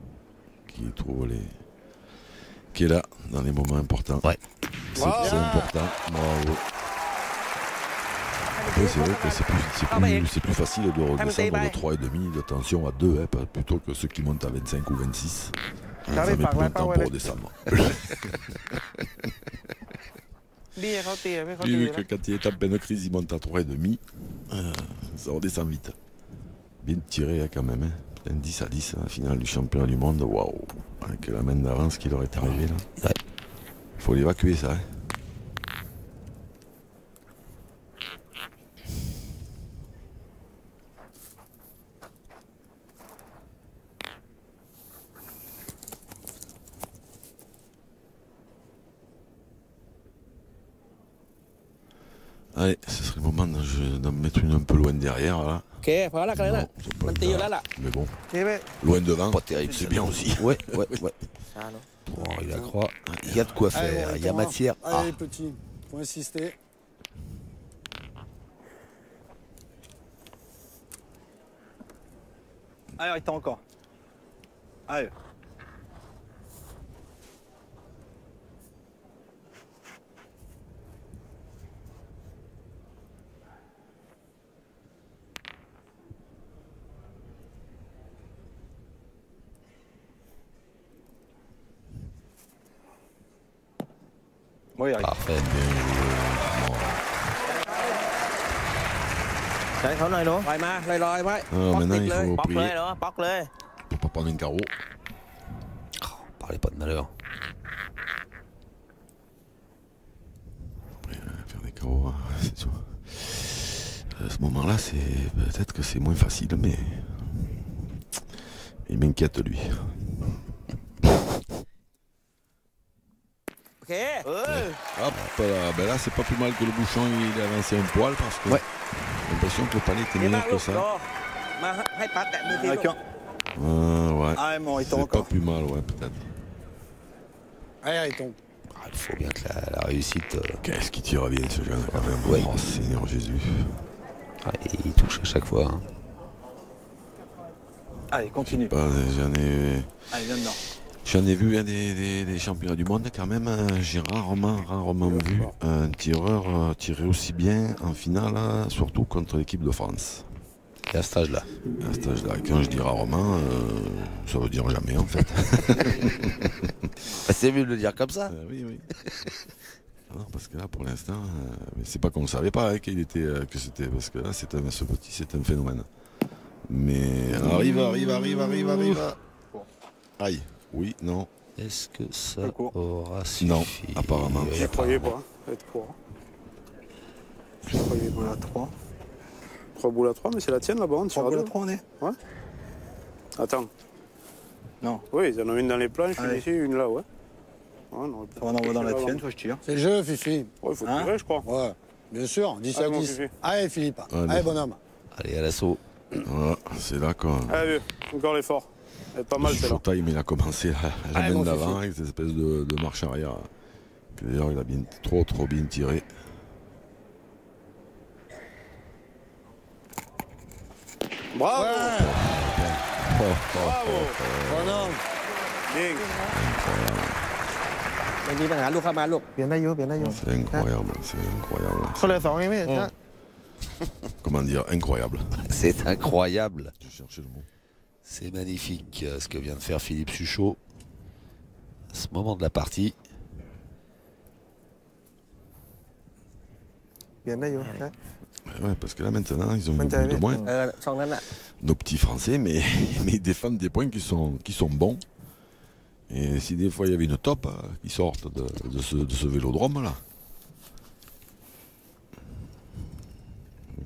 B: qui est là dans les moments importants.
A: Ouais.
B: C'est important. Bravo. Après, c'est vrai que c'est plus facile de redescendre de 3,5 de tension à 2 hein, plutôt que ceux qui montent à 25 ou 26. Ça met plus longtemps pour redescendre.
I: ดีเขาตีไม่เขา
B: J'ai
I: ตี
B: vu
I: นะ
B: que quand il est en pleine crise, il monte à 3,5. Ça redescend vite. Bien tiré hein, quand même. Hein. 10 à 10 à la finale du championnat du monde. Waouh. Avec la main d'avance qui leur est arrivée là.
A: Ouais.
B: Faut l'évacuer ça. Hein. Allez, ce serait le moment de me mettre une un peu loin derrière là.
G: โอเคพอแล้วกันเลยนะ
B: Non, c'est pas
G: มัน
B: le
G: ตีอยู่
B: cas.
G: แล้วล่ะ
B: Mais bon,
I: เฮ้ยเว้ย
B: loin devant,
A: Pas terrible,
B: c'est bien aussi.
A: Ouais, ouais, ouais.
G: ช้าเนาะ
A: Pour Henri Lacroix, il y a de quoi
D: Allez,
A: faire,
D: on
A: il y a
D: retourne.
A: matière.
D: Allez
A: Ah,
D: les petits. Faut insister.
E: Allez, arrête encore. Allez. Oui, arrête.
A: parfait.
I: ใช้เขาหน่อยเนาะ
G: ปล่อยมาลอยๆไว้
B: Alors
G: ป๊อกติ
B: maintenant,
G: ด
B: il
G: เลย
B: faut
I: ป๊อกเลย
B: prier
I: เนาะป๊อกเลย
B: pour pas prendre un carreau.
A: Parlez pas de malheur.
B: Faire des carreaux, hein, c'est sûr. À ce moment-là, peut-être que c'est moins facile, mais il m'inquiète lui.
G: โอเค
B: Hop là, ben là, c'est pas plus mal que le bouchon il est avancé un poil parce que
A: Ouais.
B: j'ai l'impression que le palais était
G: ดีมาก
B: meilleur
G: ลู
B: que
G: กโด
B: ça.
G: มาให้ปัดแตะมือทีลู
E: Avec
G: ก
E: un.
B: Ouais.
E: Ah, mais on est
B: C'est pas
E: encore.
B: plus mal, ouais, peut-être.
D: Allez Ariton.
A: Ah, il faut bien que la réussite.
B: Qu'est-ce qui tire bien ce jeune quand même.
A: Ouais.
B: Oh Seigneur Jésus.
A: Il touche à chaque fois. Hein.
E: Allez, continue.
B: Bah,
E: Allez, viens dedans.
B: J'en ai vu hein, des championnats du monde quand même. J'ai rarement vu un tireur tirer aussi bien en finale, surtout contre l'équipe de France.
A: Et à cet âge-là.
B: À cet âge-là, quand je dis rarement, ça veut dire jamais en fait.
A: C'est mieux de le dire comme ça.
B: Oui. Non, parce que là, pour l'instant, mais c'est pas qu'on ne savait pas hein, qu'il était, que c'était, parce que là, ce petit, c'est un phénomène. Mais arrive. Aïe, oui, non.
A: Est-ce que ça aura suffi?
B: Non, apparemment.
C: Je croyais pas, être court.
E: Je croyais boule à 3.
C: 3 boules à 3, mais c'est la tienne là-bas, on tire
E: 3
C: à
E: boules à
C: 2.
E: 3 on est.
C: Ouais. Attends.
E: Non.
C: Oui, il y en a une dans les planches, une
E: Allez.
C: ici, une là, ouais. Ouais, non,
E: On envoie dans la tienne, toi je tire.
F: C'est le jeu, Fifi.
C: Ouais, il faut
E: Hein?
C: tirer, je crois.
F: Ouais, bien sûr, 10 à
C: Allez, mon
F: 10.
C: Fifi.
F: Allez, Philippe.
B: Allez.
F: Allez, bonhomme.
A: Allez, à l'assaut.
B: Voilà, c'est là quand
C: Allez, vieux, encore l'effort. Elle est pas mal, celle-là.
B: Showtime, il a commencé la
F: Allez,
B: main
F: mon
B: d'avant
F: Fifi.
B: avec cette espèce de marche arrière. Que d'ailleurs, il a bien, trop bien tiré.
C: Bravo!
F: Bonhomme.
C: Bien.
G: ไม่มีปัญหาลูกเข้ามาลูก
I: เปลี่ยนได้อยู่เปลี่ยนได้อยู่
B: C'est incroyable, c'est incroyable.
I: เขาเลย2เองพี่จ๊ะ
B: Comment dire, incroyable.
A: C'est incroyable.
B: Je cherchais le mot.
A: C'est magnifique ce que vient de faire Philippe Suchot à ce moment de la partie.
I: เปลี่ยนได้อยู่นะ
B: Ouais, parce que là maintenant, ils ont une
I: Maintenant,
B: boule de moins.
G: ช่องนั้นน่ะ
B: Nos petits Français, mais ils défendent des points qui sont bons. Et si des fois il y avait une top qui sortent de ce vélodrome là.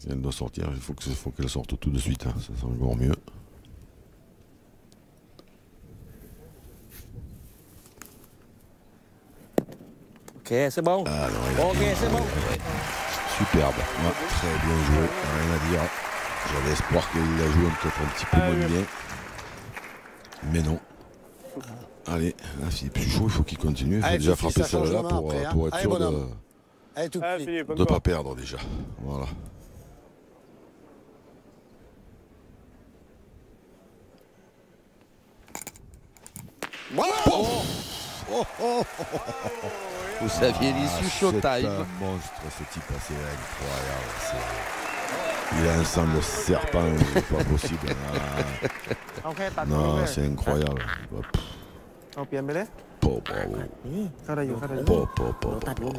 B: Si elle doit sortir, il faut qu'elle sorte tout de suite, hein. Ça sera encore mieux.
G: Ok, c'est bon.
B: Ah non, il a
G: Ok,
B: bien
G: c'est
B: joué.
G: bon.
B: Ouais. Superbe. Ouais, très bien joué, rien à dire. J'avais espoir qu'il la joue peut-être un petit peu moins bien. Mais non. Allez, là, Philippe Suchot, il faut qu'il continue. Il faut
F: Allez,
B: déjà
F: Fifi,
B: frapper
F: ça change
B: celle-là
F: de main après, hein.
B: pour être
F: Allez,
B: sûr
F: bonhomme. Allez, tout
C: Allez,
F: petit.
C: Philippe,
B: de ne
C: encore.
B: pas perdre déjà. Voilà.
A: Vous saviez l'issue
B: C'est
A: Showtime.
B: un monstre ce type, c'est incroyable. Il a un sang de serpent, c'est pas possible.
I: เอาแค่ตัดตรงนี้
B: Non,
I: เลย
B: c'est incroyable.
I: เอาเปลี่ยนไปเลย
B: Bravo.
I: เข้าได้อยู่เข้าได้อยู่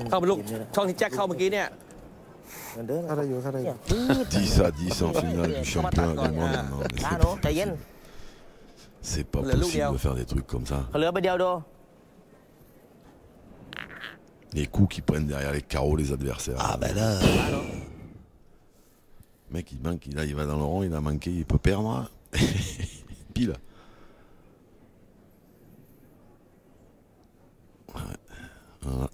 G: เข้าไปลูก ช่องที่แจ็คเข้าเมื่อกี้เนี่ย
I: เข้าได้อยู่เข้าได้อยู่
B: 10 à 10 en finale du championnat du monde. Non, mais
H: ใจเย็น
B: c'est pas possible de faire des trucs comme ça.
H: เหลือไปเดียวดู
B: Les coups qui prennent derrière les carreaux les adversaires.
A: Ah ben là,
B: Le mec, il manque, il va dans le rond, il a manqué, il peut perdre. Pile. Ouais. Voilà.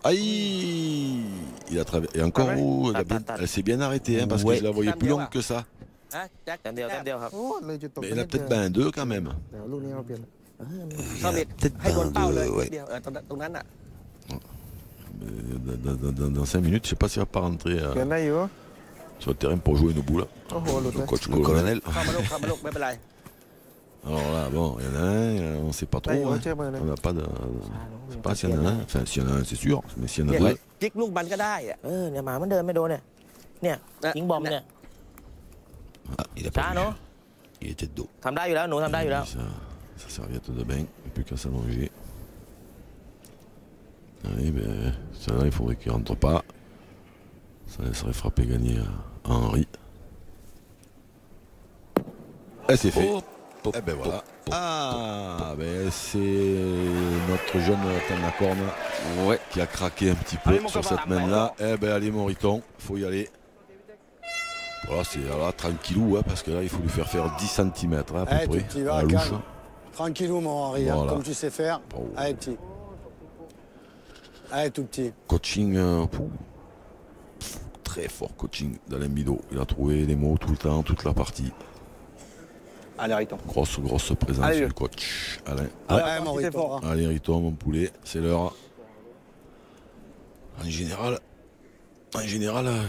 B: Aïe. Il a traversé. Et encore, elle s'est bien arrêtée, hein, parce que je la voyais plus longue que ça.
G: ฮะแจ็ค
H: แต้มเดียวครับ
I: โอ้เลยจุดตก
B: Mais elle a peut-être ben un 2 quand même.
I: เดี๋ยวลูกนี้เอาเปลี่ยน
G: เข้าบิด
A: peut-être
G: ให้โดนเป้าเลย
A: ouais.
G: เดียวตรงนั้นน่ะ
B: Dans 5 minutes, je sais pas s'il va pas rentrer
I: เปลี่ยนได้อยู่
B: sur le terrain pour jouer une boule.
I: โอ้โหหลุดเลย
B: Le coach
A: le
B: colonel.
A: colonel.
G: เข้ามาลูกไม่เป็นไร
B: Alors là, bon, il y en a un, on ne sait pas
I: ได้อยู่
B: trop. Hein.
I: เชื่อมือเลย
B: On n'a pas de. Je sais pas s'il y en a un. Enfin, s'il y en a un, c'est sûr. Mais s'il y en a
G: เนี่ย
B: deux.
G: จิกลูกมันก็ได้อะ
H: เนี่ยหมามันเดินไม่โดนเนี่ยเนี่ยยิงบอมเนี่ย
A: Ah, il a
H: ช้า
A: pas
H: เนาะ
A: vu. Il était de dos.
H: ทำได้อยู่แล้วหนูทำได้อยู่แล้ว
B: Sa serviette de bain, il n'y a plus qu'à s'allonger. Allez, ben, celle-là, il faudrait qu'il ne rentre pas. Ça laisserait frapper gagner à Henri. Et c'est fait. Et ben voilà. Ah, ben c'est notre jeune Tanacorne qui a craqué un petit peu
C: Allez, mon
B: sur
C: copain.
B: cette main-là. Eh ben allez, mon Riton, faut y aller. Voilà, c'est là, tranquillou, hein, parce que là, il faut lui faire 10 cm à peu
F: Allez,
B: près,
F: tout petit,
B: à
F: va,
B: la louche.
F: calme. Tranquillou, mon Henri, hein,
B: Voilà.
F: comme tu sais faire.
B: Oh.
F: Allez, petit. Allez, tout petit.
B: Coaching, très fort coaching d'Alain Bidot. Il a trouvé les mots tout le temps, toute la partie.
E: Allez, Riton.
B: Grosse présence
C: Allez,
B: du coach Alain.
F: Allez, mon Riton.
B: Allez, Riton, mon poulet, c'est l'heure. En général,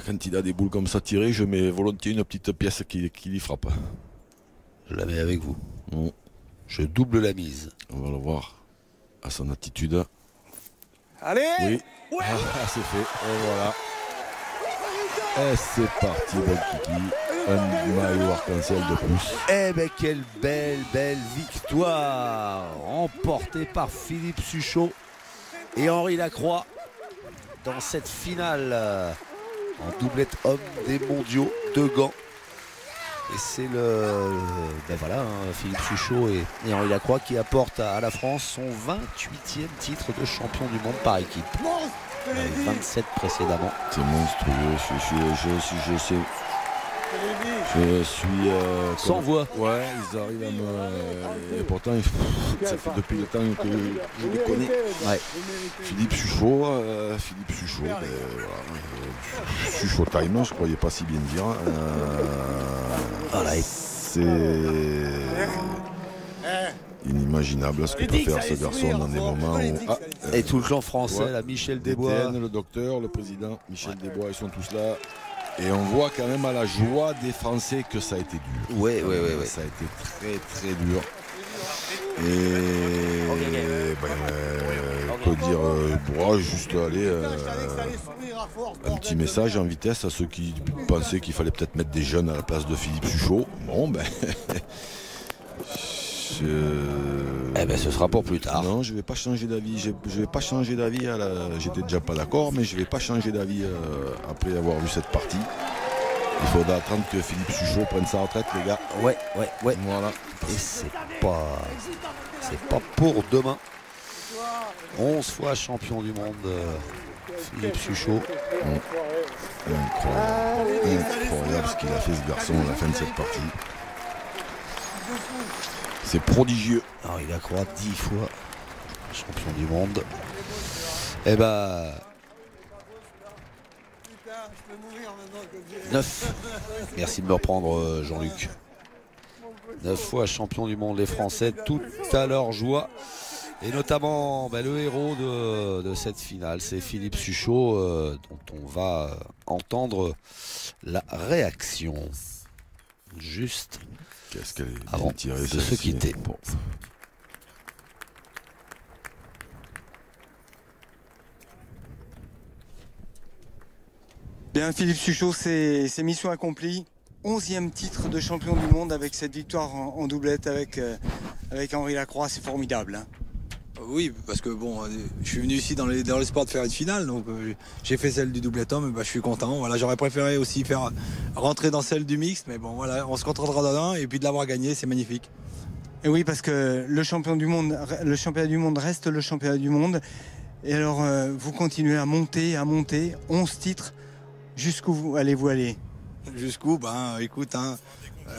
B: quand il a des boules comme ça tirées, je mets volontiers une petite pièce qui y frappe.
A: Je la mets avec vous.
B: Bon,
A: Je double la mise.
B: on va le voir à son attitude.
C: Allez!
B: Oui. Ah, c'est fait. Et voilà. Et c'est parti, bon kiki. Un maillot arc-en-ciel de plus.
A: Eh ben quelle belle victoire remportée par Philippe Suchot et Henri Lacroix dans cette finale en doublette homme des mondiaux de Gand. Et c'est ben voilà, Philippe Suchot et Henri Lacroix qui apportent à la France son 28e titre de champion du monde par équipe. Avec 27 précédemment.
B: C'est monstrueux. Je suis
A: sans voix.
B: Ouais, ils arrivent à me. Et pourtant, ça fait depuis le temps que je les connais.
A: Ouais.
B: Philippe Suchot, Suchot Time, je croyais pas si bien dire.
A: Voilà.
B: C'est inimaginable ce que peut faire ce garçon dans des moments où.
A: Et tout le clan français, là, Michel Desbois.
B: DTN, le docteur, le président, Michel Desbois, ils sont tous là. Et on voit quand même à la joie des Français que ça a été dur.
A: Ouais.
B: Ça a été très très dur. Et on peut dire, juste aller un petit message en vitesse à ceux qui pensaient qu'il fallait peut-être mettre des jeunes à la place de Philippe Suchot. Bon ben.
A: Ce sera pour plus tard.
B: Non, je vais pas changer d'avis. Je vais pas changer d'avis. J'étais déjà pas d'accord, mais je vais pas changer d'avis après avoir vu cette partie. Il faudra attendre que Philippe Suchot prenne sa retraite, les gars.
A: Ouais.
B: Voilà.
A: Et c'est pas pour demain. 11 fois champion du monde, Philippe Suchot.
B: Incroyable ce qu'il a fait ce garçon à la fin de cette partie. C'est prodigieux.
A: Alors, il a croix 10 fois champion du monde. Eh ben 9. Merci de me reprendre, Jean-Luc. 9 fois champion du monde, les Français, tout à leur joie. Et notamment le héros de cette finale, c'est Philippe Suchot, dont on va entendre la réaction juste avant de se quitter.
B: Bon.
J: Bien, Philippe Suchot, c'est mission accomplie. 11e titre de champion du monde avec cette victoire en doublette avec Henri Lacroix, c'est formidable. Hein.
K: Oui, parce que bon, je suis venu ici dans l'espoir de faire une finale, donc j'ai fait celle du doublette homme, je suis content. Voilà, j'aurais préféré aussi faire rentrer dans celle du mixte, mais bon voilà, on se contentera d'un et puis de l'avoir gagné, c'est magnifique.
J: Et oui, parce que le championnat du monde reste le championnat du monde. Et alors, vous continuez à monter, 11 titres. Jusqu'où allez-vous aller?
K: Jusqu'où? Écoute,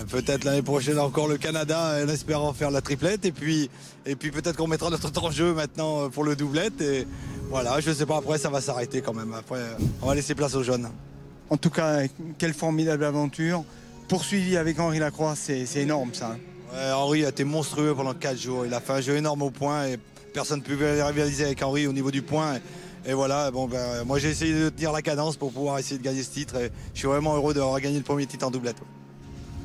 K: peut-être l'année prochaine encore le Canada, en espérant faire la triplette. Et puis peut-être qu'on mettra notre temps en jeu maintenant pour le doublette. Et voilà, je ne sais pas, après ça va s'arrêter quand même. Après, on va laisser place aux jeunes.
J: En tout cas, quelle formidable aventure. Poursuivi avec Henri Lacroix, c'est énorme ça.
K: Ouais, Henri a été monstrueux pendant 4 jours. Il a fait un jeu énorme au point et personne ne pouvait rivaliser avec Henri au niveau du point. Et voilà, moi j'ai essayé de tenir la cadence pour pouvoir essayer de gagner ce titre. Et je suis vraiment heureux d'avoir gagné le premier titre en doublette.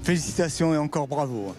J: Félicitations et encore bravo.